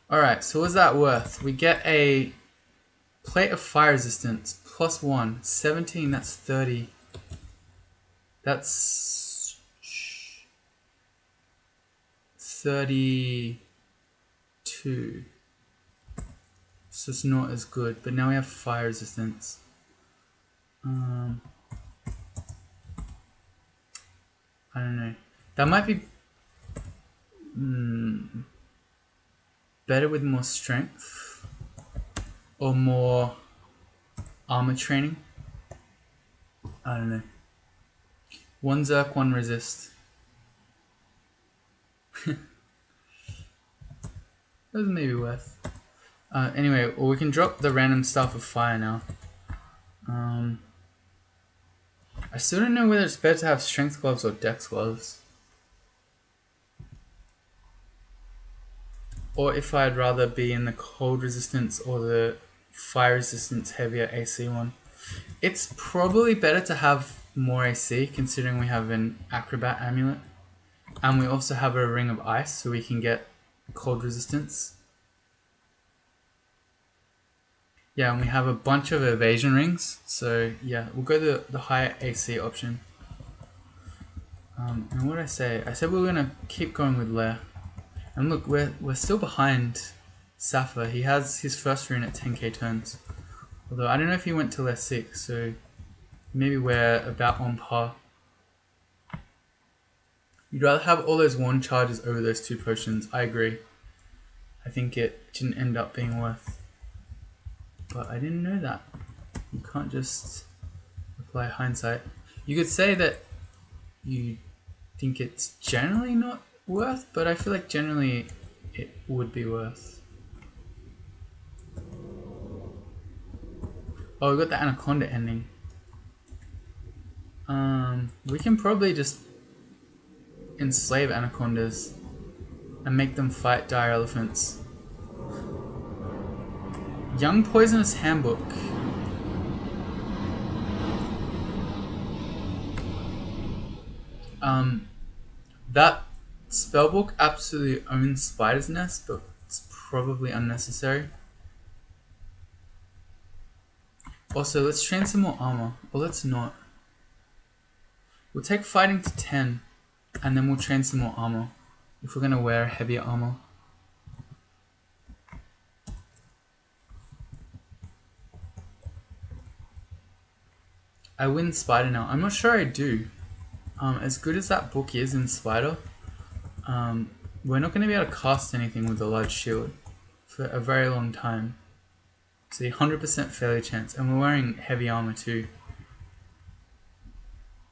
Alright, so what's that worth? We get a plate of fire resistance, +1, 17, that's 30. That's 32. So it's not as good, but now we have fire resistance. I don't know. That might be better with more strength or more armor training. I don't know. 1 Zerk, 1 resist. That was maybe worth. Anyway, well, we can drop the random stuff of fire now. I still don't know whether it's better to have strength gloves or dex gloves. Or if I'd rather be in the cold resistance or the fire resistance heavier AC one. It's probably better to have more AC considering we have an acrobat amulet. And we also have a ring of ice so we can get cold resistance. Yeah, and we have a bunch of evasion rings. So yeah, we'll go the higher AC option. And what did I say? I said we were gonna keep going with Lair. And look, we're still behind Safa. He has his first rune at 10k turns. Although I don't know if he went to Lair 6, so maybe we're about on par. You'd rather have all those one charges over those 2 potions. I agree. I think it didn't end up being worth. But I didn't know that. You can't just apply hindsight. You could say that you think it's generally not worth, but I feel like generally it would be worth. Oh, we got the Anaconda ending. We can probably just enslave anacondas and make them fight dire elephants. Young Poisonous Handbook. That spellbook absolutely owns Spider's Nest, but it's probably unnecessary. Also, let's train some more armor. Or let's not. We'll take fighting to 10, and then we'll train some more armor. If we're gonna wear heavier armor. I win Spider now. I'm not sure I do. As good as that book is in Spider, we're not going to be able to cast anything with a large shield for a very long time. So 100% failure chance, and we're wearing heavy armor too.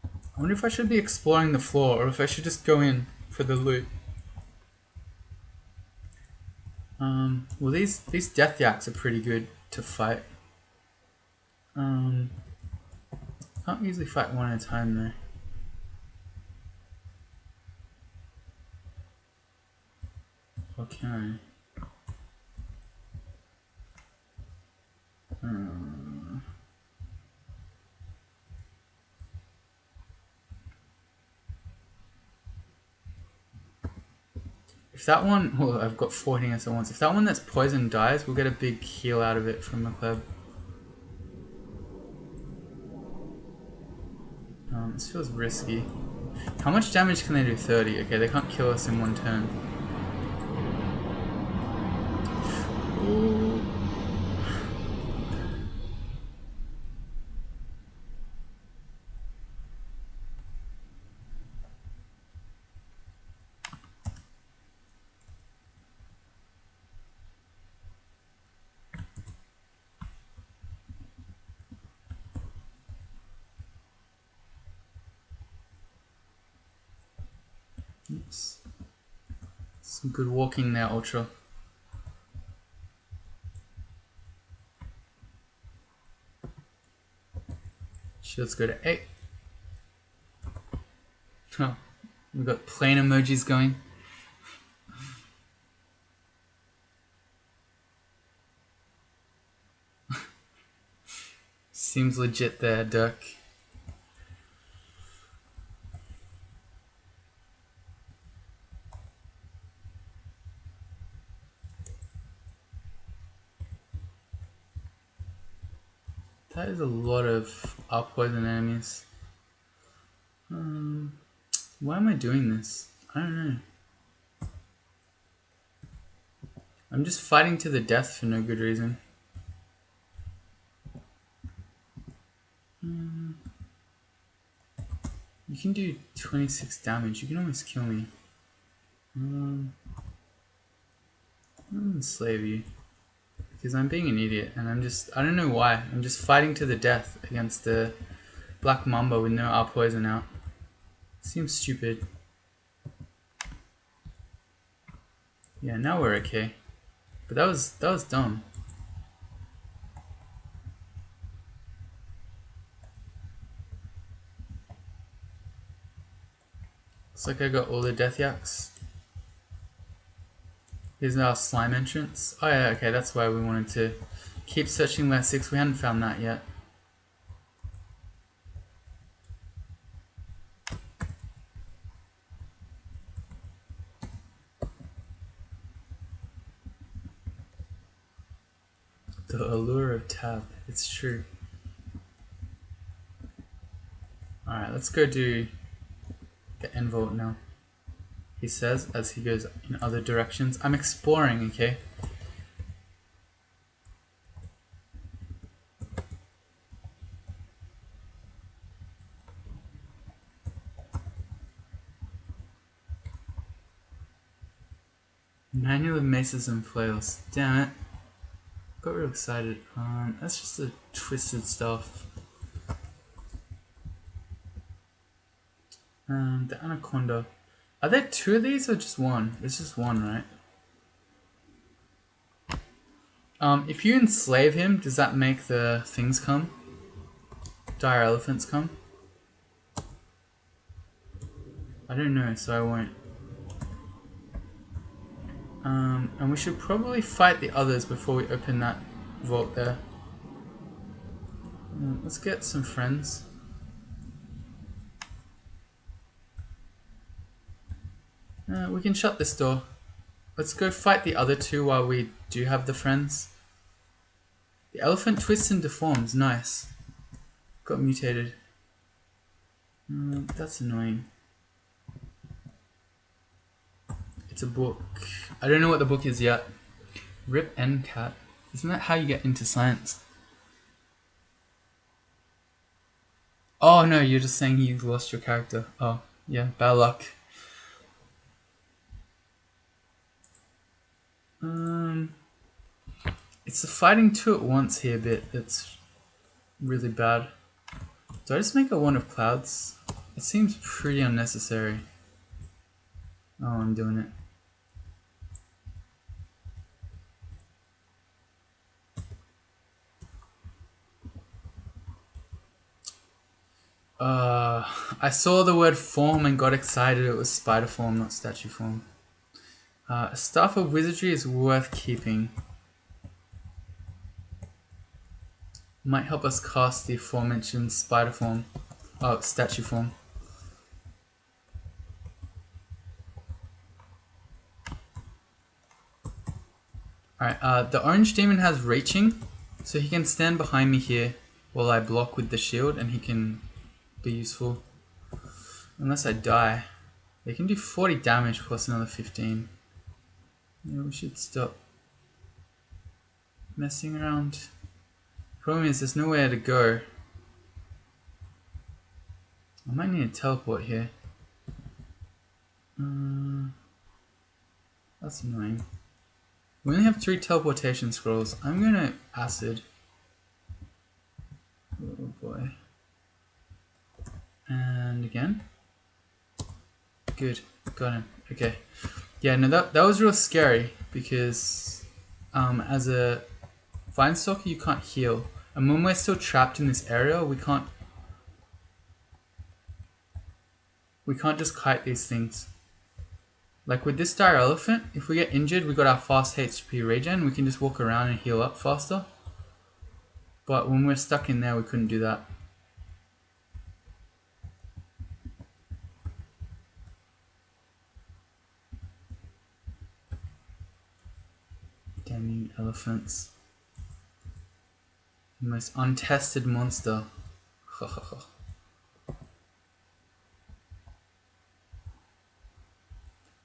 I wonder if I should be exploring the floor or if I should just go in for the loot. Well, these death yaks are pretty good to fight. Can't easily fight one at a time though. Okay. If that one, oh, I've got 14 at once. If that one that's poison dies, we'll get a big heal out of it from McLeod. This feels risky. How much damage can they do? 30. Okay, they can't kill us in one turn. Ooh. Oops. Some good walking there, Ultra. Let's go to 8. Oh, we've got plane emojis going. Seems legit there, Dirk. That is a lot of our poison enemies. Why am I doing this? I don't know. I'm just fighting to the death for no good reason. You can do 26 damage. You can almost kill me. I'm gonna enslave you. Because I'm being an idiot and I don't know why. I'm just fighting to the death against the Black Mamba with no R poison out. Seems stupid. Yeah, now we're okay. But that was dumb. Looks like I got all the death yaks. Here's our slime entrance. Oh yeah, okay, that's why we wanted to keep searching Lair 6. We hadn't found that yet. The allure of tab, it's true. Alright, let's go do the end vault now. He says as he goes in other directions. I'm exploring, okay? Manual of maces and flails. Damn it. Got real excited. That's just the twisted stuff. The anaconda. Are there two of these or just one? It's just one, right? If you enslave him, does that make the things come? Dire elephants come? I don't know, so I won't. And we should probably fight the others before we open that vault there. Let's get some friends. We can shut this door. Let's go fight the other two while we do have the friends. The elephant twists and deforms. Nice. Got mutated. That's annoying. It's a book. I don't know what the book is yet. Rip and cat. Isn't that how you get into science? Oh no, you're just saying you lost your character. Oh, yeah, bad luck. It's the fighting two at once here bit that's really bad. Do I just make a wand of clouds? It seems pretty unnecessary. Oh, I'm doing it. I saw the word form and got excited. It was spider form, not statue form. A staff of wizardry is worth keeping. Might help us cast the aforementioned spider form. Oh, statue form. Alright, the orange demon has reaching, so he can stand behind me here while I block with the shield and he can be useful. Unless I die. They can do 40 damage plus another 15. Yeah, we should stop messing around. Problem is, there's nowhere to go. I might need a teleport here. That's annoying. We only have 3 teleportation scrolls. I'm gonna acid. Oh boy. And again. Good. Got him. Okay. Yeah, no, that was real scary because as a vine stalker you can't heal. And when we're still trapped in this area, we can't just kite these things. Like with this dire elephant, if we get injured, we got our fast HP regen, we can just walk around and heal up faster. But when we're stuck in there, we couldn't do that. Damn you, elephants. The most untested monster.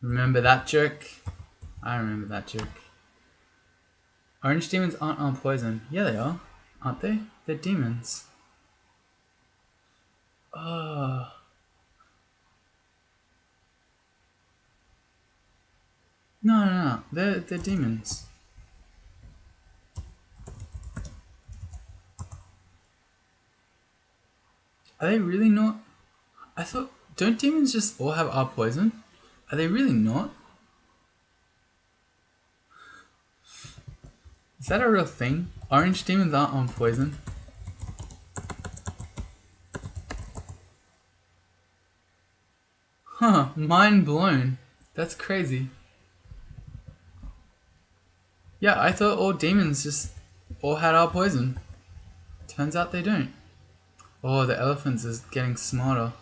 Remember that joke? I remember that joke. Orange demons aren't on poison. Yeah, they are. Aren't they? They're demons. Oh. No. They're demons. Are they really not? I thought, don't demons just all have our poison? Are they really not? Is that a real thing? Orange demons aren't on poison? Huh, mind blown. That's crazy. Yeah, I thought all demons just all had our poison. Turns out they don't. Oh, the elephants is getting smarter.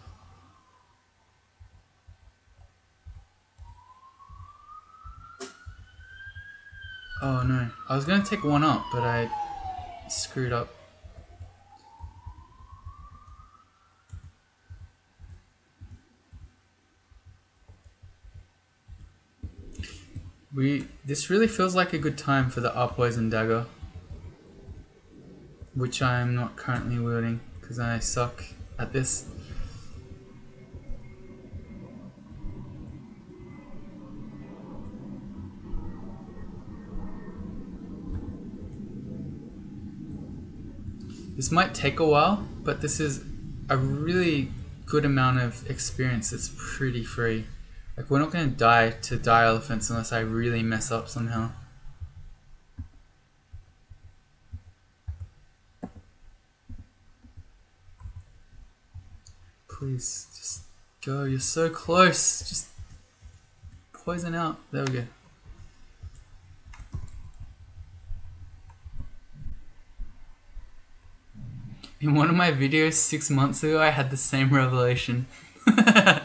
Oh no, I was gonna take one up, but I screwed up. This really feels like a good time for the R poison dagger, which I am not currently wielding because I suck at this. This might take a while, but this is a really good amount of experience. It's pretty free. Like, we're not going to die to dire elephants unless I really mess up somehow. Please, just go. You're so close. Just poison out. There we go. In one of my videos 6 months ago, I had the same revelation. Huh,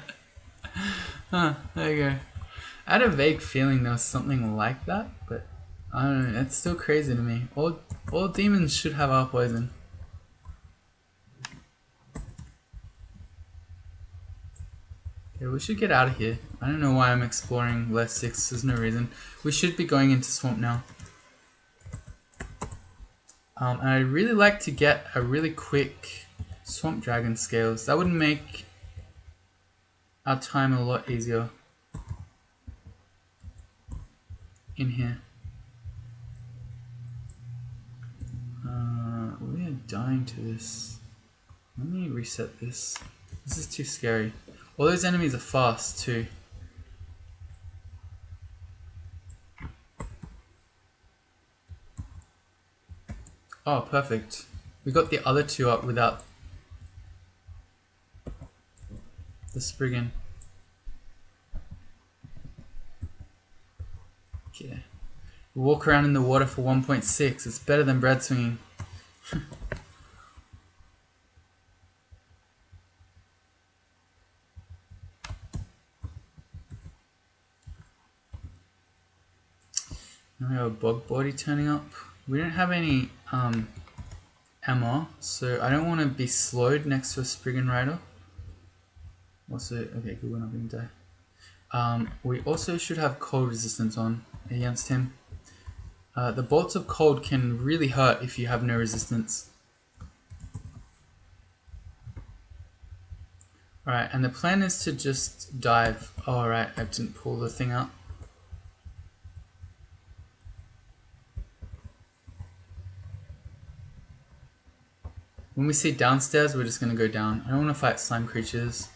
there you go. I had a vague feeling there was something like that, but I don't know, that's still crazy to me. All demons should have our poison. Okay, we should get out of here. I don't know why I'm exploring Lair 6, there's no reason. We should be going into swamp now. And I'd really like to get a really quick swamp dragon scales. That would make our time a lot easier in here. We are dying to this. Let me reset this. This is too scary. All those enemies are fast too. Oh, perfect. We got the other two up without the Spriggan. Okay. We walk around in the water for 1.6. It's better than bread swinging. Now we have a bog body turning up. We don't have any ammo, so I don't want to be slowed next to a Spriggan rider. Also, okay, good, we're not going to die. We also should have cold resistance on against him. The bolts of cold can really hurt if you have no resistance. Alright, and the plan is to just dive. Oh, alright, I didn't pull the thing out. When we see downstairs, we're just going to go down. I don't want to fight slime creatures.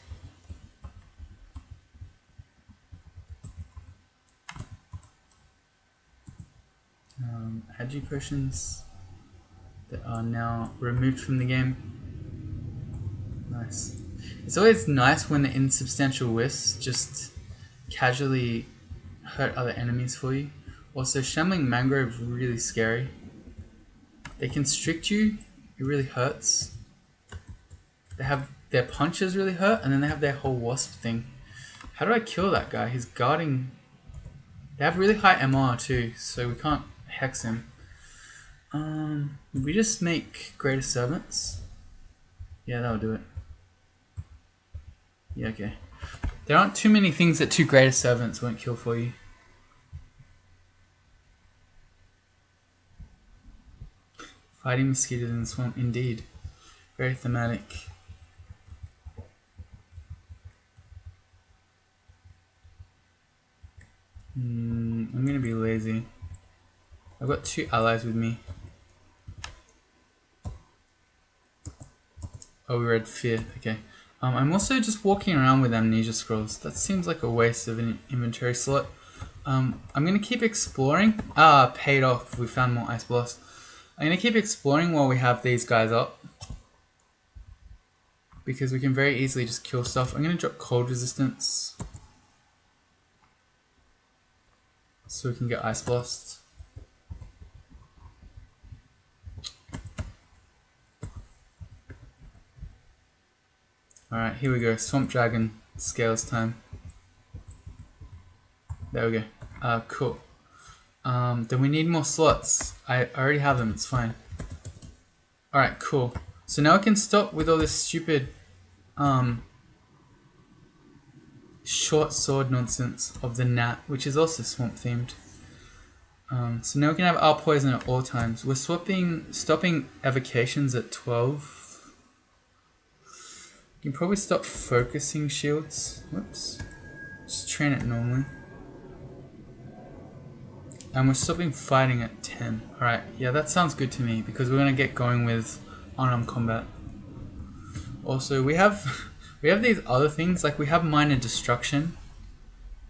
Agi potions that are now removed from the game. Nice. It's always nice when the insubstantial wisps just casually hurt other enemies for you. Also, Shambling Mangrove really scary. They constrict you. It really hurts. They have their punches really hurt, and then they have their whole wasp thing. How do I kill that guy? He's guarding. They have really high MR too, so we can't hex him. We just make greater servants. Yeah, that'll do it. Yeah, okay. There aren't too many things that 2 greater servants won't kill for you. Fighting mosquitoes in the swamp, indeed. Very thematic. I'm gonna be lazy. I've got 2 allies with me. Oh, we read fear. Okay. I'm also just walking around with amnesia scrolls. That seems like a waste of an inventory slot. I'm gonna keep exploring. Paid off. We found more ice blast. I'm gonna keep exploring while we have these guys up, because we can very easily just kill stuff. I'm gonna drop cold resistance so we can get ice blast. Alright, here we go. Swamp Dragon scales time. There we go. Cool. Then we need more slots. I already have them, it's fine. Alright, cool. So now I can stop with all this stupid short sword nonsense of the gnat, which is also swamp themed. So now we can have our poison at all times. We're stopping evocations at 12. You can probably stop focusing shields. Whoops. Just train it normally. And we're stopping fighting at 10. Alright, yeah, that sounds good to me, because we're going to get going with unarmed combat. Also, we have these other things, like we have minor destruction,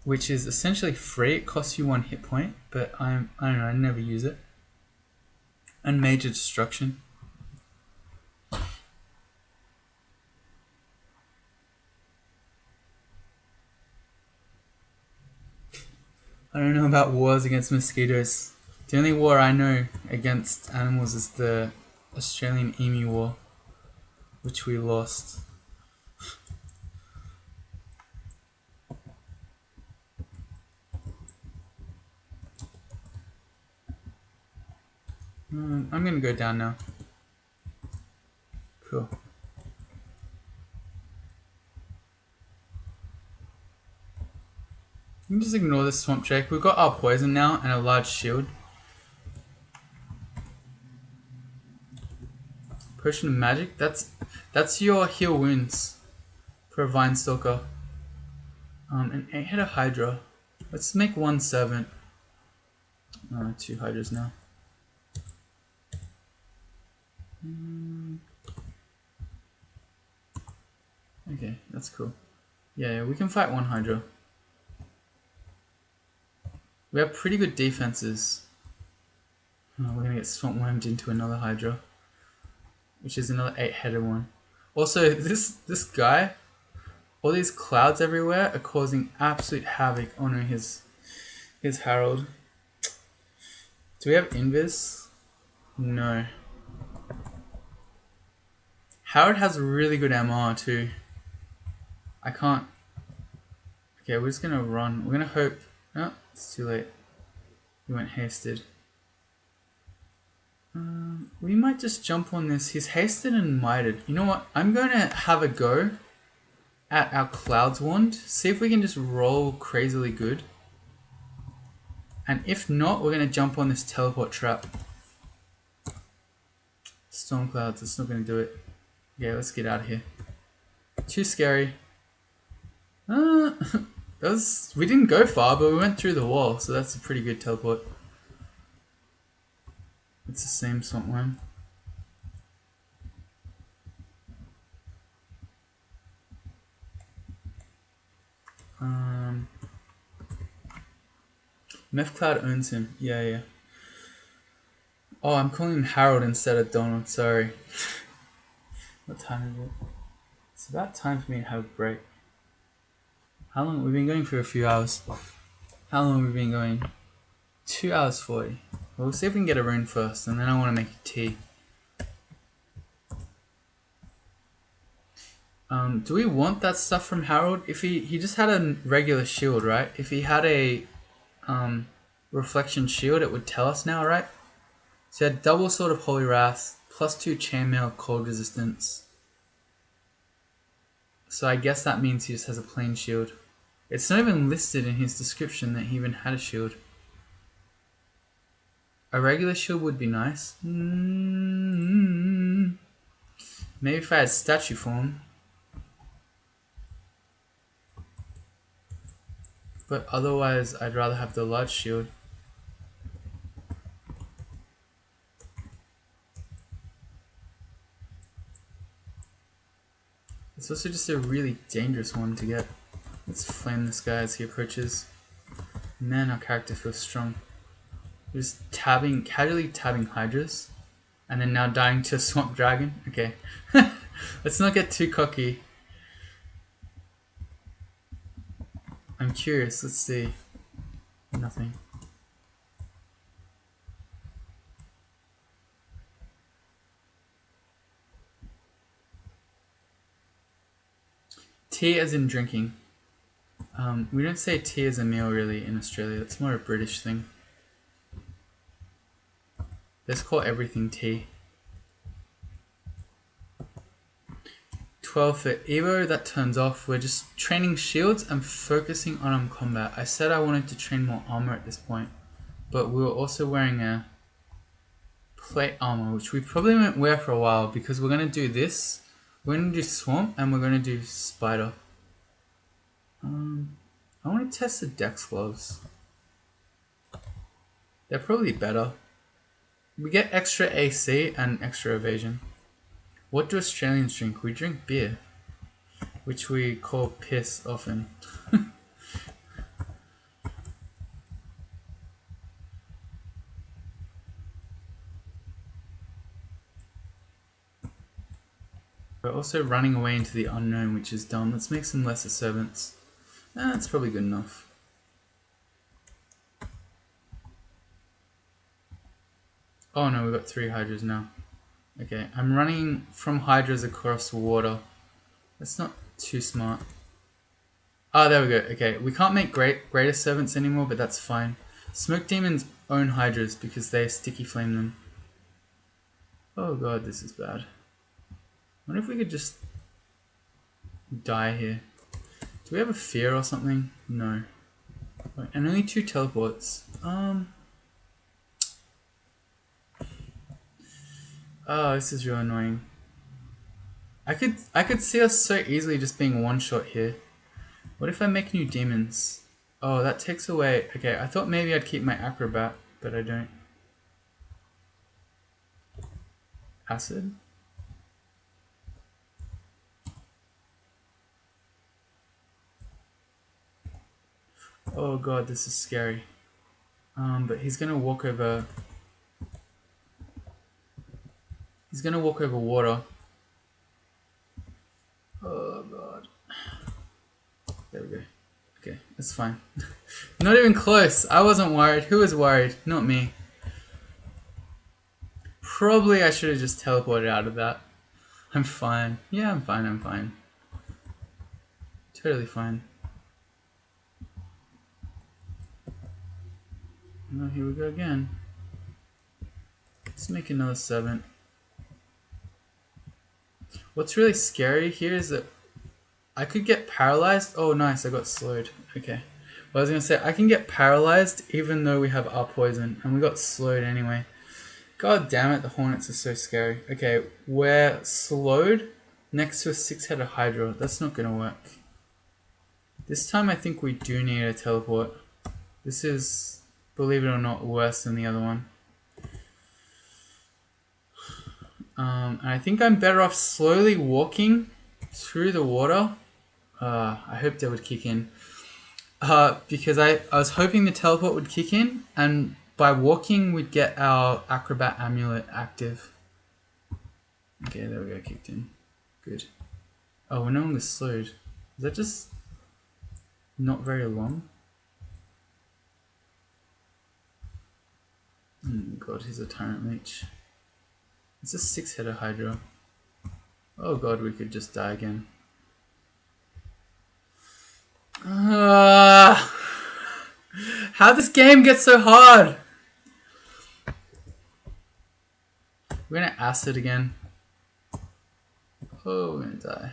which is essentially free. It costs you 1 hit point, but I don't know, I never use it. And major destruction. I don't know about wars against mosquitoes. The only war I know against animals is the Australian Emu War, which we lost. I'm gonna go down now. Cool. You can just ignore this swamp check. We've got our poison now and a large shield. Potion of magic. That's your heal wounds for a vine stalker. An 8-headed hydra. Let's make 1 servant. 2 hydras now. Okay, that's cool. Yeah, we can fight 1 hydra. We have pretty good defenses. Oh, we're gonna get swamp wormed into another hydra, which is another 8-headed one. Also, this guy, all these clouds everywhere are causing absolute havoc on his Herald. Do we have invis? No. Howard has really good MR too. I can't. Okay, we're just gonna run. We're gonna hope. Oh, it's too late. We went hasted. We might just jump on this. He's hasted and mited. You know what? I'm gonna have a go at our Clouds Wand. See if we can just roll crazily good. And if not, we're gonna jump on this teleport trap. Storm Clouds, it's not gonna do it. Yeah, let's get out of here. Too scary. We didn't go far, but we went through the wall, so that's a pretty good teleport. It's the same swamp worm. Meth Cloud owns him. Yeah. Oh, I'm calling him Harold instead of Donald. Sorry. What time is it? It's about time for me to have a break. How long? We've been going for a few hours. How long have we been going? 2 hours 40. We'll see if we can get a rune first, and then I want to make a tea. Do we want that stuff from Harold? If he just had a regular shield, right? If he had a reflection shield, it would tell us now, right? So he had double Sword of Holy Wrath, +2 chainmail cold resistance. So I guess that means he just has a plain shield. It's not even listed in his description that he even had a shield. A regular shield would be nice. Maybe if I had statue form. But otherwise, I'd rather have the large shield. It's also just a really dangerous one to get. Let's flame this guy as he approaches. Man, our character feels strong. Just casually tabbing hydras, and then now dying to a swamp dragon. Okay, let's not get too cocky. I'm curious. Let's see. Nothing. Tea as in drinking. We don't say tea as a meal really in Australia. It's more a British thing. Let's call everything tea. 12 for Evo, that turns off. We're just training shields and focusing on combat. I said I wanted to train more armor at this point, but we were also wearing a plate armor, which we probably won't wear for a while because we're going to do this. We're going to do swamp and we're going to do spider. I want to test the Dex gloves. They're probably better. We get extra AC and extra evasion. What do Australians drink? We drink beer, which we call piss often. We're also running away into the unknown, which is dumb. Let's make some lesser servants. That's probably good enough. Oh no, we've got 3 hydras now. Okay, I'm running from hydras across water. That's not too smart. Oh, there we go. Okay, we can't make greater servants anymore, but that's fine. Smoke demons own hydras because they sticky flame them. Oh god, this is bad. I wonder if we could just die here. Do we have a fear or something? No. And only 2 teleports. Oh, this is real annoying. I could see us so easily just being one shot here. What if I make new demons? Oh, that takes away. Okay, I thought maybe I'd keep my acrobat, but I don't. Acid? Oh god, this is scary. But he's gonna walk over. He's gonna walk over water. Oh god. There we go. Okay, that's fine. Not even close. I wasn't worried. Who was worried? Not me. Probably I should have just teleported out of that. I'm fine. Yeah, I'm fine. I'm fine. Totally fine. Oh, here we go again. Let's make another 7. What's really scary here is that I could get paralyzed. Oh, nice. I got slowed. Okay. Well, I was going to say, I can get paralyzed even though we have our poison. And we got slowed anyway. God damn it. The hornets are so scary. Okay. We're slowed next to a 6-headed hydra. That's not going to work. This time I think we do need a teleport. This is, believe it or not, worse than the other one. And I think I'm better off slowly walking through the water. I hope that would kick in. Because I was hoping the teleport would kick in, and by walking we'd get our acrobat amulet active. Okay, there we go, kicked in. Good. Oh, we're no longer slowed. Is that just not very long? Oh god, he's a tyrant leech. It's a 6-header hydra. Oh god, we could just die again. How this game get so hard? We're gonna acid again. Oh, we're gonna die.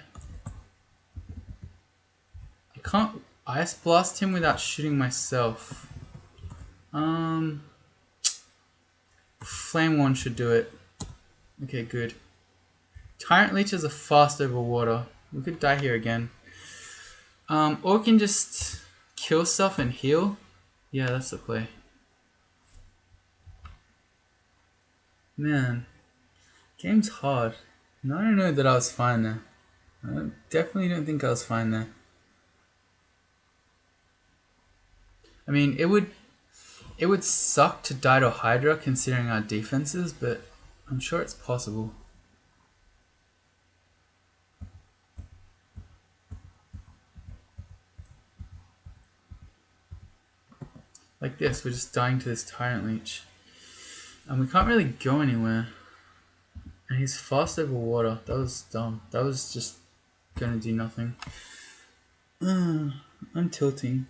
I can't ice blast him without shooting myself. Flame one should do it. Okay, good. Tyrant leeches are fast over water. We could die here again. Or we can just kill stuff and heal. Yeah, that's the play. Man, game's hard. No, I don't know that I was fine there. I definitely don't think I was fine there. I mean, it would suck to die to Hydra considering our defenses, but I'm sure it's possible. Like this, we're just dying to this Tyrant Leech. And we can't really go anywhere. And he's fast over water. That was dumb. That was just gonna do nothing. I'm tilting.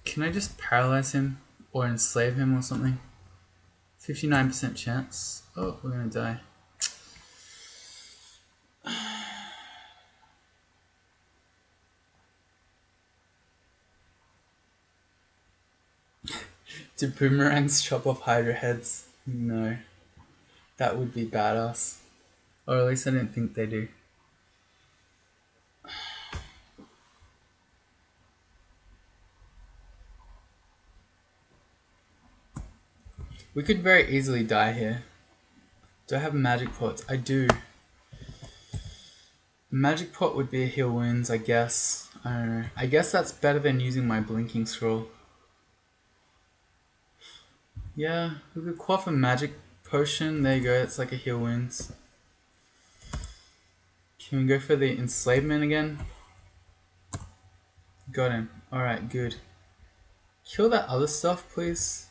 Can I just paralyze him? Or enslave him or something? 59% chance. Oh, we're gonna die. Do boomerangs chop off Hydra heads? No. That would be badass. Or at least I don't think they do. We could very easily die here. Do I have magic pots? I do. Magic pot would be a heal wounds, I guess. I don't know. I guess that's better than using my blinking scroll. Yeah, we could quaff a magic potion. There you go. It's like a heal wounds. Can we go for the enslavement again? Got him. Alright, good. Kill that other stuff, please.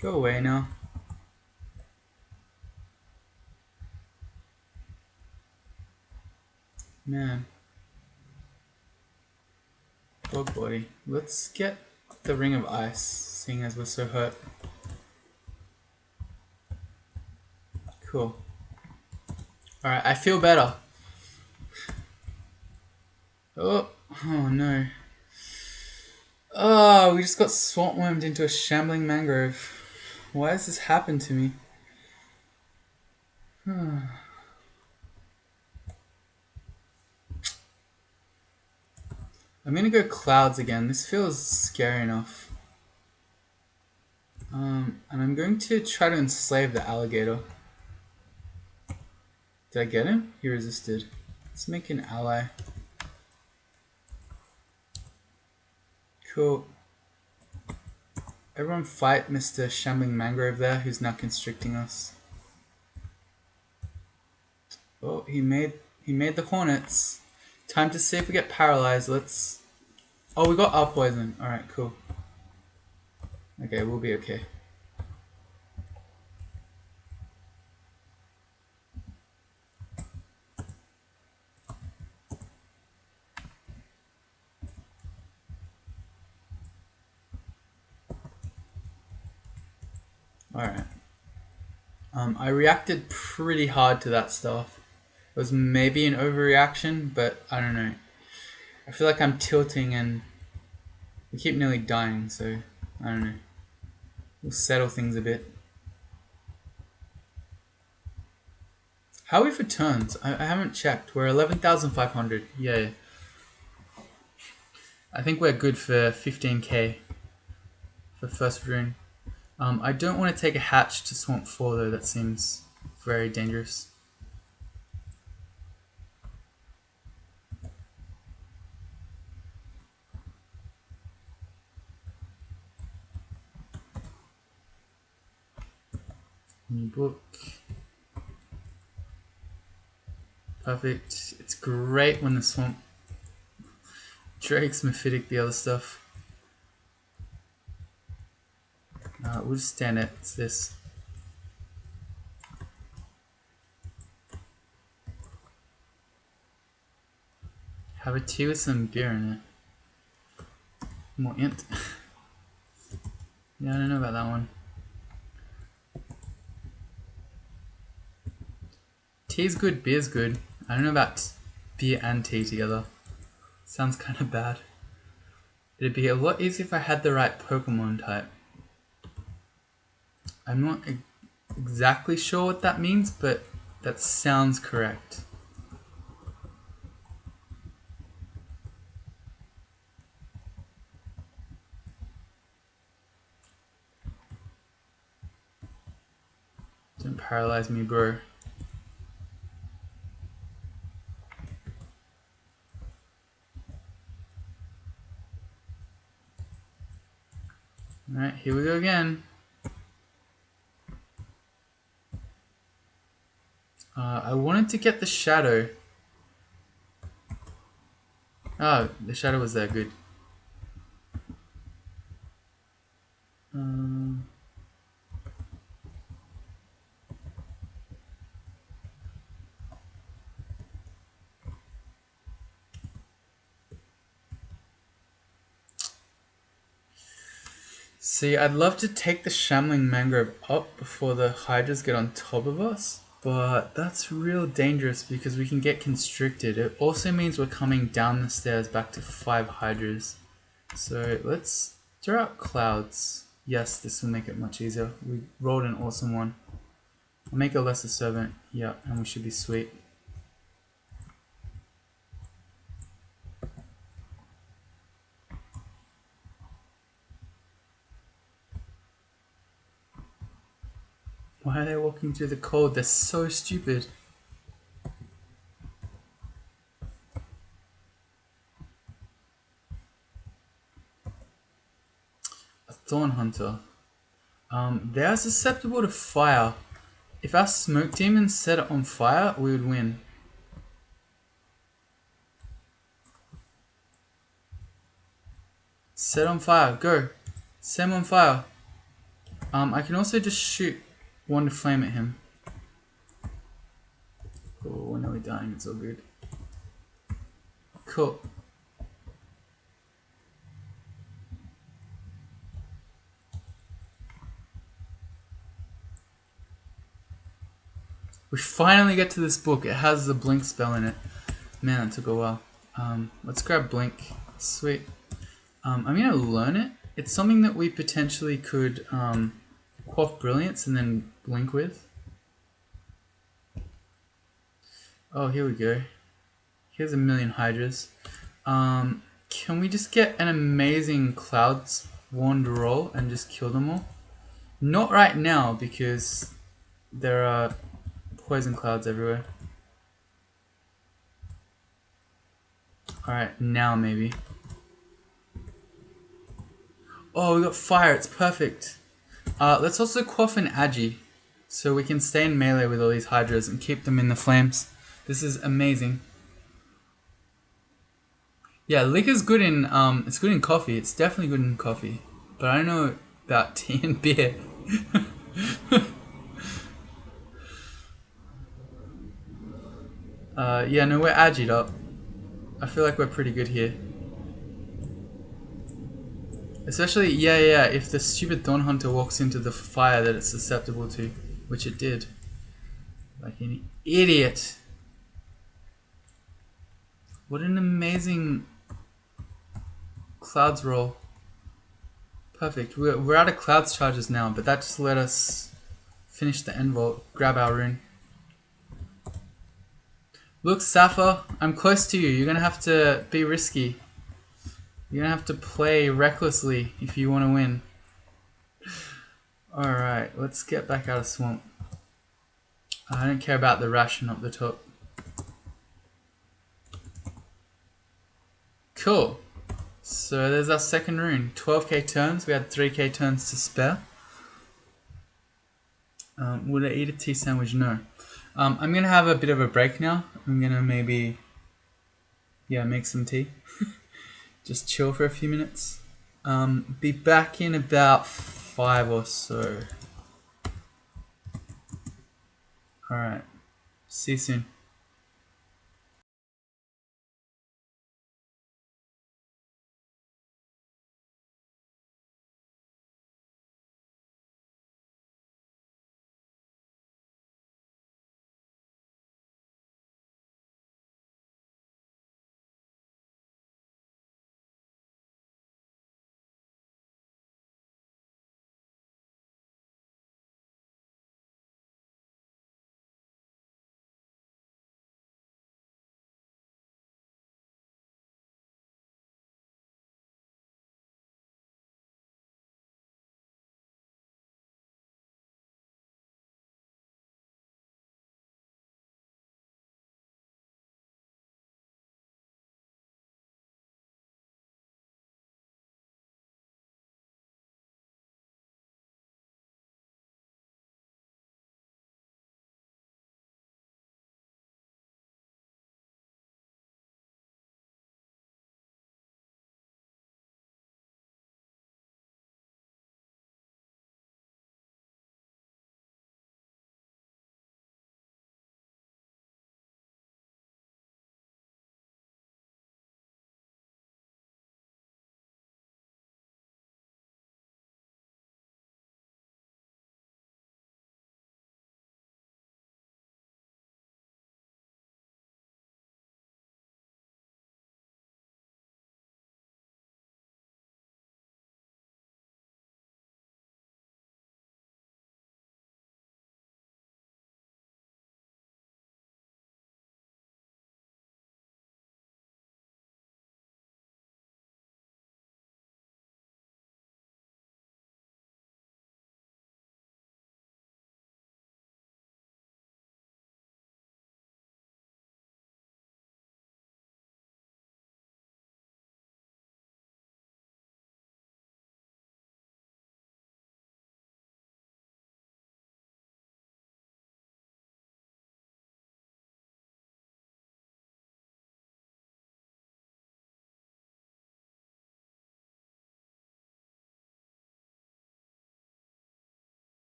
Go away now. Man. Dog body. Let's get the ring of ice, seeing as we're so hurt. Cool. Alright, I feel better. Oh no. Oh, we just got swamp wormed into a shambling mangrove. Why has this happened to me? I'm gonna go clouds again. This feels scary enough. And I'm going to try to enslave the alligator. Did I get him? He resisted. Let's make an ally. Cool. Everyone fight Mr. Shambling Mangrove there, who's now constricting us. Oh, he made the hornets. Time to see if we get paralyzed. Let's... Oh, we got our poison. Alright, cool. Okay, we'll be okay. Alright. I reacted pretty hard to that stuff. It was maybe an overreaction, but I don't know. I feel like I'm tilting and we keep nearly dying, so I don't know. We'll settle things a bit. How are we for turns? I haven't checked. We're 11,500. Yay. I think we're good for 15k for first rune. I don't want to take a hatch to Swamp 4 though, that seems very dangerous. New book. Perfect. It's great when the Swamp Drake's Mephitic the other stuff. We'll just stand it. It's this. Have a tea with some beer in it. More int. Yeah, I don't know about that one. Tea's good, beer's good. I don't know about beer and tea together. Sounds kind of bad. It'd be a lot easier if I had the right Pokemon type. I'm not exactly sure what that means, but that sounds correct. Don't paralyze me, bro. Alright, here we go again. I wanted to get the shadow. Oh, the shadow was there, good. See, I'd love to take the Shambling Mangrove up before the Hydras get on top of us, but that's real dangerous because we can get constricted. It also means we're coming down the stairs back to 5 Hydras. So let's throw out clouds. Yes, this will make it much easier. We rolled an awesome one. I'll make a lesser servant. Yeah, and we should be sweet. Why are they walking through the cold? They're so stupid. A Thorn Hunter. They are susceptible to fire. If our smoke demons set it on fire, we would win. Set on fire, go. Set him on fire. I can also just shoot one flame at him. Oh, we're nearly dying, it's all good. Cool. We finally get to this book. It has the blink spell in it. Man, it took a while. Let's grab blink. Sweet. I'm gonna learn it. It's something that we potentially could quaff brilliance and then blink with. Oh, here we go. Here's a million hydras. Can we just get an amazing clouds wand roll and just kill them all? Not right now because there are poison clouds everywhere. Alright, now maybe. Oh, we got fire. It's perfect. Let's also quaff an agi so we can stay in melee with all these hydras and keep them in the flames. This is amazing. Yeah, liquor's good in it's good in coffee. It's definitely good in coffee. But I don't know about tea and beer. Yeah, no, we're agied up. I feel like we're pretty good here. Especially, yeah, if the stupid Dawn Hunter walks into the fire that it's susceptible to, which it did. Like an idiot. What an amazing clouds roll. Perfect. We're out of clouds charges now, but that just let us finish the end vault, grab our rune. Look, Sappho, I'm close to you. You're gonna have to be risky. You're gonna have to play recklessly if you want to win. Alright, let's get back out of swamp. I don't care about the ration up the top. Cool. So there's our second rune. 12k turns. We had 3k turns to spare. Would I eat a tea sandwich? No. I'm gonna have a bit of a break now. I'm gonna maybe, make some tea. Just chill for a few minutes. Be back in about 5 or so. Alright. See you soon.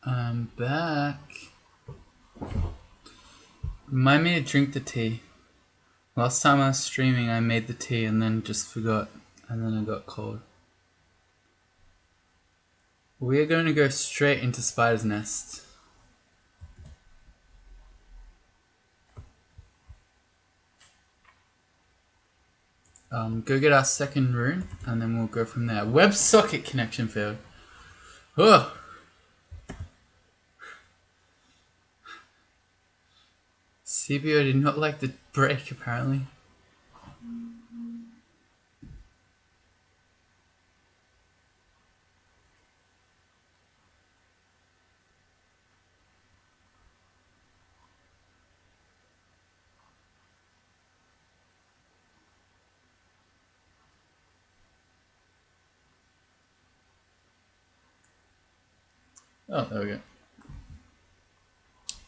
I'm back. Remind me to drink the tea. Last time I was streaming, I made the tea and then just forgot, and then I got cold. We're going to go straight into Spider's Nest. Go get our second rune, and then we'll go from there. WebSocket connection failed. Ugh. CBO did not like the break, apparently. Oh, there we go.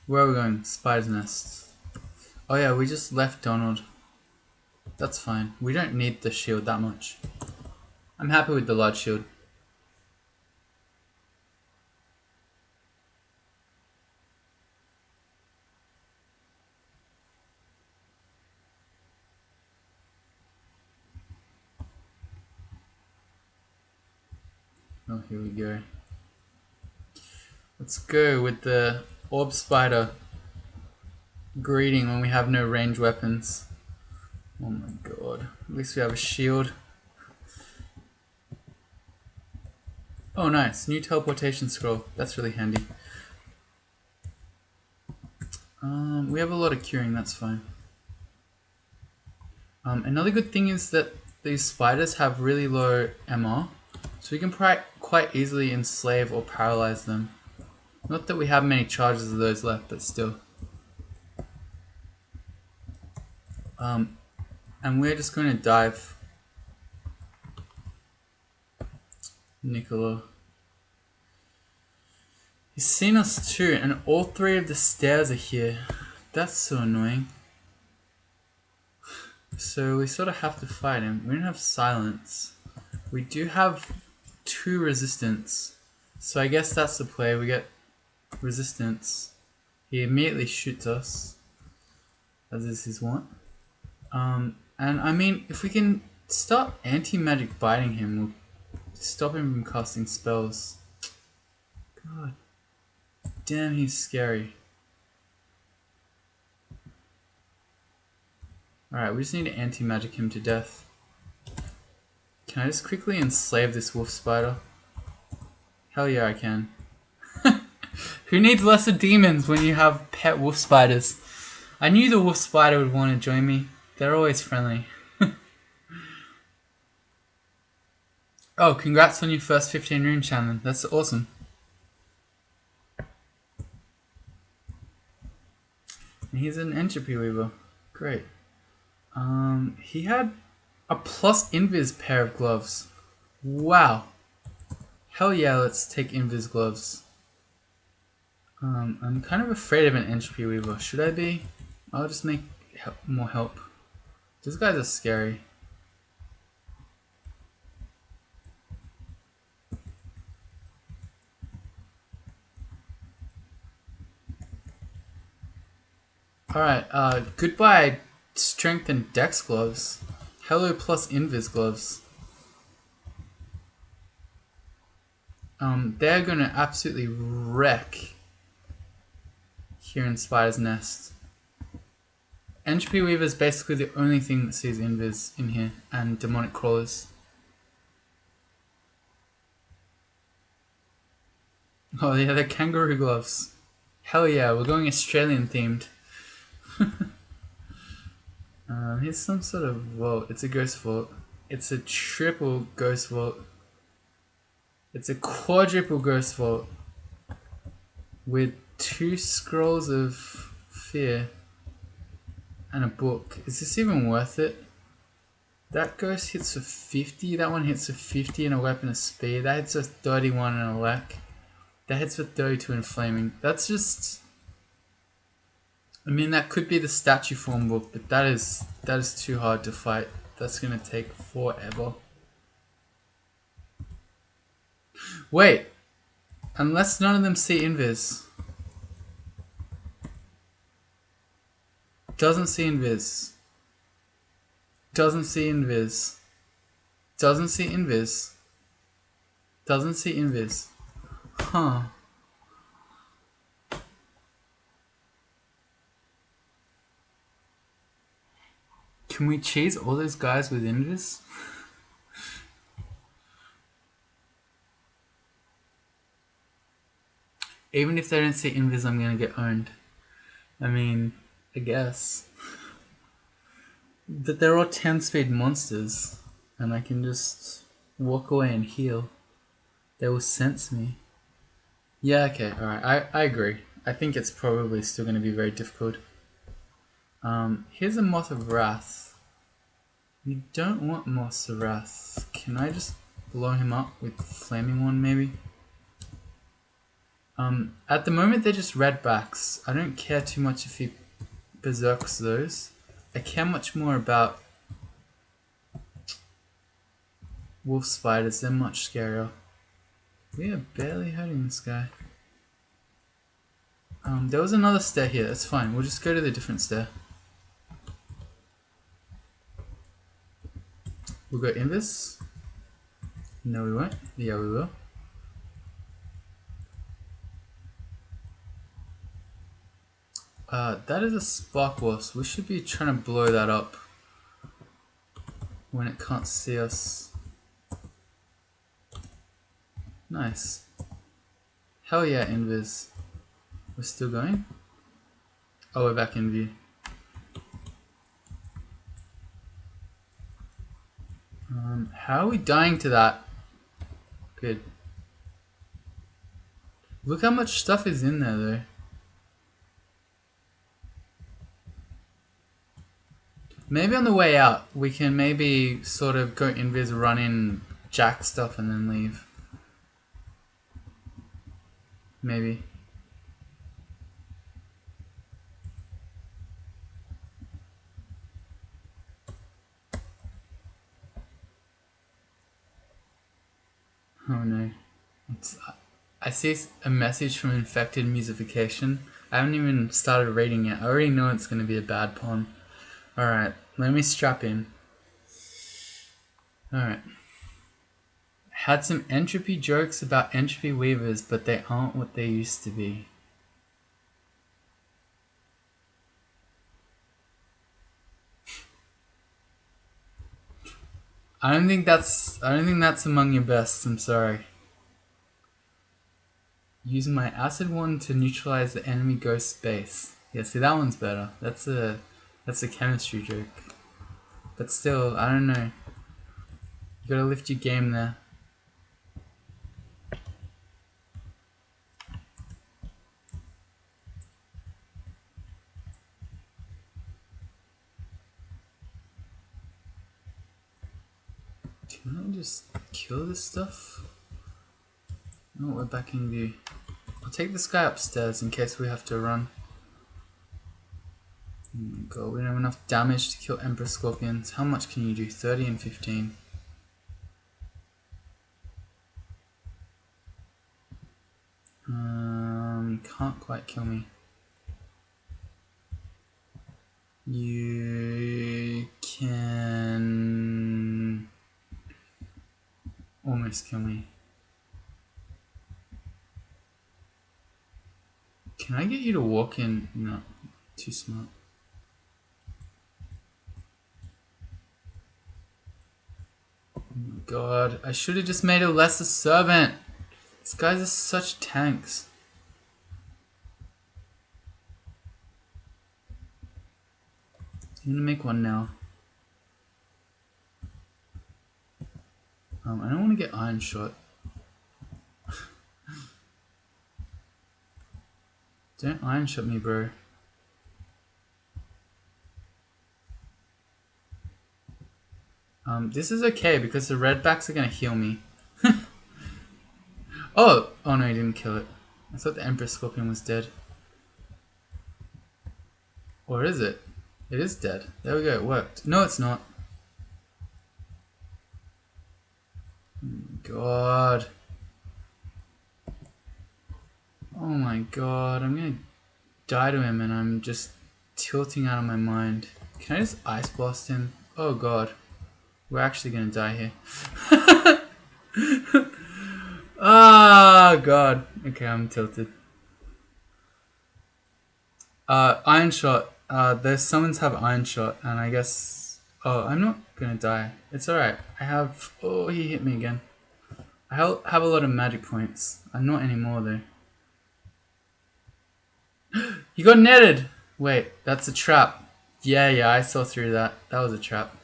Where are we going? Spider's Nest. Oh yeah, we just left Donald. That's fine. We don't need the shield that much. I'm happy with the large shield. Oh, here we go. Let's go with the Orb Spider greeting when we have no range weapons. Oh my god. At least we have a shield. Oh nice, new teleportation scroll. That's really handy. We have a lot of curing, that's fine. Another good thing is that these spiders have really low MR, so we can quite easily enslave or paralyze them. Not that we have many charges of those left, but still. And we're just going to dive Nicola. He's seen us too, and all three of the stairs are here. That's so annoying. So we sort of have to fight him. We don't have silence. We do have 2 resistance. So I guess that's the play. We get resistance. He immediately shoots us, as is his want. And I mean, if we can start anti-magic biting him, we'll stop him from casting spells. God damn, he's scary. Alright, we just need to anti-magic him to death. Can I just quickly enslave this wolf spider? Hell yeah, I can. Who needs lesser demons when you have pet wolf spiders? I knew the wolf spider would want to join me. They're always friendly. Oh, congrats on your first 15 rune, Shannon. That's awesome. He's an entropy weaver. Great. He had a plus invis pair of gloves. Wow. Hell yeah, let's take invis gloves. I'm kind of afraid of an entropy weaver. Should I be? I'll just make more help. These guys are scary. Alright, goodbye strength and dex gloves. Hello plus invis gloves. They're gonna absolutely wreck here in Spider's Nest. Entropy Weaver is basically the only thing that sees invis in here, and demonic crawlers. Oh yeah, they're kangaroo gloves. Hell yeah, we're going Australian themed. Here's some sort of vault. It's a ghost vault. It's a triple ghost vault. It's a quadruple ghost vault with 2 scrolls of fear and a book. Is this even worth it? That ghost hits for 50. That one hits for 50 and a weapon of speed. That hits for 31 and a lack. That hits for 32 in flaming. That's just... I mean, that could be the statue form book, but that is too hard to fight. That's gonna take forever. Wait, Unless none of them see invis. Doesn't see invis. Doesn't see invis. Doesn't see invis. Doesn't see invis. Huh. Can we cheese all those guys with invis? Even if they don't see invis, I'm gonna get owned. I mean, I guess. But they're all 10 speed monsters, and I can just walk away and heal. They will sense me. Yeah, okay, alright, I agree. I think it's probably still going to be very difficult. Here's a Moth of Wrath. You don't want Moth of Wrath. Can I just blow him up with Flaming One, maybe? At the moment they're just red backs. I don't care too much if he berserks those. I care much more about wolf spiders. They're much scarier. We are barely hurting this guy. There was another stair here. That's fine. We'll just go to the different stair. We'll go invis. No, we won't. Yeah, we will. That is a spark wasp. We should be trying to blow that up when it can't see us. Nice. Hell yeah, invis. We're still going? Oh, we're back in view. How are we dying to that? Good. Look how much stuff is in there though. Maybe on the way out, we can maybe sort of go invis, run in, jack stuff and then leave. Maybe. Oh no. I see a message from Infected Musification. I haven't even started reading it. I already know it's going to be a bad pawn. Alright, let me strap in. Alright. Had some entropy jokes about entropy weavers, but they aren't what they used to be. I don't think that's among your best, I'm sorry. Use my acid one to neutralize the enemy ghost space. Yeah, see that one's better. That's a chemistry joke. But still, I don't know. You gotta lift your game there. Can I just kill this stuff? No, we're back in view. I'll take this guy upstairs in case we have to run. Oh my god, we don't have enough damage to kill Emperor Scorpions. How much can you do? 30 and 15. You can't quite kill me. You can almost kill me. Can I get you to walk in? No, too smart. Oh my god, I should have just made a lesser servant. These guys are such tanks. I'm gonna make one now. I don't want to get iron shot. Don't iron shot me, bro. This is okay because the redbacks are gonna heal me. Oh no, he didn't kill it. I thought the Emperor Scorpion was dead. Or is it? It is dead. There we go, it worked. No, it's not. Oh my god. god, I'm gonna die to him and I'm just tilting out of my mind. Can I just ice blast him? Oh god. We're actually gonna die here. Ah, god. Okay, I'm tilted. Iron Shot. There's summons have Iron Shot, and I guess... Oh, I'm not gonna die. It's alright. I have... Oh, he hit me again. I have a lot of magic points. I'm not anymore, though. He got netted! Wait, that's a trap. Yeah, I saw through that. That was a trap.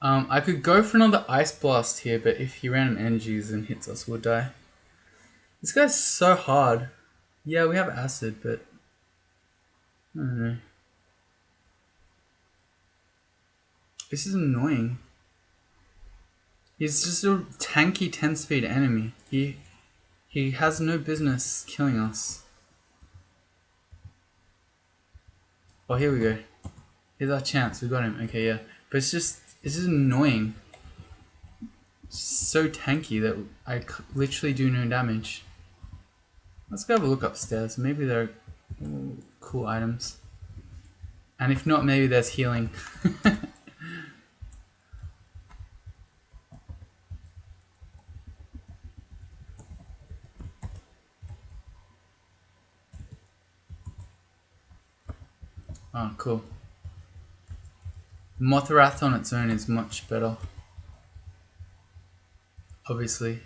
I could go for another Ice Blast here, but if he ran energies and hits us, we'll die. This guy's so hard. Yeah, we have Acid, but... I don't know. This is annoying. He's just a tanky 10-speed enemy. He has no business killing us. Oh, here we go. Here's our chance. We got him. Okay, yeah. But it's just annoying. It's so tanky that I literally do no damage. Let's go have a look upstairs. Maybe there are cool items. And if not, maybe there's healing. Oh, cool. Mothrath on its own is much better. Obviously.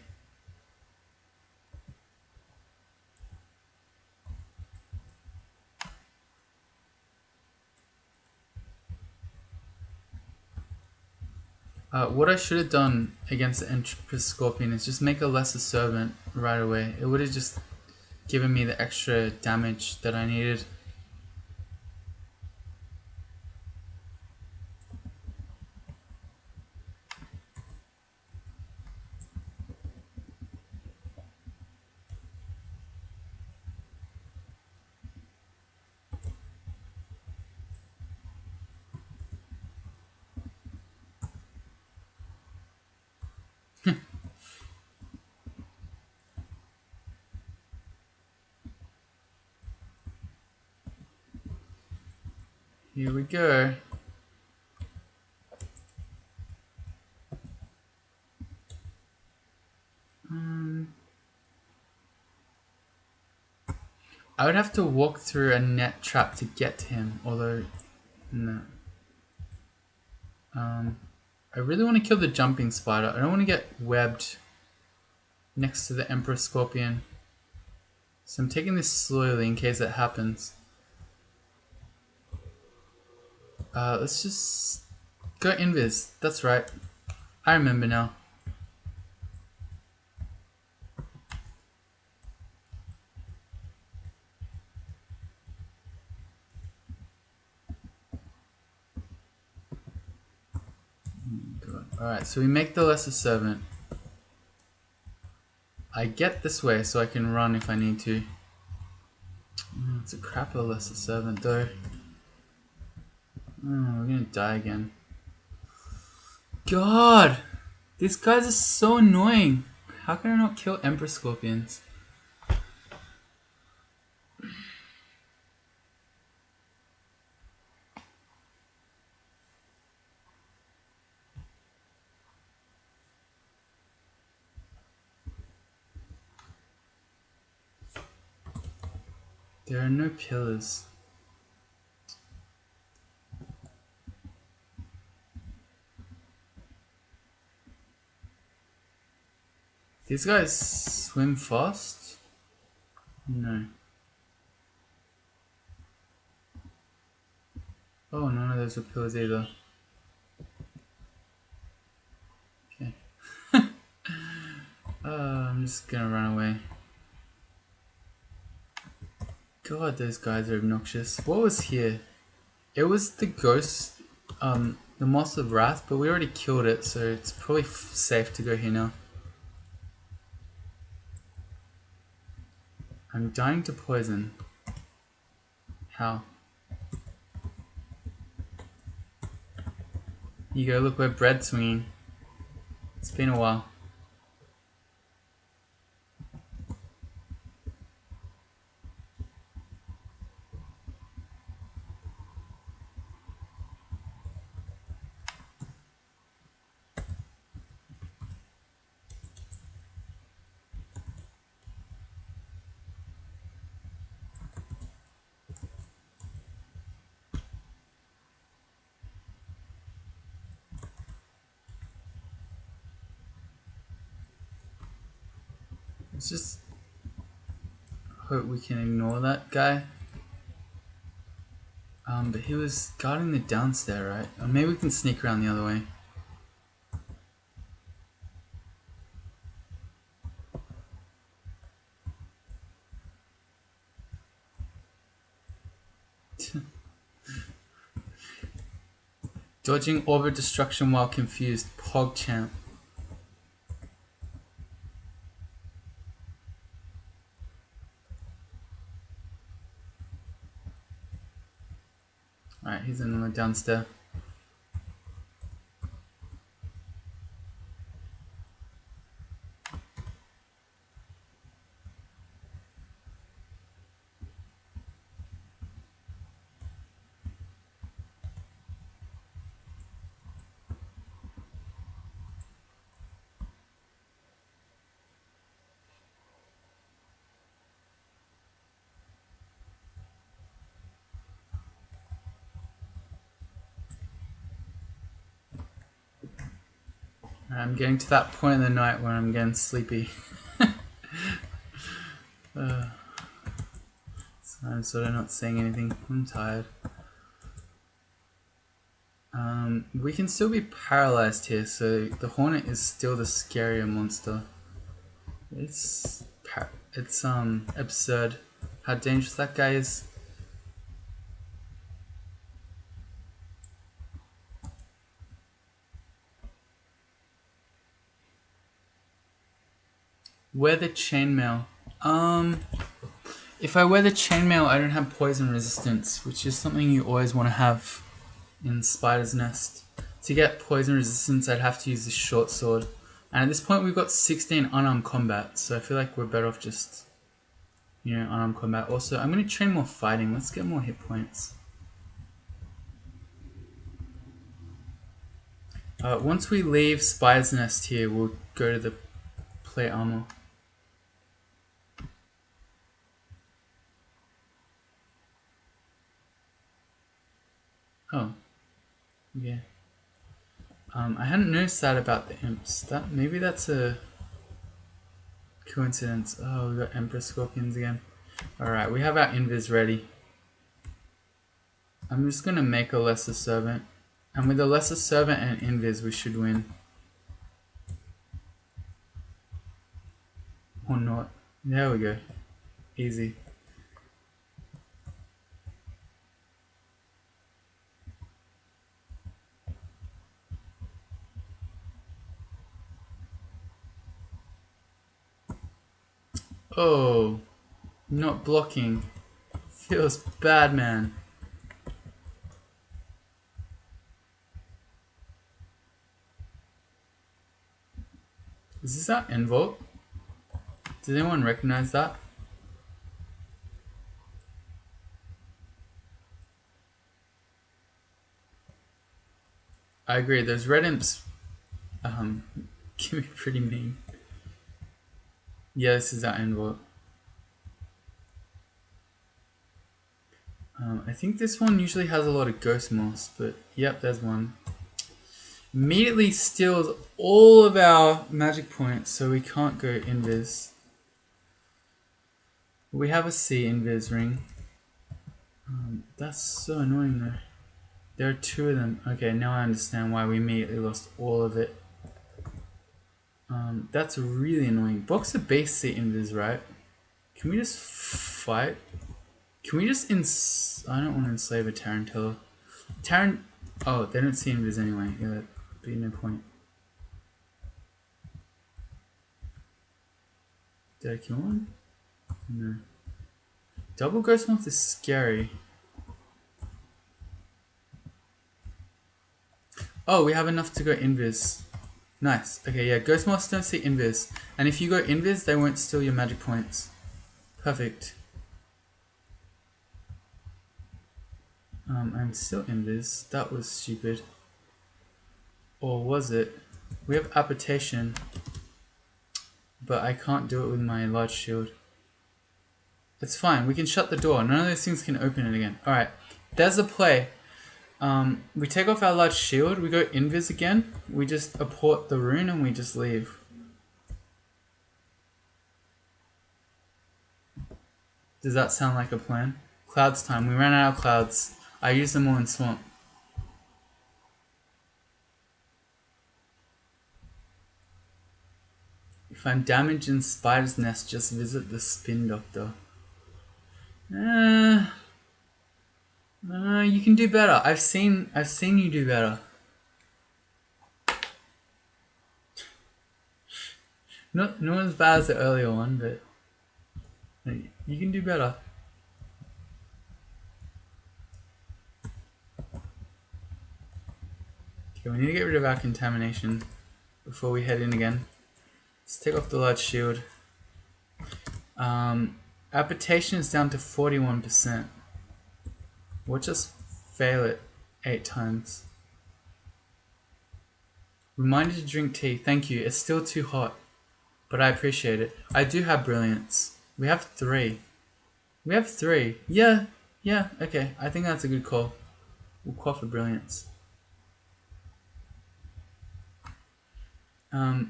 What I should have done against the Empress Scorpion is just make a Lesser Servant right away. It would have just given me the extra damage that I needed. Here we go. I would have to walk through a net trap to get to him, although, no. I really want to kill the jumping spider. I don't want to get webbed next to the Emperor Scorpion. So I'm taking this slowly in case it happens. Let's just go invis. That's right. I remember now. Alright, so we make the Lesser Servant. I get this way so I can run if I need to. It's a crap of a Lesser Servant though. Oh, we're gonna die again. God! These guys are so annoying. How can I not kill Emperor Scorpions? There are no pillars. These guys swim fast? No. Oh, none of those are pillars either. Okay. I'm just gonna run away. God, those guys are obnoxious. What was here? It was the ghost, the Moss of Wrath, but we already killed it, so it's probably safe to go here now. I'm dying to poison. How? You go, look, we're bread swinging. It's been a while. Let's just hope we can ignore that guy. But he was guarding the downstairs, right? Or maybe we can sneak around the other way. Dodging orbit destruction while confused. PogChamp. Alright, he's in the downstairs. I'm getting to that point in the night where I'm getting sleepy. So I'm sort of not saying anything. I'm tired. We can still be paralyzed here, so the Hornet is still the scarier monster. It's absurd how dangerous that guy is. Wear the chainmail. If I wear the chainmail, I don't have poison resistance, which is something you always want to have in Spider's Nest. To get poison resistance, I'd have to use this short sword. And at this point, we've got 16 unarmed combat, so I feel like we're better off just, unarmed combat. Also, I'm going to train more fighting. Let's get more hit points. Once we leave Spider's Nest here, we'll go to the plate armor. Oh, yeah. I hadn't noticed that about the imps. Maybe that's a coincidence. Oh, we got Emperor Scorpions again. Alright, we have our invis ready. I'm just gonna make a Lesser Servant. And with a Lesser Servant and invis, we should win. Or not. There we go. Easy. Oh, not blocking. Feels bad, man. Is this our end vault? Does anyone recognize that? I agree, those red imps can be pretty mean. Yeah, this is our end vault. I think this one usually has a lot of ghost moss, but yep, there's one. Immediately steals all of our magic points, so we can't go invis. We have a C invis ring. That's so annoying though. There are two of them. Okay, now I understand why we immediately lost all of it. That's really annoying. Box of base C invis, right? Can we just fight? Can we just I don't want to enslave a Tarantella. Oh, they don't see invis anyway. Yeah, that'd be no point. Did I kill one? No. Double Ghost Moth is scary. Oh, we have enough to go invis. Nice. Okay, yeah, Ghost Moths don't see invis. And if you go invis, they won't steal your magic points. Perfect. I'm still invis. That was stupid. Or was it? We have Apportation. But I can't do it with my large shield. It's fine. We can shut the door. None of those things can open it again. Alright. There's the play. We take off our large shield. We go invis again. We just apport the rune and we just leave. Does that sound like a plan? Clouds time. We ran out of clouds. I used them all in swamp. If I'm damaged in spider's nest, just visit the spin doctor. You can do better. I've seen you do better. Not as bad as the earlier one, but you can do better. Okay, we need to get rid of our contamination before we head in again. Let's take off the large shield. Our potation is down to 41%. We'll just fail it 8 times. Reminder to drink tea. Thank you. It's still too hot, but I appreciate it. I do have brilliance. We have 3. We have 3. Yeah, okay. I think that's a good call. We'll quaff for brilliance.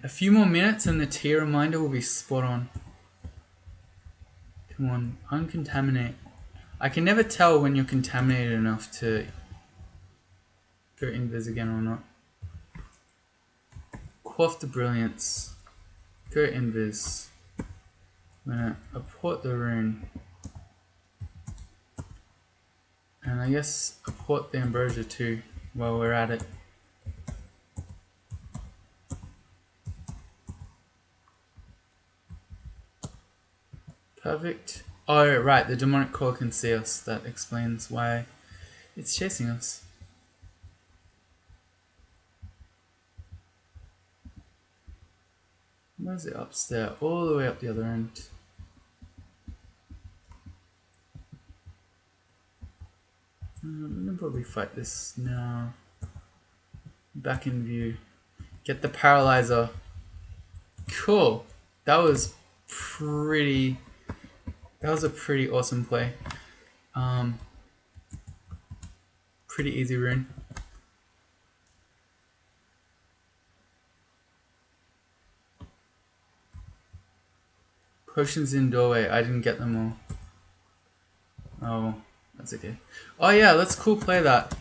A few more minutes and the tea reminder will be spot on. Come on, uncontaminate. I can never tell when you're contaminated enough to go invis again or not. Quaff the brilliance. Go invis. I'm gonna apport the rune. And I guess apport the ambrosia too while we're at it. Perfect. Oh right, the demonic core can see us. That explains why it's chasing us. Where's it? Upstairs, all the way up the other end. We can probably fight this now. Back in view. Get the paralyzer. Cool. That was a pretty awesome play. Pretty easy rune. Potions in doorway. I didn't get them all. Oh, that's okay. Oh yeah, let's cool play that.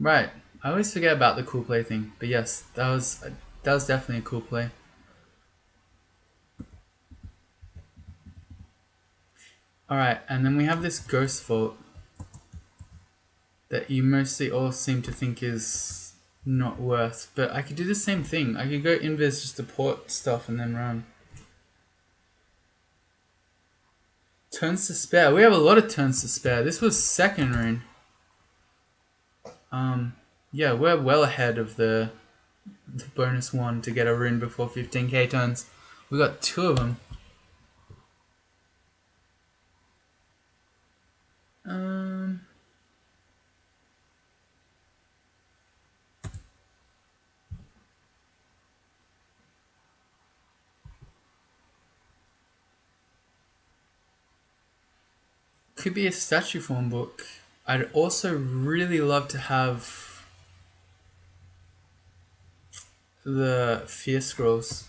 Right. I always forget about the cool play thing, but yes, that was definitely a cool play. Alright, and then we have this ghost vault that you mostly all seem to think is not worth, but I could do the same thing. I could go invis just to port stuff and then run. Turns to spare. We have a lot of turns to spare. This was second rune. Yeah, we're well ahead of the bonus one to get a rune before 15k turns. We got 2 of them. Could be a statue form book. I'd also really love to have the fear scrolls.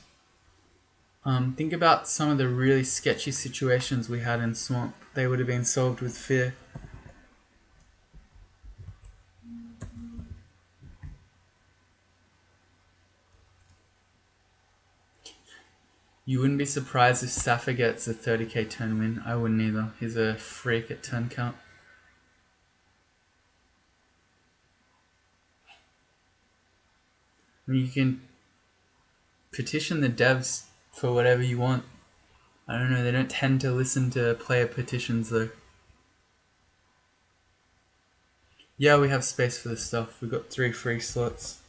Think about some of the really sketchy situations we had in Swamp. They would have been solved with fear. You wouldn't be surprised if Safa gets a 30k turn win. I wouldn't either. He's a freak at turn count. I mean, you can petition the devs for whatever you want. I don't know, they don't tend to listen to player petitions though. Yeah, we have space for this stuff. We've got 3 free slots.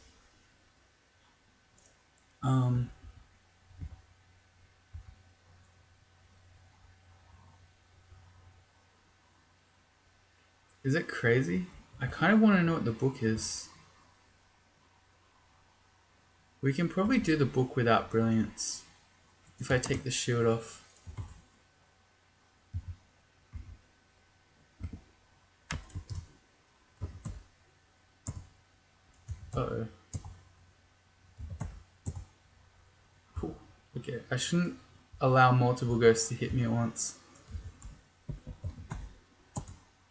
Is it crazy? I kind of want to know what the book is. We can probably do the book without brilliance. If I take the shield off. Uh-oh. Okay, I shouldn't allow multiple ghosts to hit me at once.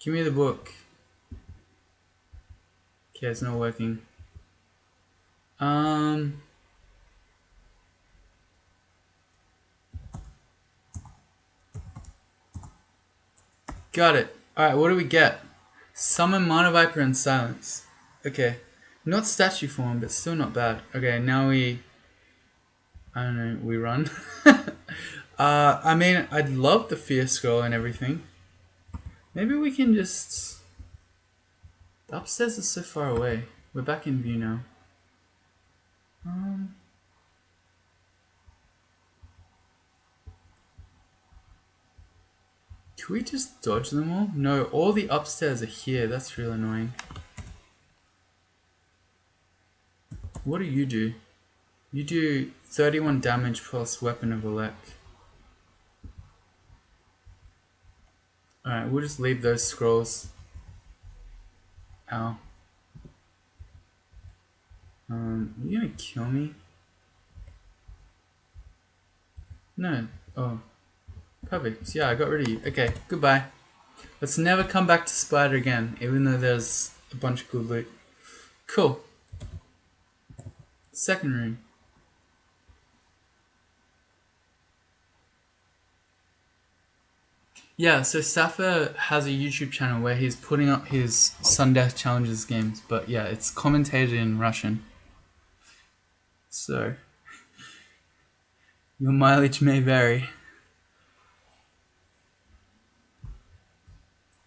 Give me the book. Okay, it's not working. Got it. Alright, what do we get? Summon Mana Viper and Silence. Okay. Not statue form, but still not bad. Okay, now we... I don't know, we run. I mean, I'd love the Fear Scroll and everything. Maybe we can just... The upstairs is so far away. We're back in view now. Can we just dodge them all? No, all the upstairs are here. That's real annoying. What do? You do 31 damage plus Weapon of Elect. Alright, we'll just leave those scrolls. Ow. You gonna kill me? No. Oh. Perfect. Yeah, I got rid of you. Okay, goodbye. Let's never come back to Spider again, even though there's a bunch of good loot. Cool. Second room. Yeah, so Safa has a YouTube channel where he's putting up his Sundeath Challenges games, but yeah, it's commentated in Russian. So, your mileage may vary.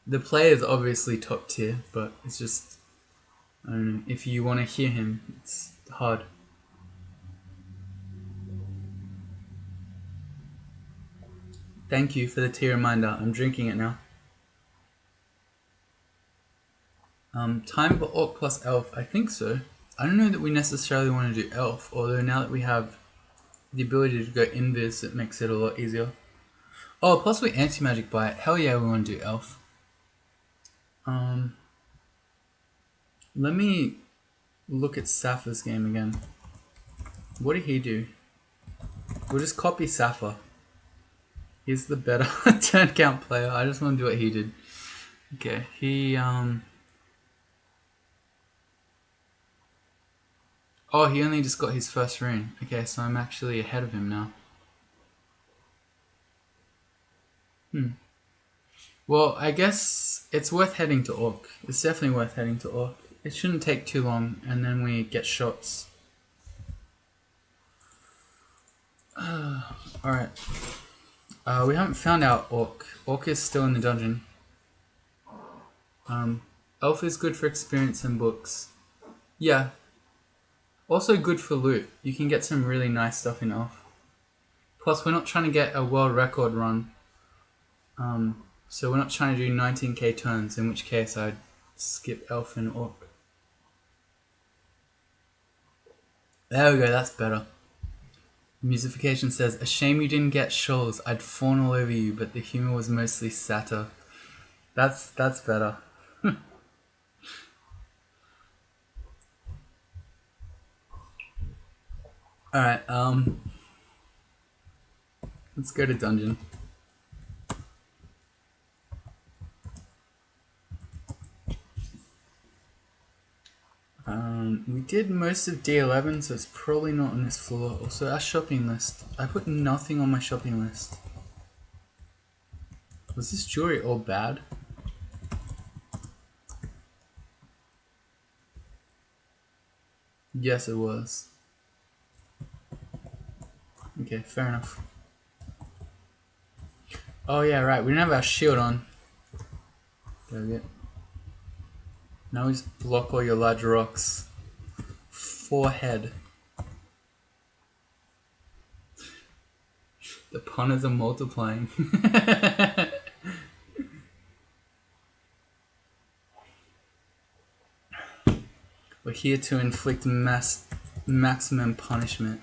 The player is obviously top tier, but it's just, I don't know, if you want to hear him, it's hard. Thank you for the tea reminder. I'm drinking it now. Time for Orc plus Elf. I think so. I don't know that we necessarily want to do Elf, although now that we have the ability to go invis, it makes it a lot easier. Oh, plus we anti-magic bite. Hell yeah, we want to do Elf. Let me look at Safa's game again. What did he do? We'll just copy Safa. He's the better turn count player. I just want to do what he did. Okay, he oh, he only just got his first rune. Okay, so I'm actually ahead of him now. Well, I guess it's worth heading to Orc. It's definitely worth heading to Orc. It shouldn't take too long, and then we get shots. Alright. We haven't found out Orc. Orc is still in the dungeon. Elf is good for experience and books. Yeah. Also good for loot. You can get some really nice stuff in Elf. Plus, we're not trying to get a world record run. So we're not trying to do 19k turns, in which case I'd skip Elf and Orc. There we go, that's better. Musification says, a shame you didn't get shoals. I'd fawn all over you, but the humor was mostly satire. That's better. Alright, let's go to dungeon. We did most of D11, so it's probably not on this floor. Also, our shopping list. I put nothing on my shopping list. Was this jewelry all bad? Yes, it was. Okay, fair enough. Oh yeah, right. We didn't have our shield on. There we go. Now we just block all your large rocks. Forehead. The punters are multiplying. We're here to inflict maximum punishment.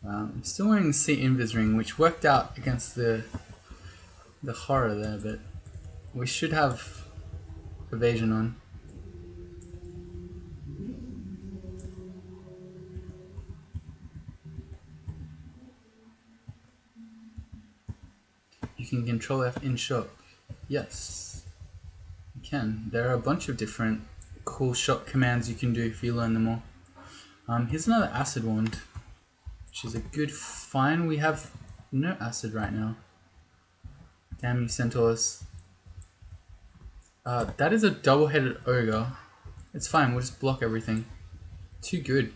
I'm still wearing the Sea Invis ring, which worked out against the horror there, but we should have evasion on. can control F in shop. Yes, you can. There are a bunch of different cool shop commands you can do if you learn them all. Here's another acid wand, which is a good find. We have no acid right now. Damn you, centaurs. That is a double-headed ogre. It's fine, we'll just block everything. Too good.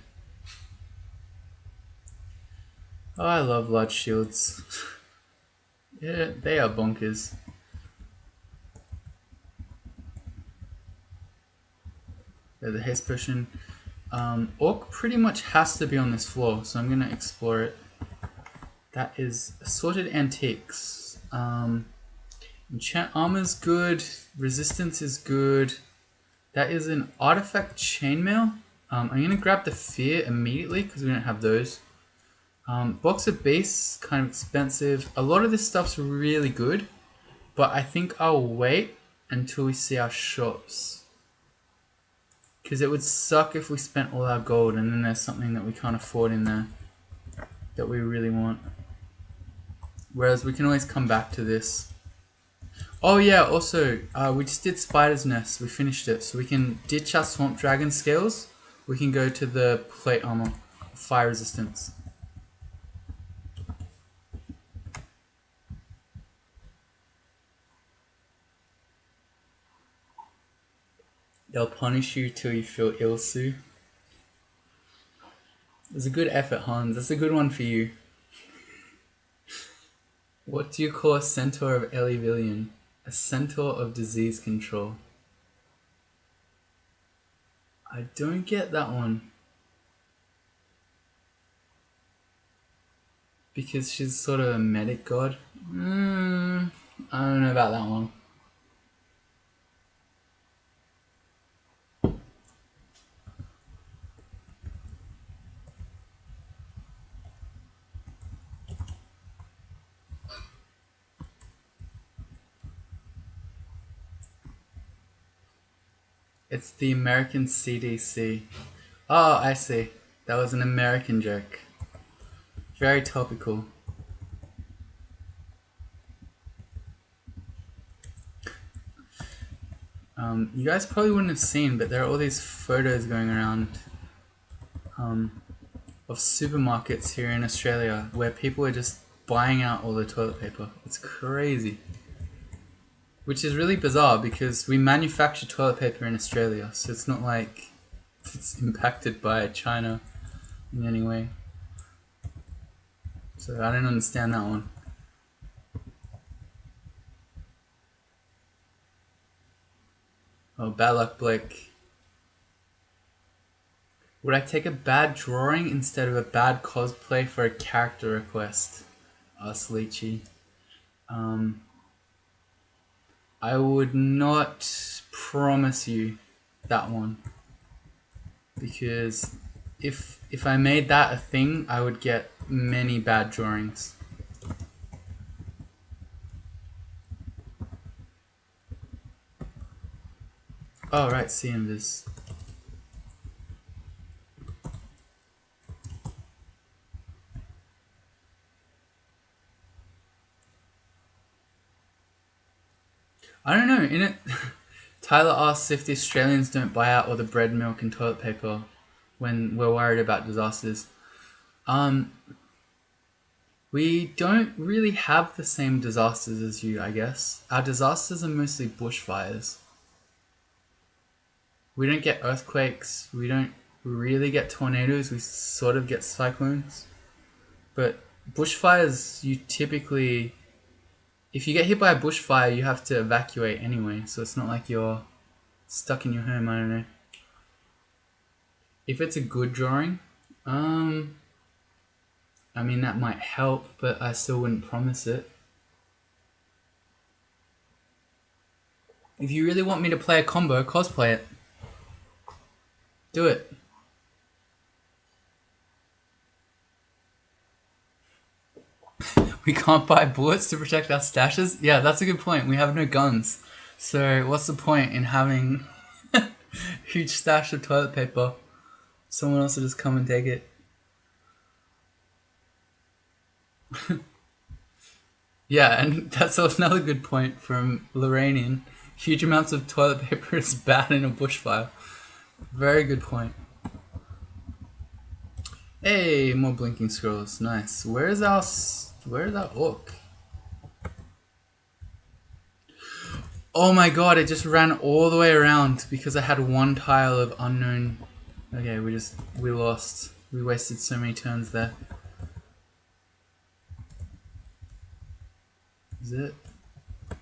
Oh, I love large shields. Yeah, they are bonkers. There's a haste potion. Orc pretty much has to be on this floor, so I'm gonna explore it. That is assorted antiques. Enchant armor's good. Resistance is good. That is an artifact chainmail. I'm gonna grab the fear immediately because we don't have those. Box of base, kind of expensive. A lot of this stuff's really good, but I think I'll wait until we see our shops. Because it would suck if we spent all our gold and then there's something that we can't afford in there that we really want. Whereas we can always come back to this. Oh yeah, also, we just did Spider's Nest. We finished it. So we can ditch our Swamp Dragon scales. We can go to the plate armor. Fire resistance. They'll punish you till you feel ill, Sue. It's a good effort, Hans. That's a good one for you. What do you call a centaur of Elivillian? A centaur of disease control. I don't get that one. Because she's sort of a medic god? I don't know about that one. It's the American CDC. Oh, I see. That was an American joke. Very topical. You guys probably wouldn't have seen, but there are all these photos going around of supermarkets here in Australia where people are just buying out all the toilet paper. It's crazy. Which is really bizarre because we manufacture toilet paper in Australia, so it's not like it's impacted by China in any way. So I don't understand that one. Oh, bad luck, Blake. Would I take a bad drawing instead of a bad cosplay for a character request? Asked Leechy. I would not promise you that one. Because if I made that a thing, I would get many bad drawings. Oh, right, see invis. I don't know, in it... Tyler asks if the Australians don't buy out all the bread, milk and toilet paper when we're worried about disasters. We don't really have the same disasters as you, I guess. Our disasters are mostly bushfires. We don't get earthquakes, we don't really get tornadoes, we sort of get cyclones. But bushfires, you typically... If you get hit by a bushfire, you have to evacuate anyway, so it's not like you're stuck in your home, I don't know. If it's a good drawing, I mean, that might help, but I still wouldn't promise it. If you really want me to play a combo, cosplay it. Do it. We can't buy bullets to protect our stashes? Yeah, that's a good point. We have no guns. So what's the point in having a huge stash of toilet paper? Someone else will just come and take it. Yeah, and that's another good point from Lorrainian. Huge amounts of toilet paper is bad in a bushfire. Very good point. Hey, more blinking scrolls. Nice. Where's our orc? Oh my god, it just ran all the way around because I had one tile of unknown. Okay, we lost. We wasted so many turns there. Is it?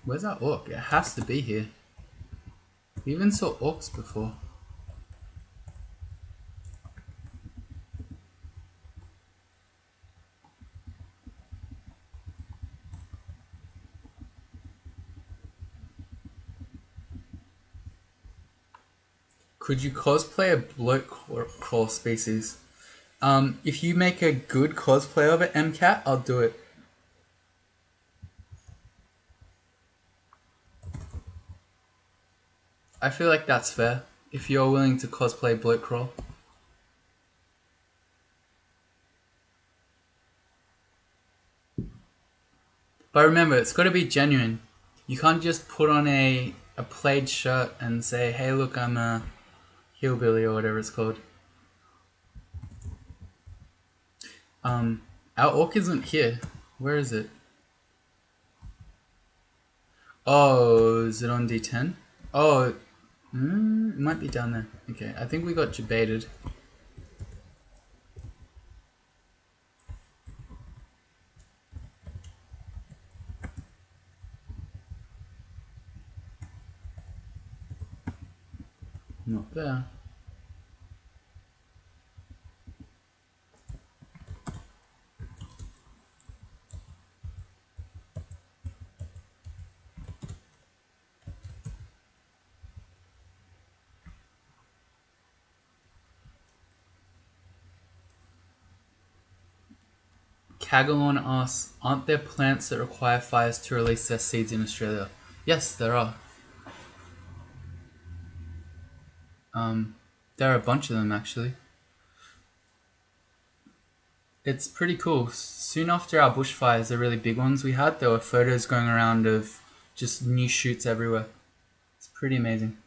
Where's our orc? It has to be here. We even saw orcs before. Could you cosplay a bloat crawl species? If you make a good cosplay of it, MCAT, I'll do it. I feel like that's fair. If you're willing to cosplay bloat crawl. But remember, it's got to be genuine. You can't just put on a plaid shirt and say, hey look, I'm a hillbilly or whatever it's called. Our orc isn't here. Where is it? Oh, is it on D10? Oh, it might be down there. Okay, I think we got debated. Not there. Kagalon asks, aren't there plants that require fires to release their seeds in Australia? Yes, there are. There are a bunch of them actually. It's pretty cool. Soon after our bushfires, the really big ones we had, there were photos going around of just new shoots everywhere. It's pretty amazing.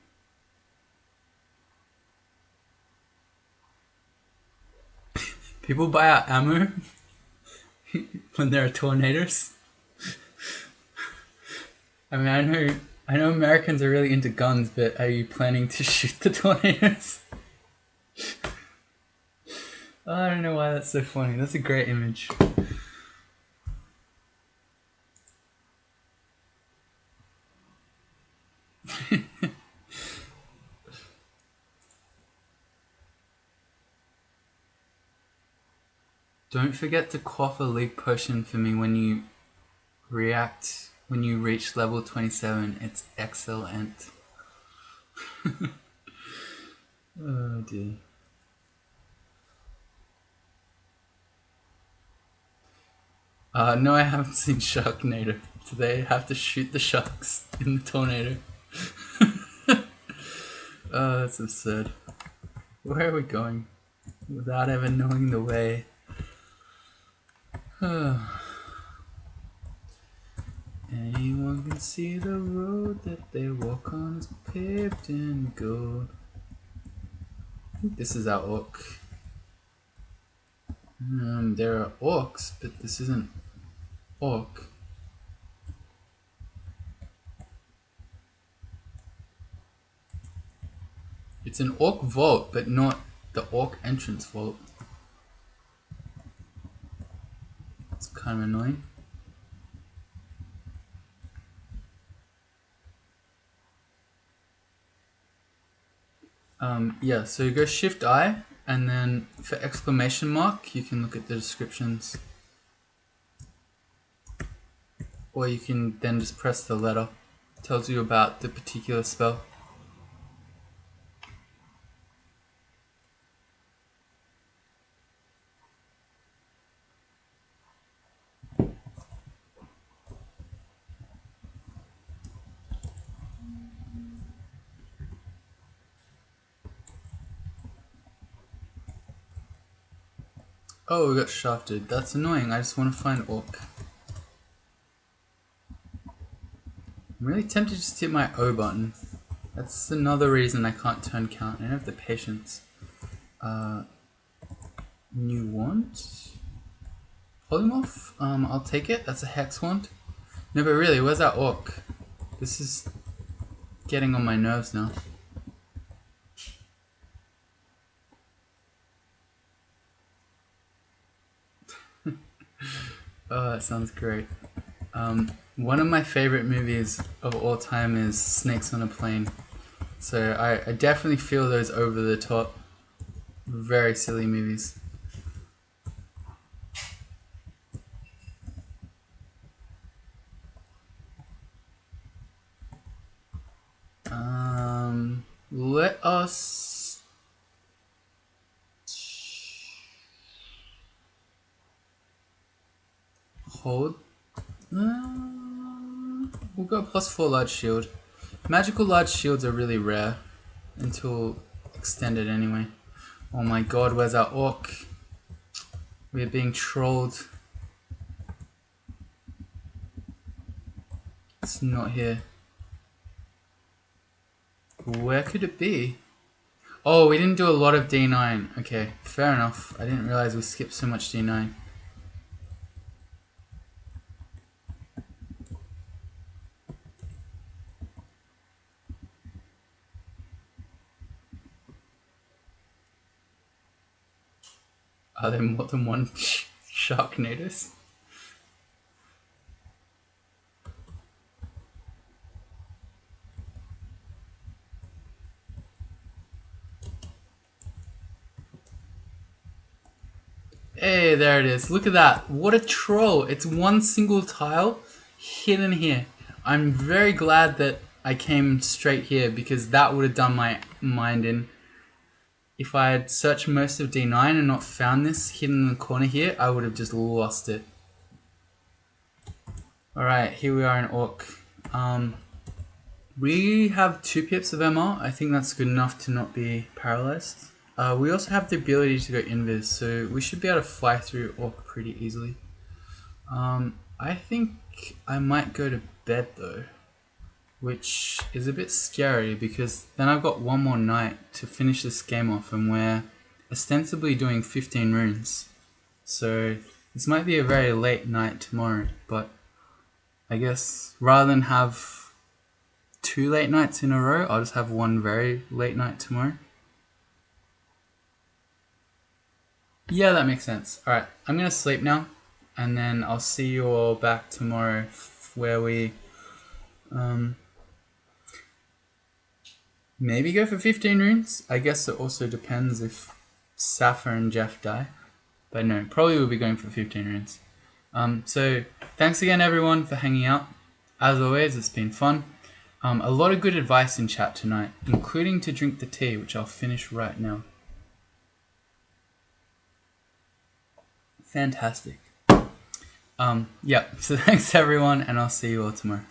People buy our ammo when there are tornadoes. I mean, I know Americans are really into guns, but are you planning to shoot the tornadoes? Oh, I don't know why that's so funny. That's a great image. Don't forget to quaff a league potion for me when you reach level 27. It's excellent. Oh dear. No, I haven't seen Sharknado. Do they have to shoot the sharks in the tornado? Oh, that's absurd. Where are we going? Without ever knowing the way. Anyone can see the road that they walk on is paved in gold. I think this is our orc. There are orcs, but this isn't orc. It's an orc vault, but not the orc entrance vault. It's kind of annoying. Yeah, so you go Shift I, and then for exclamation mark, you can look at the descriptions. Or you can then just press the letter. It tells you about the particular spell. Oh, we got shafted. That's annoying. I just want to find orc. I'm really tempted to just hit my O button. That's another reason I can't turn count. I don't have the patience. New wand? Polymorph? I'll take it. That's a hex wand. No, but really, where's that orc? This is getting on my nerves now. Oh, that sounds great. One of my favorite movies of all time is Snakes on a Plane. So I definitely feel those over the top, very silly movies. Let us hold. We'll go +4 large shield. Magical large shields are really rare until extended anyway. Oh my god, where's our orc? We're being trolled. It's not here. Where could it be? Oh, we didn't do a lot of D9. Okay, fair enough. I didn't realize we skipped so much D9. Are there more than one Sharknadoes? Hey, there it is. Look at that. What a troll. It's one single tile hidden here. I'm very glad that I came straight here because that would have done my mind in. If I had searched most of D9 and not found this hidden in the corner here, I would have just lost it. Alright, here we are in Orc. We have 2 pips of MR. I think that's good enough to not be paralyzed. We also have the ability to go invis, so we should be able to fly through Orc pretty easily. I think I might go to bed though, which is a bit scary because then I've got one more night to finish this game off and we're ostensibly doing 15 runes. So this might be a very late night tomorrow, but I guess rather than have 2 late nights in a row, I'll just have one very late night tomorrow. Yeah, that makes sense. Alright, I'm gonna sleep now, and then I'll see you all back tomorrow where we maybe go for 15 runes. I guess it also depends if Safa and Jeff die. But no, probably we'll be going for 15 runes. So thanks again everyone for hanging out. As always, it's been fun. A lot of good advice in chat tonight, including to drink the tea, which I'll finish right now. Fantastic. Yeah, so thanks everyone, and I'll see you all tomorrow.